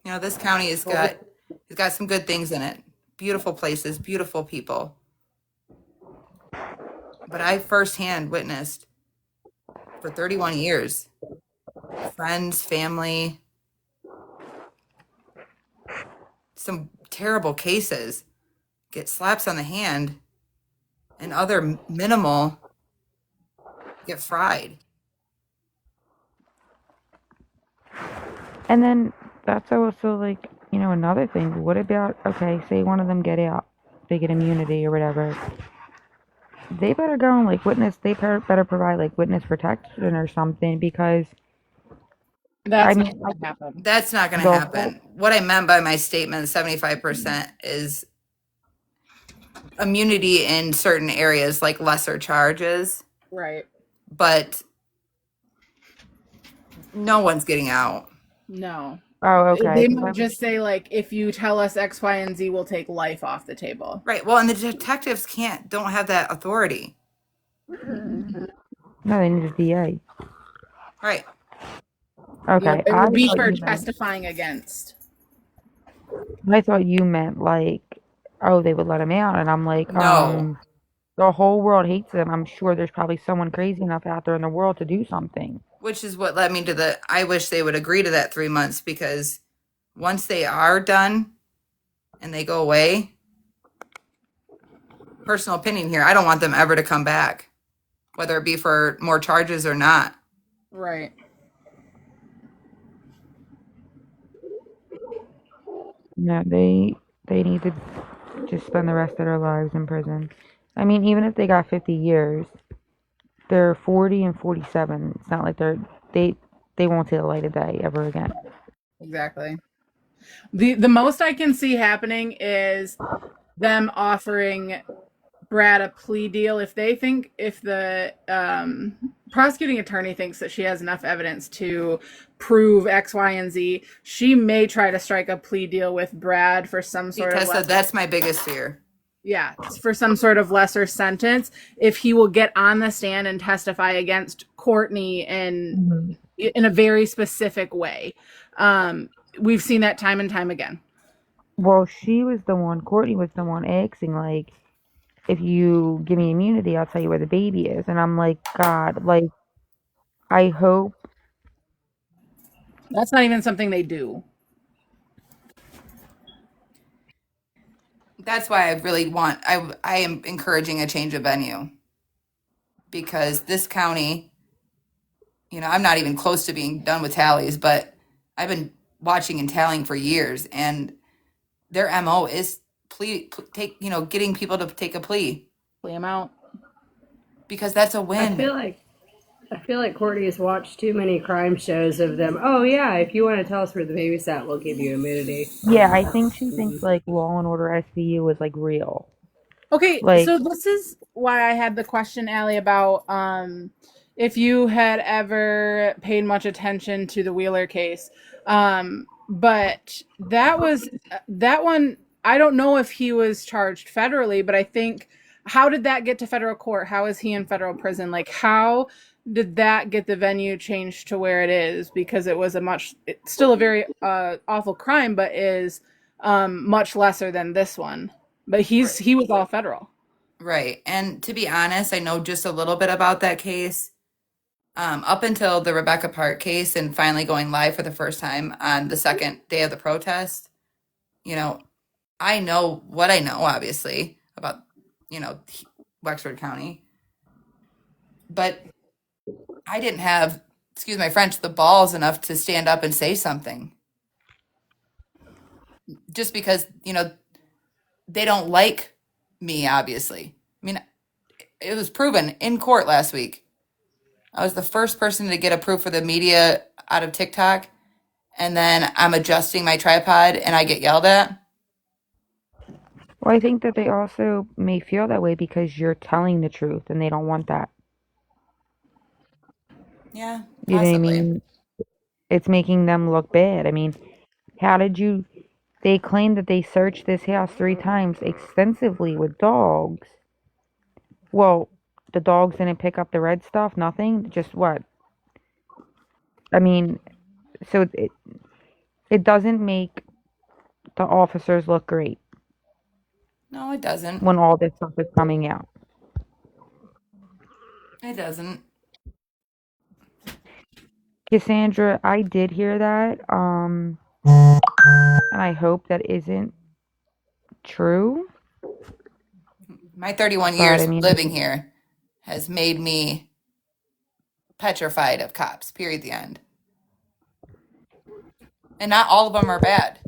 You know, this county has got some good things in it. Beautiful places, beautiful people. But I firsthand witnessed for 31 years. Friends, family, some terrible cases get slaps on the hand, and other minimal get fried. And then that's also like, another thing. What about, okay, say one of them get out, they get immunity or whatever. They better go and like witness, better provide like witness protection or something because, I That's not mean, going to happen. That's not going to the whole, happen. What I meant by my statement, 75%, is immunity in certain areas, like lesser charges, Right. but no one's getting out. No. oh, okay. They 'Cause might just say, like, if you tell us X, Y, and Z, we'll take life off the table. Right. Well, and the detectives don't have that authority. no, they need a DA. Right. Yeah, Okay, it would be for testifying against. I thought you meant like, oh, they would let him out, and I'm like, No. the whole world hates him. I'm sure there's probably someone crazy enough out there in the world to do something. Which is what led me to I wish they would agree to that 3 months, because once they are done and they go away, personal opinion here, I don't want them ever to come back, whether it be for more charges or not. Right. No, they need to just spend the rest of their lives in prison. I mean, even if they got 50 years, they're 40 and 47. It's not like they they won't see the light of day ever again. Exactly. The most I can see happening is them offering Brad a plea deal if the prosecuting attorney thinks that she has enough evidence to prove X, Y, and Z. She may try to strike a plea deal with Brad for some sort of Because that's my biggest fear. Yeah, for some sort of lesser sentence if he will get on the stand and testify against Courtney in a very specific way. We've seen that time and time again. Well, Courtney was the one asking, like, if you give me immunity, I'll tell you where the baby is. And I'm like, God, like, I hope. That's not even something they do. That's why I really I am encouraging a change of venue, because this county, I'm not even close to being done with tallies, but I've been watching and tallying for years, and their MO is getting people to take a plea. Plea them out. Because that's a win. I feel like Courtney has watched too many crime shows of them. Oh yeah, if you want to tell us where the baby's at, we'll give you immunity. Yeah, I think she thinks like Law and Order SVU is like real. Okay, Like, so this is why I had the question, Allie, about if you had ever paid much attention to the Wheeler case. But that one, I don't know if he was charged federally, but I think, how did that get to federal court? How is he in federal prison? Like, how did that get the venue changed to where it is? Because it was it's still a very awful crime, but is much lesser than this one. But he was all federal. Right. And to be honest, I know just a little bit about that case. Up until the Rebecca Park case and finally going live for the first time on the second day of the protest, I know what I know, obviously, about, Wexford County. But I didn't have, excuse my French, the balls enough to stand up and say something. Just because, they don't like me, obviously. I mean, it was proven in court last week. I was the first person to get approved for the media out of TikTok, and then I'm adjusting my tripod and I get yelled at. well, I think that they also may feel that way because you're telling the truth and they don't want that. Yeah, You know what I possibly. mean? It's making them look bad. I mean, they claim that they searched this house 3 times extensively with dogs. Well, the dogs didn't pick up the red stuff, nothing. Just what? I mean, so it doesn't make the officers look great No, it doesn't. when all this stuff is coming out. It doesn't. Cassandra, I did hear that. And I hope that isn't true. My 31 But I years mean, living here has made me petrified of cops, period, the end. And not all of them are bad.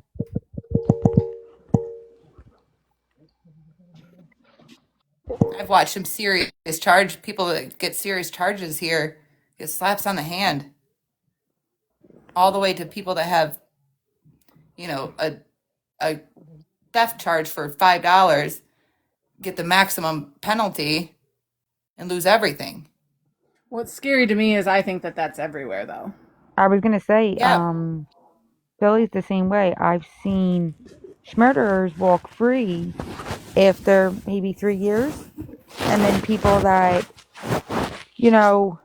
I've watched some serious people that get serious charges here get slaps on the hand, all the way to people that have, a theft charge for $5, get the maximum penalty and lose everything. What's scary to me is I think that that's everywhere, though. I was gonna say, Yeah, Philly's the same way. I've seen murderers walk free after maybe 3 years, and then people that, you know,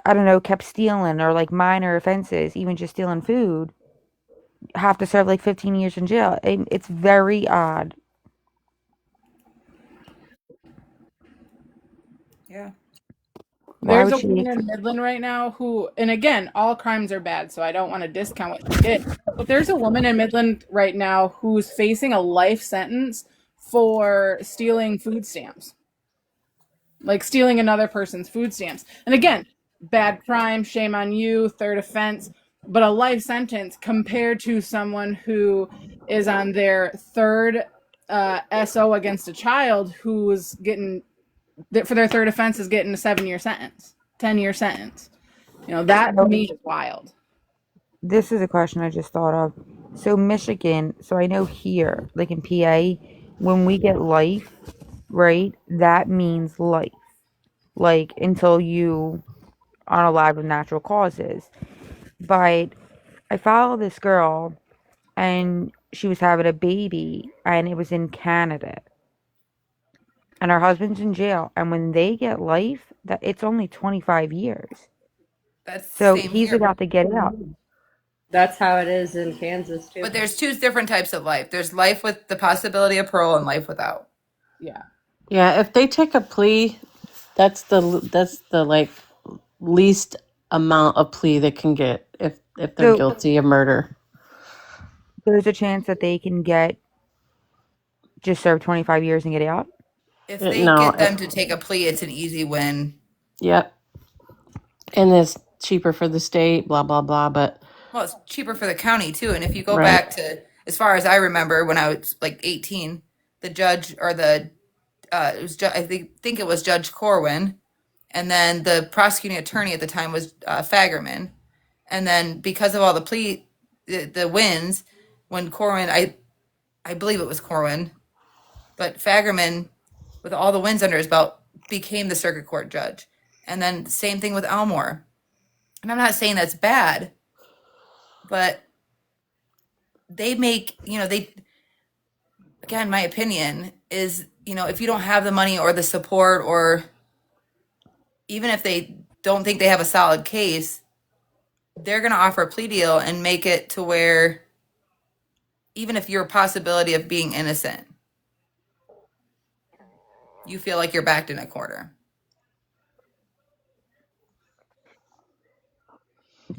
I don't know, kept stealing or like minor offenses, even just stealing food, have to serve like 15 years in jail. And it's very odd. yeah. Why There's would a she? woman in Midland right now who, and again, all crimes are bad, so I don't want to discount what she did. But there's a woman in Midland right now who's facing a life sentence for stealing food stamps, like stealing another person's food stamps. And again, bad crime, shame on you, third offense, but a life sentence compared to someone who is on their third SO against a child who's getting for their third offense is getting a 7-year sentence, 10-year sentence. That to So me is wild. this is a question I just thought of. So Michigan, so I know here, like in PA, when we get life, right, that means life. Like until you are alive with natural causes. But I follow this girl and she was having a baby and it was in Canada. And her husband's in jail. And when they get life, that it's only 25 years. That's the So same he's here. about to get out. That's how it is in Kansas too. But there's two different types of life. There's life with the possibility of parole and life without. Yeah. Yeah, if they take a plea, that's the like least amount of plea they can get if they're So guilty of murder. there's a chance that they can get just serve 25 years and get out. If they No, get them to take a plea, it's an easy win. yep, and it's cheaper for the state. Blah blah blah. But Well, it's cheaper for the county too. And if you go right, back to, as far as I remember, when I was like 18, the judge or it was I think it was Judge Corwin, and then the prosecuting attorney at the time was Fagerman. And then because of all the wins, when Corwin, I believe it was Corwin, but Fagerman, with all the wins under his belt, became the circuit court judge. And then same thing with Elmore. And I'm not saying that's bad, but they make, again, my opinion is, if you don't have the money or the support, or even if they don't think they have a solid case, they're going to offer a plea deal and make it to where even if you're a possibility of being innocent, you feel like you're backed in a corner.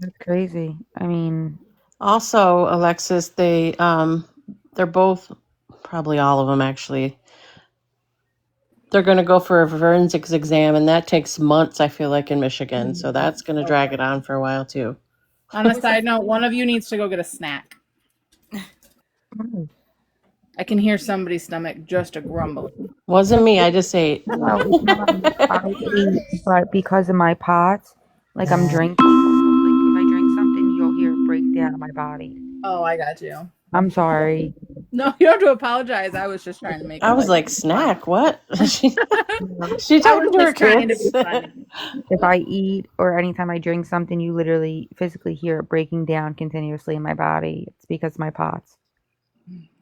That's crazy. I mean, also Alexis, they're both, probably all of them actually. They're going to go for a forensics exam, and that takes months. I feel like in Michigan, so that's going to drag it on for a while too. On a side note, one of you needs to go get a snack. I can hear somebody's stomach just a grumbling. Wasn't me. I just ate. no, it's not. I ate, but because of my POTS, like I'm drinking, like if I drink something, you'll hear it break down in my body. Oh, I got you. I'm sorry. No, you don't have to apologize. I was just trying to make I it was like like, funny. snack? What? she I was talking to her just trying to be kids? funny. If I eat or anytime I drink something, you literally physically hear it breaking down continuously in my body. It's because of my POTS.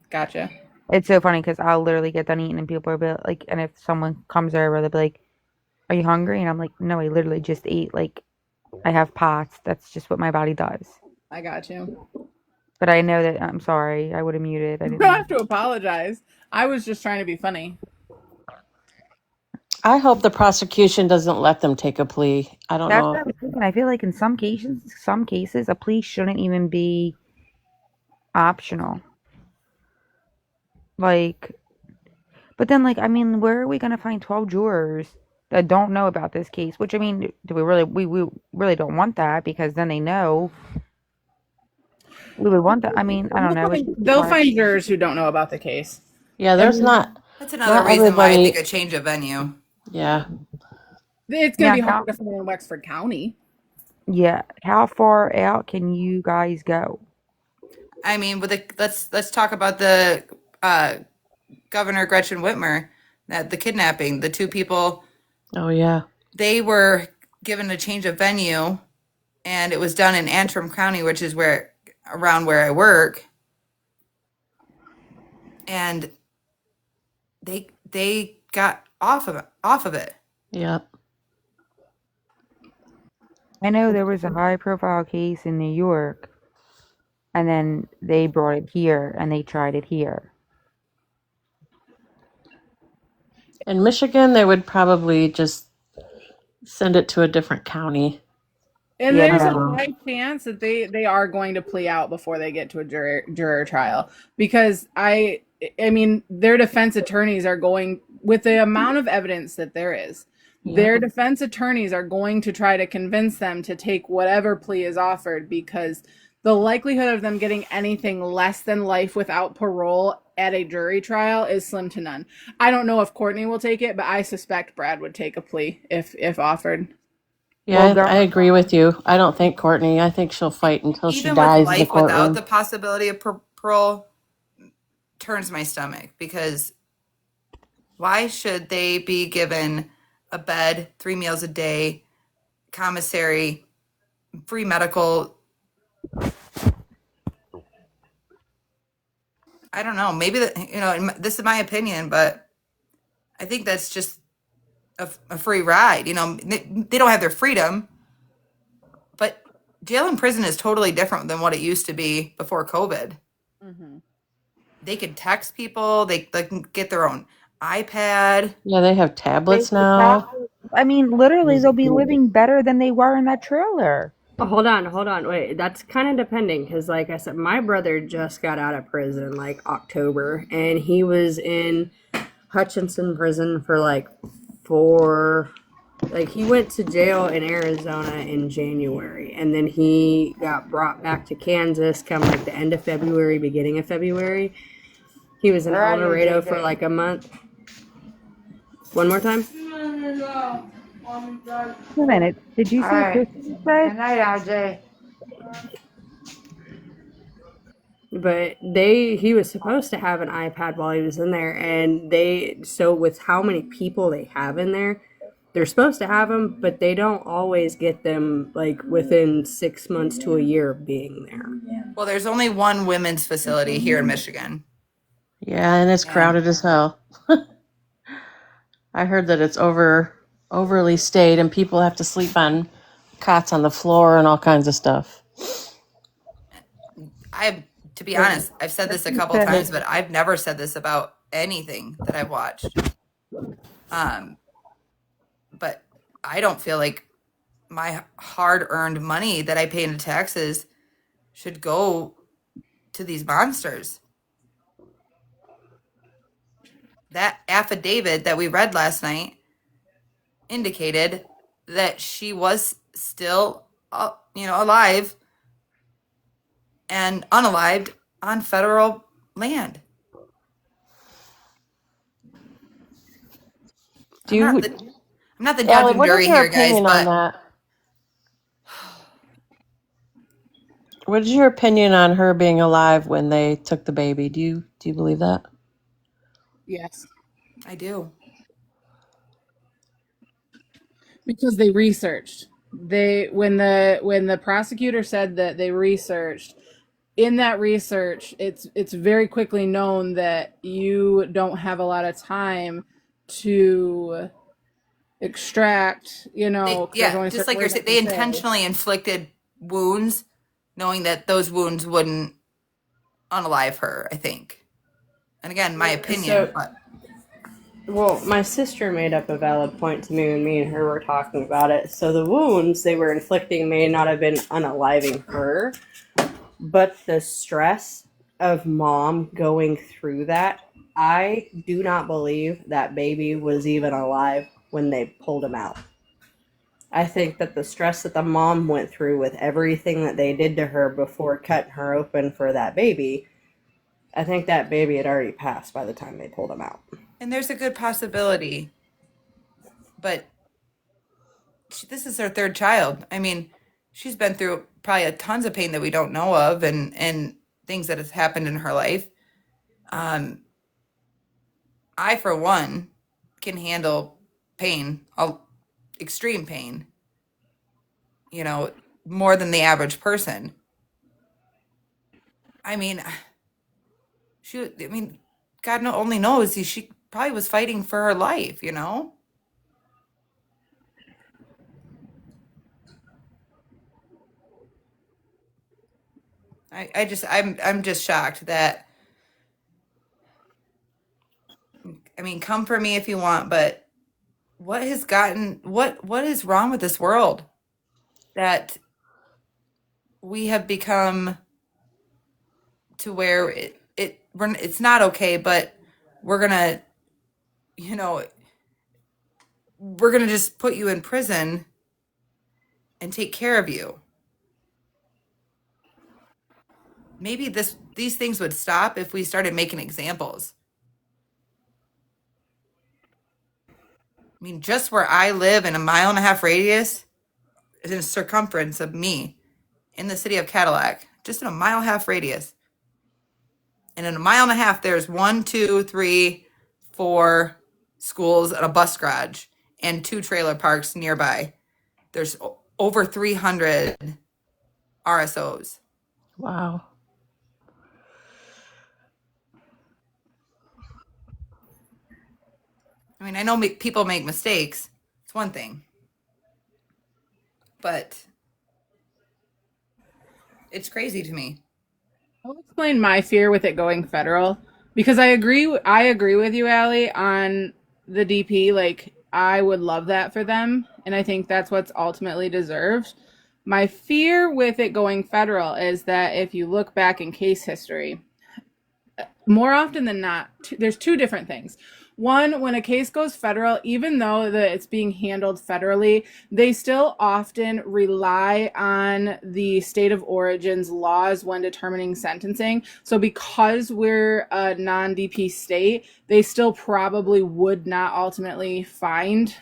Gotcha. It's so funny because I'll literally get done eating and people will be like, and if someone comes over, they'll be like, "Are you hungry?" And I'm like, "No, I literally just ate. Like, I have POTS. That's just what my body does." I got you. But I know that I'm sorry. I would have muted. I You didn't don't know. have to apologize. I was just trying to be funny. I hope the prosecution doesn't let them take a plea. I don't That's know. what I was thinking. I feel like in some cases, a plea shouldn't even be optional. Like, but then, like, I mean, where are we gonna find 12 jurors that don't know about this case? Which, I mean, do we really don't want that because then they know. We would want that. I mean, I don't know. It's just too They'll much. find jurors who don't know about the case. Yeah, I there's mean, That's another not reason why I think everybody. a change of venue. Yeah. it's going to Yeah, be hard to find in Wexford County. how far out can you guys go? I mean, let's talk about the Governor Gretchen Whitmer, that the kidnapping, the two people, Oh yeah. they were given a change of venue, and it was done in Antrim County, which is around where I work, and they got off of it. Yeah. I know there was a high profile case in New York, and then they brought it here and they tried it here. In Michigan, they would probably just send it to a different county. And Yeah, there's a no. high chance that they are going to plea out before they get to a juror trial, because I mean, their defense attorneys are going, with the amount of evidence that there is, Yeah. their defense attorneys are going to try to convince them to take whatever plea is offered, because the likelihood of them getting anything less than life without parole at a jury trial is slim to none. I don't know if Courtney will take it, but I suspect Brad would take a plea if offered. Well, Yeah, I agree with you. I don't think Courtney. I think she'll fight until she Even with dies in the life without courtroom. the possibility of parole, turns my stomach, because why should they be given a bed, 3 meals a day, commissary, free medical? I don't know. Maybe this is my opinion, but I think that's just a free ride. They don't have their freedom, but jail and prison is totally different than what it used to be before COVID. Mm-hmm. They can text people. They can get their own iPad. Yeah, they have tablets now. I mean, literally, they'll be living better than they were in that trailer. Hold on. Wait, that's kind of depending because, like I said, my brother just got out of prison like October, and he was in Hutchinson prison for like he went to jail in Arizona in January, and then he got brought back to Kansas come like the end of February, beginning of February. He was in El Dorado for like a month. One more time. Wait a minute. Did you say Christmas said? But he was supposed to have an iPad while he was in there, and with how many people they have in there, they're supposed to have them, but they don't always get them like within 6 months to a year of being there. Well, there's only one women's facility here in Michigan. Yeah, and it's crowded as hell. I heard that it's overly stayed and people have to sleep on cots on the floor and all kinds of stuff. To be honest, I've said this a couple of times, but I've never said this about anything that I've watched. But I don't feel like my hard-earned money that I pay into taxes should go to these monsters. That affidavit that we read last night indicated that she was still, alive and unalived on federal land. I'm not the judge Allie, and what is jury your here, guys, opinion on but that? What is your opinion on her being alive when they took the baby? Do you believe that? Yes. I do. Because they researched. When the prosecutor said that they researched, in that research, it's very quickly known that you don't have a lot of time to extract, Just like you're saying, they intentionally inflicted wounds, knowing that those wounds wouldn't unalive her, I think. And again, my opinion, but Well, my sister made up a valid point to me when me and her were talking about it. So the wounds they were inflicting may not have been unaliving her, but the stress of mom going through that, I do not believe that baby was even alive when they pulled him out. I think that the stress that the mom went through with everything that they did to her before cutting her open for that baby, I think that baby had already passed by the time they pulled him out. And there's a good possibility, but this is her third child. I mean, she's been through probably a tons of pain that we don't know of, and things that has happened in her life. Um, I, for one, can handle pain, extreme pain, you know, more than the average person. I mean, I mean, God only knows she probably was fighting for her life, you know? I'm just shocked that, I mean, come for me if you want, but what is wrong with this world that we have become to where it's not okay, but we're gonna, you know, we're gonna just put you in prison and take care of you. Maybe these things would stop if we started making examples. I mean, just where I live in a 1.5 mile radius, in a circumference of me in the city of Cadillac, just in a 1.5 mile radius. And in a 1.5 miles, there's 1, 2, 3, 4 schools and a bus garage and 2 trailer parks nearby. There's over 300 RSOs. Wow. I mean, I know people make mistakes. It's one thing. But it's crazy to me. I'll explain my fear with it going federal because I agree with you, Allie, on the DP. Like, I would love that for them, and I think that's what's ultimately deserved. My fear with it going federal is that if you look back in case history, more often than not, there's two different things. One, when a case goes federal, even though it's being handled federally, they still often rely on the state of origin's laws when determining sentencing. So because we're a non-DP state, they still probably would not ultimately find,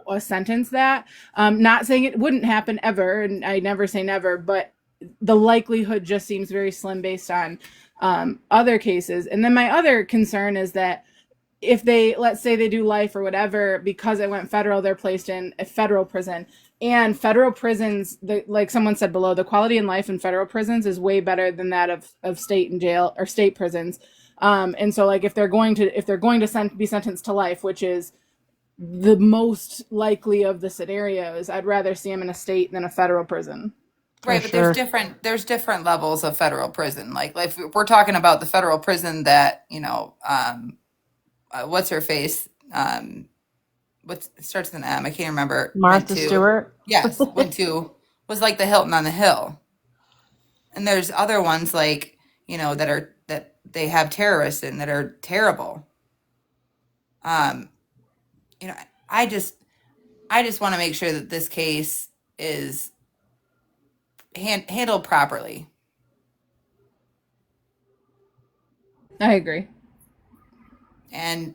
a sentence that. Not saying it wouldn't happen ever, and I never say never, but the likelihood just seems very slim based on other cases. And then my other concern is that if let's say they do life or whatever, because it went federal, they're placed in a federal prison. And federal prisons, like someone said below, the quality in life in federal prisons is way better than that of state and jail or state prisons. And so, like, if they're going to be sentenced to life, which is the most likely of the scenarios, I'd rather see them in a state than a federal prison. Right, but there's different levels of federal prison. Like if we're talking about the federal prison that, what's her face? What starts with an M? I can't remember. Went Martha to Stewart. Yes, went to was like the Hilton on the Hill. And there's other ones like, that they have terrorists in that are terrible. Um, you know, I just I just want to make sure that this case is handled properly. I agree. And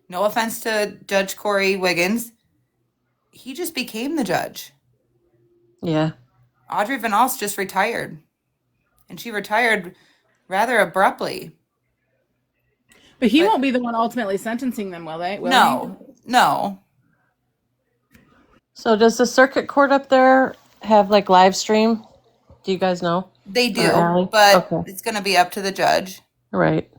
no offense to Judge Corey Wiggins, he just became the judge. Yeah. Audrey Van Alst just retired, and she retired rather abruptly. But he But won't be the one ultimately sentencing them, will he? no. So does the circuit court up there have like live stream? Do you guys know? They Or do, Allie? but Okay. it's going to be up to the judge. Right.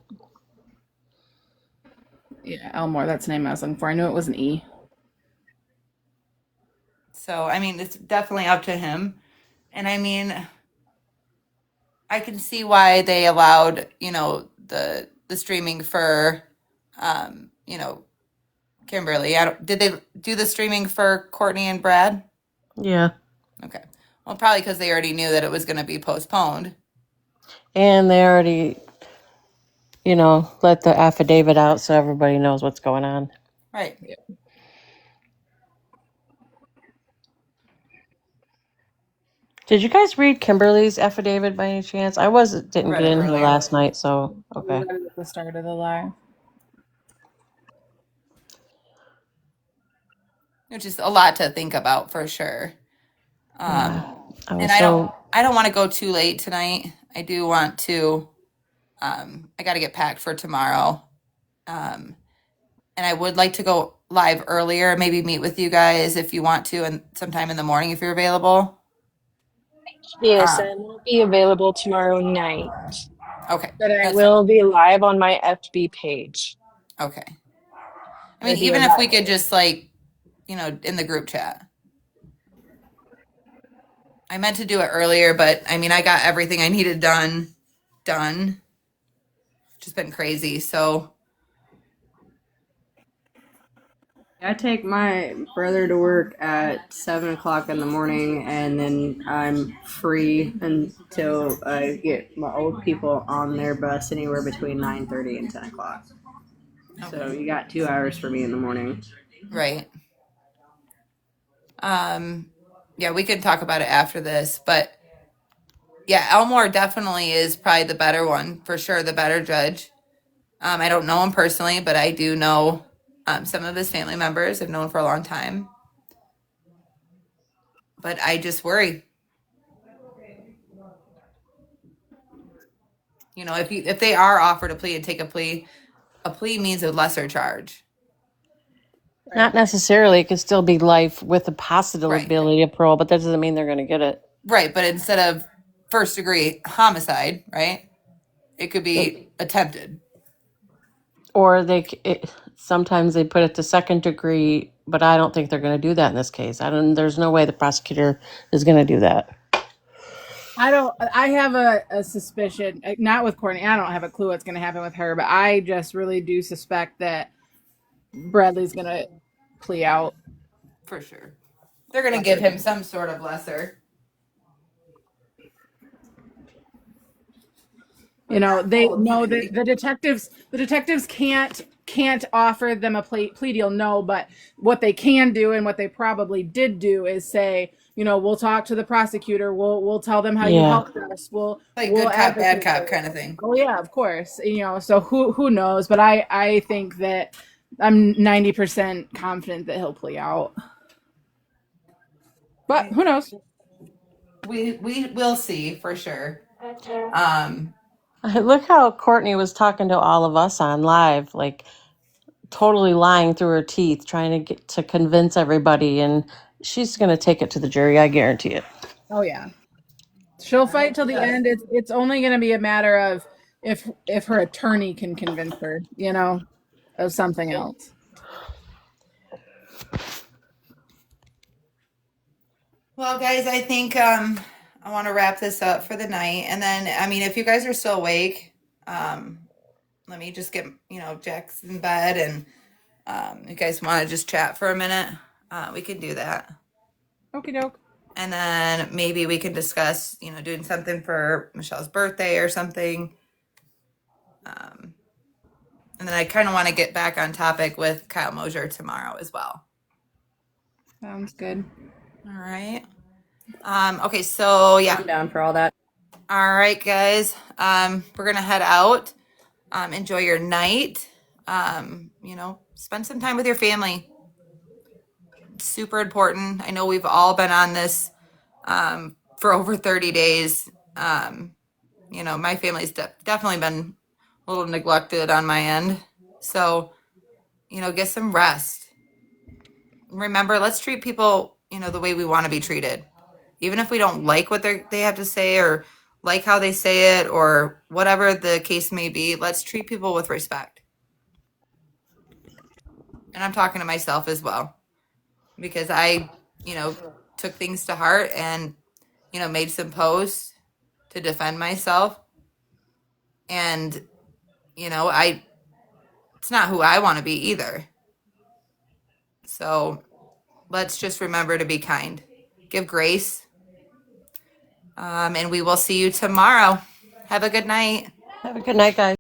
Yeah, Elmore, that's the name I was looking for. I knew it was an E. So, I mean, it's definitely up to him. And I mean, I can see why they allowed, the streaming for, Kimberly, did they do the streaming for Courtney and Brad? Yeah. Okay. Well, probably because they already knew that it was going to be postponed. And they already, let the affidavit out so everybody knows what's going on. Right. Did you guys read Kimberly's affidavit by any chance? I didn't Read get it in here earlier. last night, so okay. Right at the start of the live. Which is a lot to think about for sure. Yeah. And I don't want to go too late tonight. I do want to. I got to get packed for tomorrow. And I would like to go live earlier, maybe meet with you guys if you want to, and sometime in the morning if you're available. Yes, I won't be available tomorrow night, Okay, but I that's fine. will be live on my FB page. Okay. I mean, With you even and if we that. could just in the group chat. I meant to do it earlier, but I mean, I got everything I needed done. Just been crazy. So I take my brother to work at 7 o'clock in the morning, and then I'm free until I get my old people on their bus anywhere between 9:30 and 10 o'clock. So okay. you got 2 hours for me in the morning. Right. Yeah, we can talk about it after this, but yeah, Elmore definitely is probably the better one for sure, the better judge. I don't know him personally, but I do know some of his family members. I've known for a long time. But I just worry. If they are offered a plea and take a plea means a lesser charge. Not necessarily. It could still be life with a Right. possibility of parole, but that doesn't mean they're going to get it. Right, but instead of first degree homicide, right? It could be attempted. Or sometimes they put it to second degree, but I don't think they're going to do that in this case. There's no way the prosecutor is going to do that. I have a suspicion, not with Courtney. I don't have a clue what's going to happen with her, but I just really do suspect that Bradley's going to plea out. For sure. They're going to give him some sort of lesser. The detectives can't offer them a plea deal, no, but what they can do and what they probably did do is say, we'll talk to the prosecutor, we'll tell them how you helped us, we'll good cop, bad cop advocate. kind of thing. Oh yeah, of course. So who knows, but I think that I'm 90% confident that he'll plea out. But who knows? We will see for sure. Look how Courtney was talking to all of us on live, like totally lying through her teeth, trying to get to convince everybody, and she's going to take it to the jury. I guarantee it. Oh yeah, she'll fight till the end. It's only going to be a matter of if her attorney can convince her, of something else. Well, guys, I think I want to wrap this up for the night, and then if you guys are still awake, let me just get Jack's in bed, and you guys want to just chat for a minute, we can do that. Okie doke. And then maybe we can discuss doing something for Michelle's birthday or something. And then I kind of want to get back on topic with Kyle Mosier tomorrow as well. Sounds good. All right. Okay, so yeah. I'm down for all that. All right, guys. We're gonna head out. Enjoy your night. Spend some time with your family. It's super important. I know we've all been on this for over 30 days. My family's definitely been a little neglected on my end. So, get some rest. Remember, let's treat people, the way we want to be treated. Even if we don't like what they have to say or like how they say it or whatever the case may be, let's treat people with respect. And I'm talking to myself as well, because I, took things to heart and, made some posts to defend myself. And, it's It's not who I want to be either. So let's just remember to be kind, give grace, and we will see you tomorrow. Have a good night. Have a good night, guys.